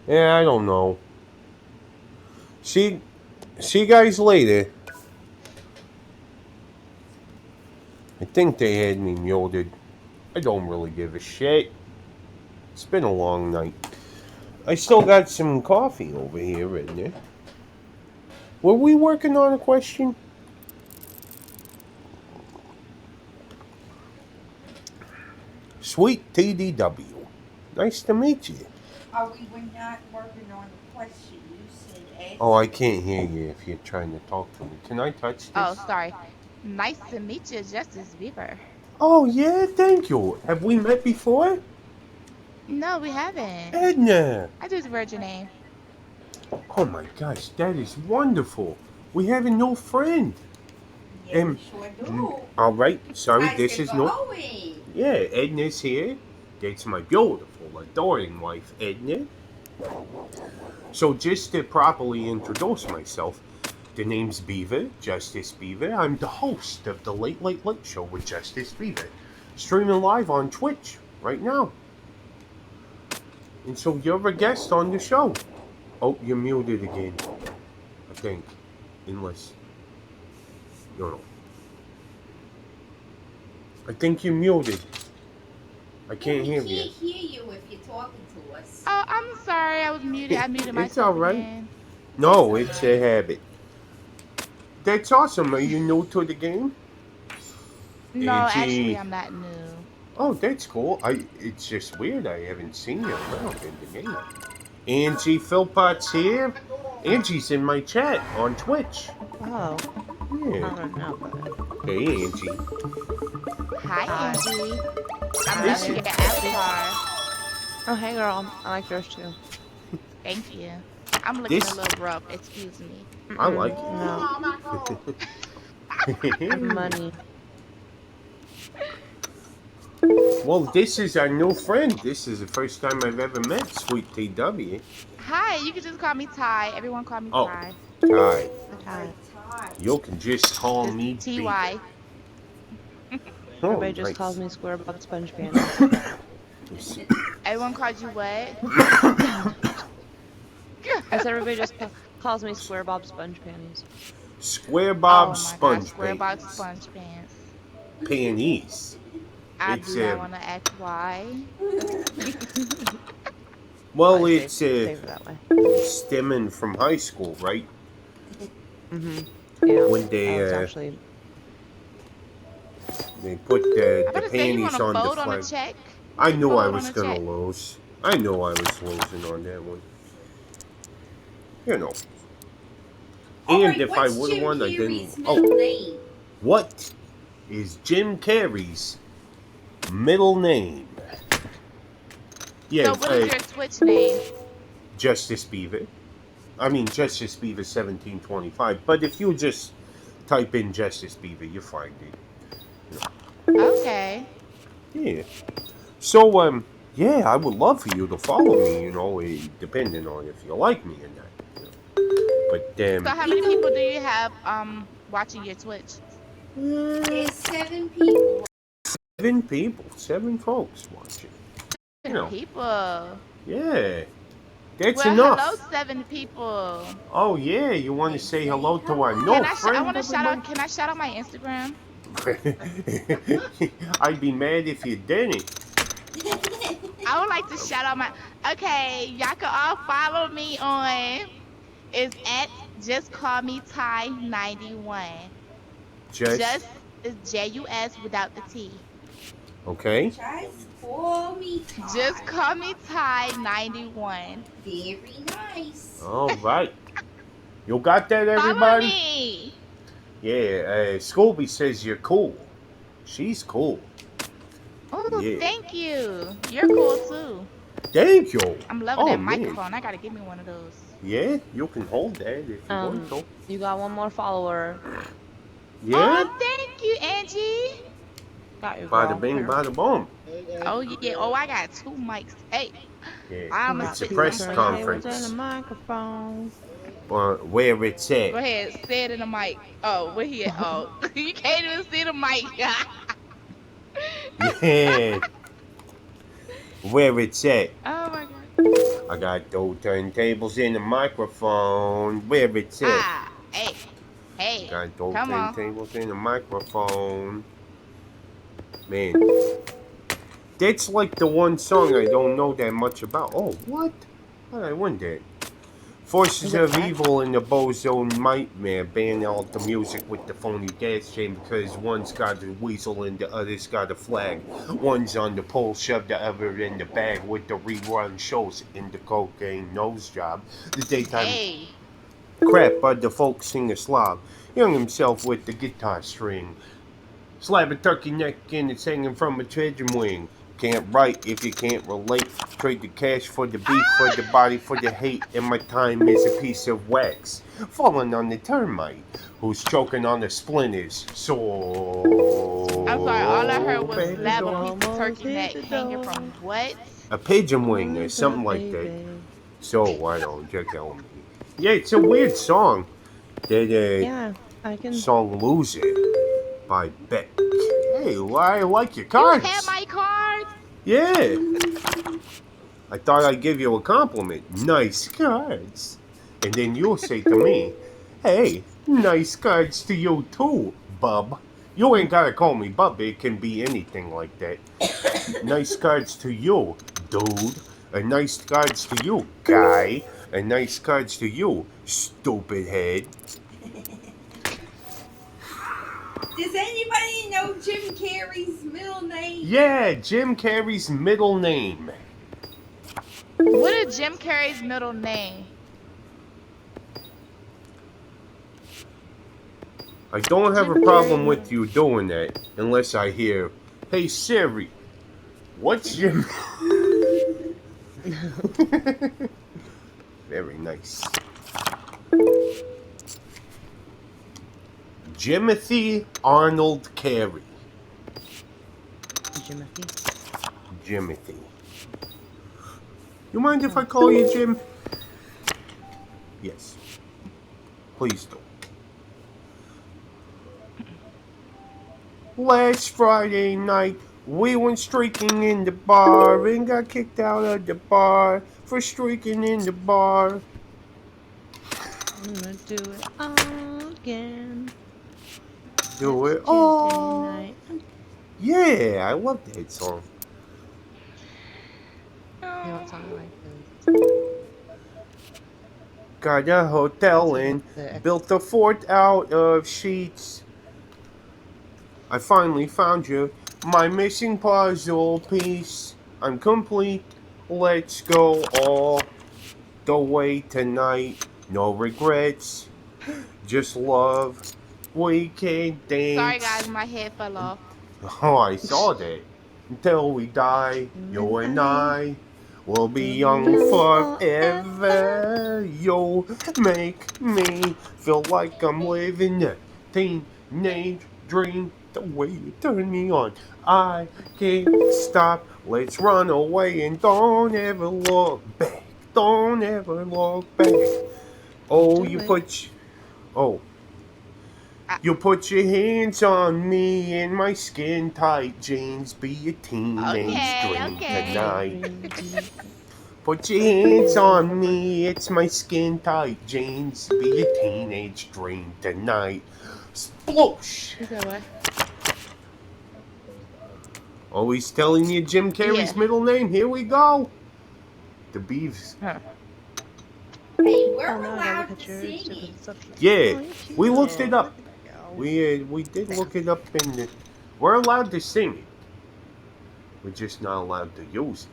Yeah, I don't know. See you guys later. I think they had me muted. I don't really give a shit. It's been a long night. I still got some coffee over here, isn't there? Were we working on a question? Sweet TDW. Nice to meet you. Oh, we were not working on the question. You said ask. Oh, I can't hear you if you're trying to talk to me. Can I touch this? Oh, sorry. Nice to meet you, Justice Beaver. Oh, yeah, thank you. Have we met before? No, we haven't. Edna! I just read your name. Oh my gosh, that is wonderful. We have a new friend. Yeah, we sure do. All right, sorry, How's this it is no. going? Yeah, Edna's here. That's my beautiful, adoring wife, Edna. So just to properly introduce myself, the name's Beaver, Justice Beaver. I'm the host of the Late Late Late Show with Justice Beaver, streaming live on Twitch right now. And so you're a guest on the show. Oh, you're muted again, I think. Unless, no. I think you're muted. I can't hear you. We can't hear you if you're talking to us. Oh, I'm sorry. I was muted. I muted myself. It's all right. Again. No, it's a habit. That's awesome. Are you new to the game? No, Angie. actually, I'm not new. Oh, that's cool. It's just weird. I haven't seen you around in the game. Angie Philpott's here. Angie's in my chat on Twitch. Oh, I Yeah. don't know. But... Hey, Angie. Hi, Angie. I'm This loving is- your avatar. Oh, hey, girl. I like yours too. Thank you. I'm looking This- a little rough. Excuse me. I like it. No, money. Well, this is our new friend. This is the first time I've ever met Sweet TW. Hi, you can just call me Ty. Everyone call me Oh. Ty. Hi. Hi. You can just call Just me Ty. Oh, Everybody just nice. calls me Square Bob Sponge Panties. Everyone called you what? I said everybody just calls me Square Bob Sponge Panties. Square Bob Oh my Sponge God, Square Bob Panties. Sponge Pants. Panties. I It's, do not want to ask why. Well, I it's save it that way. stemming from high school, right? Yeah. When they I was actually. put the I'm about to say you panties want to on fold the on a flag. check. I knew I Fold was on a gonna check. lose. I knew I was losing on that one. You know. All And right, if I what's would have Jim won, I Carrey's didn't. middle Oh, name? what is Jim Carrey's middle name? Yeah, So what is your Twitch name? Justice Beaver. I mean, Justice Beaver 1725. But if you just type in Justice Beaver, you find it. Okay. Yeah. So, yeah, I would love for you to follow me, depending on if you like me or not. But, So how many people do you have watching your Twitch? There's 7 people. 7 people, 7 folks watching. You 7 know, people. yeah, that's Well, hello, enough. 7 people. Oh, yeah, you want to They say say hello to our hello. no I friend, want to shout everybody? out. Can I shout out my Instagram? I'd be mad if you didn't. I would like to shout out my. Okay, y'all can all follow me on. It's at just call me Ty 91. Just, Just is JUS without the T. okay? Just call me Just Ty. call me Ty 91. Very nice. All right. You got that, Follow everybody? me. Yeah, Scooby says you're cool. She's cool. Oh, Yeah. thank you. You're cool too. Thank you. I'm loving Oh, that man. microphone. I gotta give me one of those. Yeah, you can hold that if you want to. You got one more follower. Yeah? Oh, thank you, Angie. Got you, Bada girl. bing, bada boom. Oh yeah. Oh, I got 2 mics. Hey, Yeah, I'm gonna it's a spit press some Tables and conference. a microphone. Where it's Go at. ahead, say it in the mic. Oh, where he at? Oh, you can't even see the mic. Yeah, where it's at. Oh my god. I got those turntables and a microphone. Where it's at. Ah, hey, Got those come on. turntables and a microphone. Man, that's like the one song I don't know that much about. Oh, what? I won that. Forces Is it of back? Evil and the Bozo Nightmare ban out the music with the phony gas chain because one's got a weasel and the other's got a flag. One's on the pole, shoved the other in the bag with the rerun shows in the cocaine nose job. The daytime Hey, crap, but the folk singer slob. Young himself with the guitar string. Slab a turkey neck and it's hanging from a treasure wing. Can't write if you can't relate. Trade the cash for the beef, for the body, for the hate. And my time is a piece of wax. Falling on the termite, who's choking on the splinters. So I'm sorry. All I heard was baby, slab a don't- piece of Almost turkey hit neck the hanging door. from what? a pigeon wing or something like that. So why don't you tell me? Yeah, it's a weird song. That Yeah, I can. song "Loser" by Beck. Hey, I like your You cards. have my cards? Yeah. I thought I'd give you a compliment. Nice cards. And then you'll say to me, hey, nice cards to you too, bub. You ain't gotta call me bub, it can be anything like that. Nice cards to you, dude. And nice cards to you, guy. And nice cards to you, stupid head. Does anybody know Jim Carrey's middle name? Yeah, Jim Carrey's middle name. What is Jim Carrey's middle name? I don't have Jim a problem Carrey. with you doing that unless I hear, hey Siri, what's Jim? Very nice. Jimothy Arnold Carey. Jimothy. Jimothy. You mind if I call you Jim? Yes. Please do. Last Friday night, we went streaking in the bar and got kicked out of the bar for streaking in the bar. I'm gonna do it all again. Do It's it all. Tuesday night. Yeah, I love that song. You know what song I like this? Got a hotel and built a fort out of sheets. I finally found you, my missing puzzle piece. I'm complete. Let's go all the way tonight. No regrets, just love. We can dance. Sorry guys, my head fell off. Oh, I saw that. Until we die, you and I. We'll be young forever. You'll make me feel like I'm living a teenage dream. The way you turn me on, I can't stop. Let's run away and don't ever look back. Don't ever look back. Oh, Do you it. put. Oh. You put your hands on me in my skin tight jeans. Be a teenage Okay, dream okay. tonight. Put your hands on me, it's my skin tight jeans. Be a teenage dream tonight. Sploosh! You said what? Always telling you Jim Carrey's Yeah. middle name. Here we go. The Beavs. Huh. Hey, we're Oh, now I gotta allowed look at to yours sing to put it. the subject. Yeah, Oh, you're cute. we looked it up. Look at that. We did look it up in the. We're allowed to sing it. We're just not allowed to use it.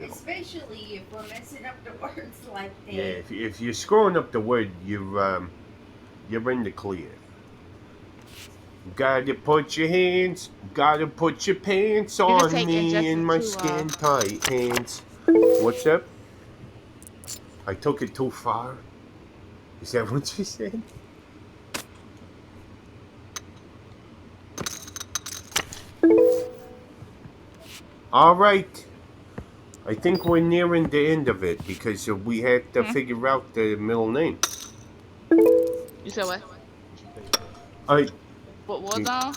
You know. Especially if we're messing up the words like that. Yeah, if you're screwing up the word, you're in the clear. Gotta put your hands, gotta put your pants You can on take me Injustice in my 2 skin off. tight hands. What's up? I took it too far. Is that what you said? All right. I think we're nearing the end of it because we had to figure out the middle name. You said what? I What was on?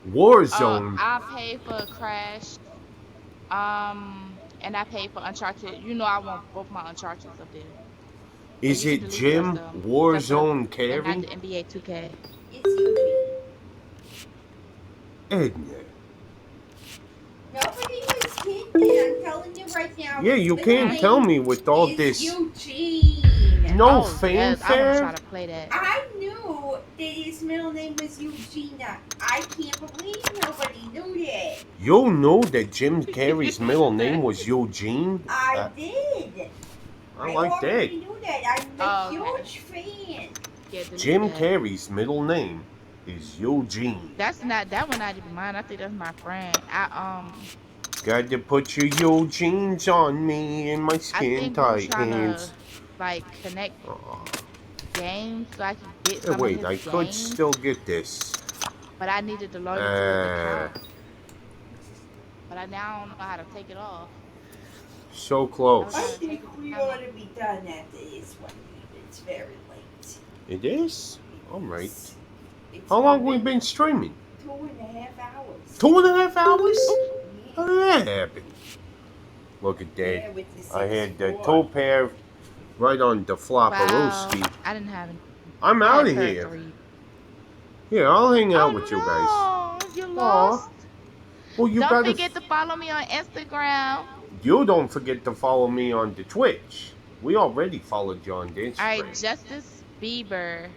Warzone. I paid for Crash. And I paid for Uncharted. You know I want both my Uncharted up there. Is you can it delete the rest Jim of them, Warzone and Carrey? not the NBA 2K. It's Eugene. Edna. Nobody was kidding. I'm telling you right now. Yeah, you can't tell me with all this Eugene. no Yes, I want to fanfare. try to play that. I knew that his middle name was Eugenia. I can't believe nobody knew that. You knew that Jim Carrey's middle name was Eugene? I did. I like that. already knew that. I'm a okay. huge fan. Yeah, delete Jim that. Carrey's middle name is Eugene. That one not even mine. I think that's my friend. Got to put your Eugenes on me in my I skin think we're tight trying hands. to like connect games so I can get Hey, some wait, of I his could games, still get this. but I needed to log into his account. But I now don't know how to take it off. So close. I think we ought to be done after this one. It's very late. It is? Alright. It's How long have we been streaming? 2.5 hours. 2.5 hours? Yeah. How did that happen? Look at that. Yeah, with the I had the 64. toe pair right on the Wow, flopperooski. I didn't have any. I'm I out had of pair here. 3. Yeah, I'll hang out Oh with you guys. no, you lost. Well, you Don't gotta. forget to follow me on Instagram. You don't forget to follow me on the Twitch. We already followed you on the Instagram. All right, Justice Bieber.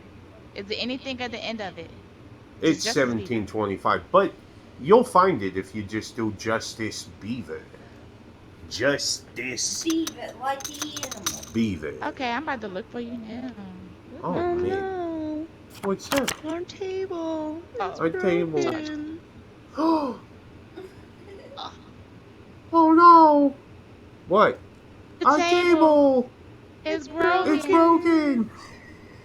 Is there anything at the end of it? It's Justice 1725, but you'll find it if you just do Justice Beaver. Justice Beaver, like the animal. Beaver. Okay, I'm about to look for you now. Oh, Oh man. no, What's that? our table. It's Our table. broken. Oh no! What? The Our table table! is broken. It's broken!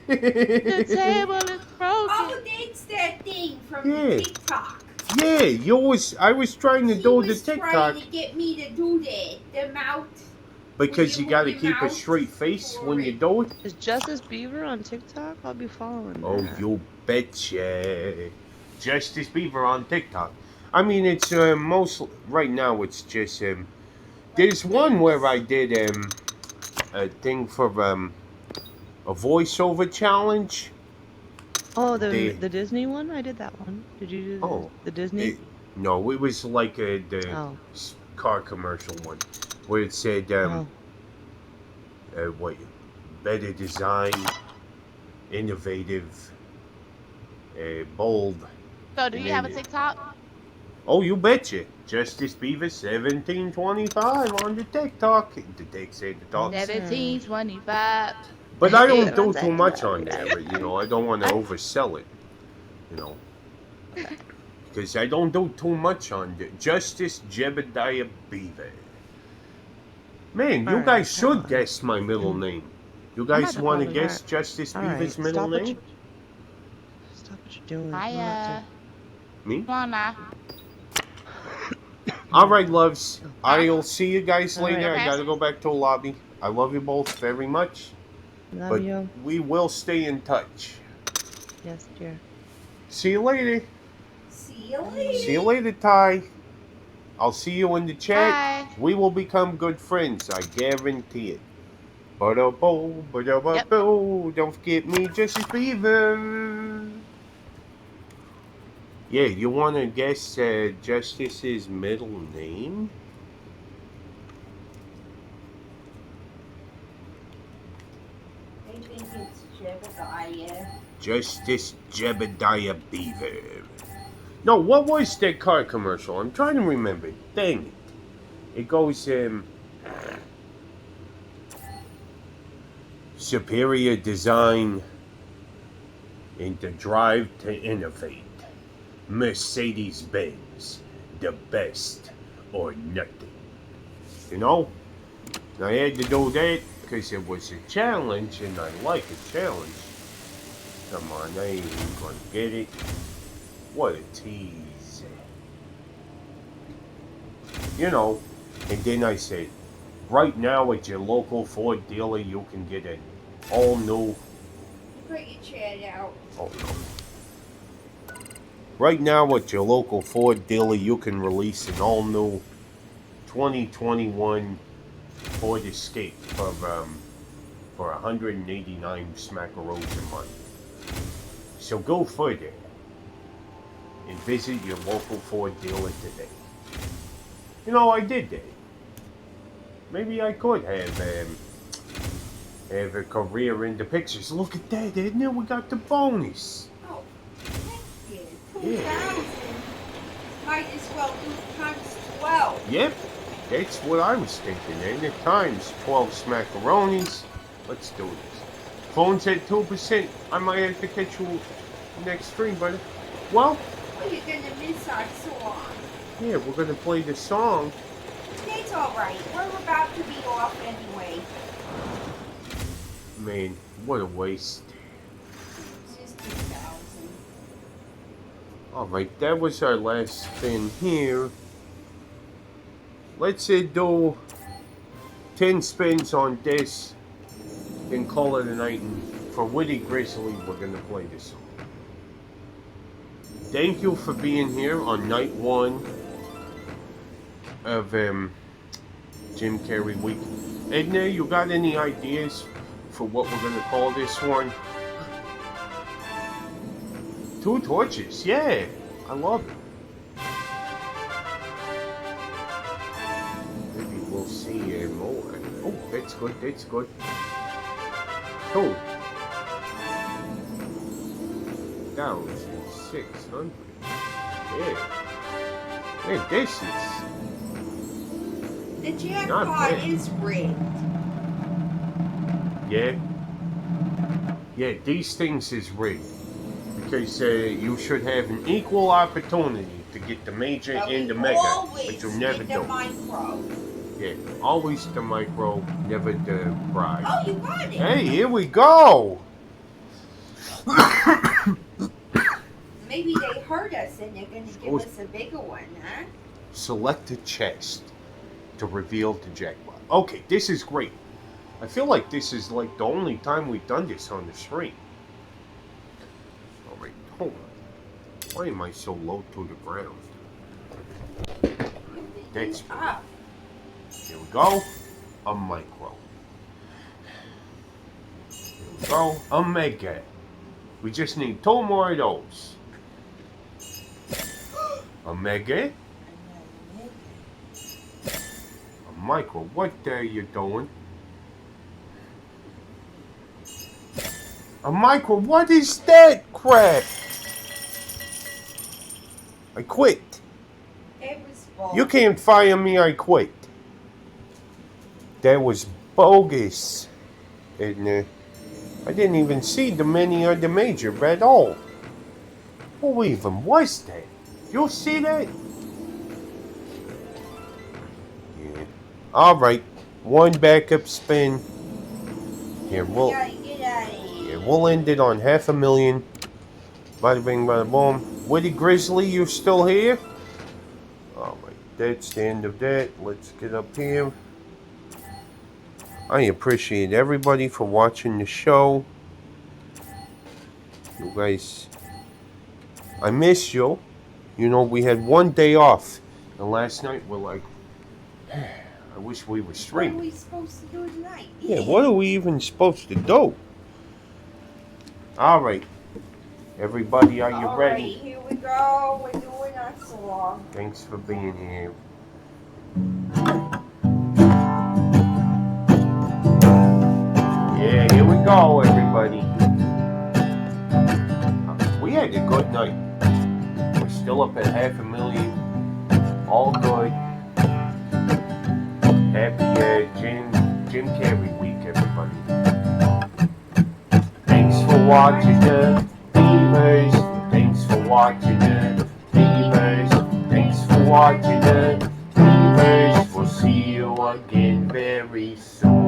The table is broken. Oh, that's that thing from Yeah. the TikTok. Yeah, I was trying to He do the was TikTok trying to get me to do that. The mouth. because you Will you gotta move keep your a straight mouth face for when you it? do it. Is Justice Beaver on TikTok? I'll be following. Oh, that. you betcha. Justice Beaver on TikTok. I mean, it's most right now. It's just there's one where I did a thing for a voiceover challenge. Oh, They- the Disney one? I did that one. Did you do the Disney? No, it was like the Oh. car commercial one where it said Oh. what better design, innovative, bold. So, do you have a Maybe. TikTok? Oh, you betcha. Justice Beaver 1725 on the TikTok. The dick said the dog. 1725. But I don't On do too TikTok. much on there. But, I don't want to oversell it. because I don't do too much on the Justice Jebediah Beaver. Man, you Alright, guys hold should on. guess my middle name. You I'm guys about to want to follow guess her. Justice Beaver's Alright, middle stop what name? you stop what you're doing. I'm about Hiya. Me? Come on now. All right, loves. Huh? I'll see you guys All right. later. I Okay. gotta go back to the lobby. I love you both very much, Love but you. we will stay in touch. Yes, dear. See you later. See you later. See you later, Ty. I'll see you in the chat. Bye. We will become good friends. I guarantee it. Ba-da-bo, ba-da-ba-bo. Don't forget me, Justice Beaver. Yeah, you want to guess Justice's middle name? I think it's Jebediah. Justice Jebediah Beaver. No, what was that car commercial? I'm trying to remember. Dang it. It goes, superior design and the drive to innovate. Mercedes-Benz. The best or nothing. You know? I had to do that because it was a challenge and I like a challenge. Come on, I ain't even gonna get it. What a tease. You know, and then I said, right now at your local Ford dealer, you can get an all new. Put your chat out. Oh no. Right now at your local Ford dealer, you can release an all new 2021 Ford Escape for 189 smackaroos a month. So go further and visit your local Ford dealer today. You know, I did that. Maybe I could have a career in the pictures. Look at that, isn't it? We got the bonus. Oh, heck yeah. Yeah. 2,000. Might as well do times 12. Yep, that's what I was thinking. And at times 12 smackaroonies. Let's do this. Phone's at 2%. I might have to catch you next stream, buddy. Well, Oh, you're gonna miss our song. yeah, we're gonna play the song. It's alright. We're about to be off anyway. Man, what a waste. Just 2,000. Alright, that was our last spin here. Let's do 10 spins on this, then call it a night. And for Witty Grizzly, we're gonna play this song. Thank you for being here on night 1 of Jim Carrey week. Edna, you got any ideas for what we're gonna call this one? 2 torches, yeah, I love it. Maybe we'll see more. Oh, that's good, that's good. Cool. 1,600. Yeah. Man, this is The not jackpot bad. is rigged. Yeah. Yeah, these things is rigged. Because you should have an equal opportunity to get the major But and the we mega, always but you get never the do. micro. Yeah, always the micro, never the prize. Oh, you got it. Hey, here we go! Maybe they heard us and they're gonna give us a bigger one, huh? Select a chest to reveal the jackpot. Okay, this is great. I feel like this is like the only time we've done this on the stream. Alright, hold on. Why am I so low to the ground? That's up. Here we go. A micro. Here we go. A mega. We just need 2 more of those. A mega. A micro. What are you doing? A micro. What is that crap? I quit. It was both. You can't fire me. I quit. That was bogus. And I didn't even see the mini or the major at all. Who even was that? You see that? Yeah. Alright. One backup spin. Here, We we'll gotta get out of here. yeah, we'll end it on $500,000. Bada bing, bada boom. Woody Grizzly, you still here? Alright, that's the end of that. Let's get up here. I appreciate everybody for watching the show. You guys, I miss you. You know, we had one day off. And last night we're like, I wish we were What are streaming. we supposed to do tonight? Yeah, what are we even supposed to do? Alright. Everybody, are you Alright, ready? here we go. We're doing our song. Thanks for being here. Yeah, here we go, everybody. We had a good night. We're still up at $500,000. All good. Happy Jim Carrey week, everybody. Thanks for watching the Beavers. Thanks for watching the Beavers. Thanks for watching the Beavers. We'll see you again very soon.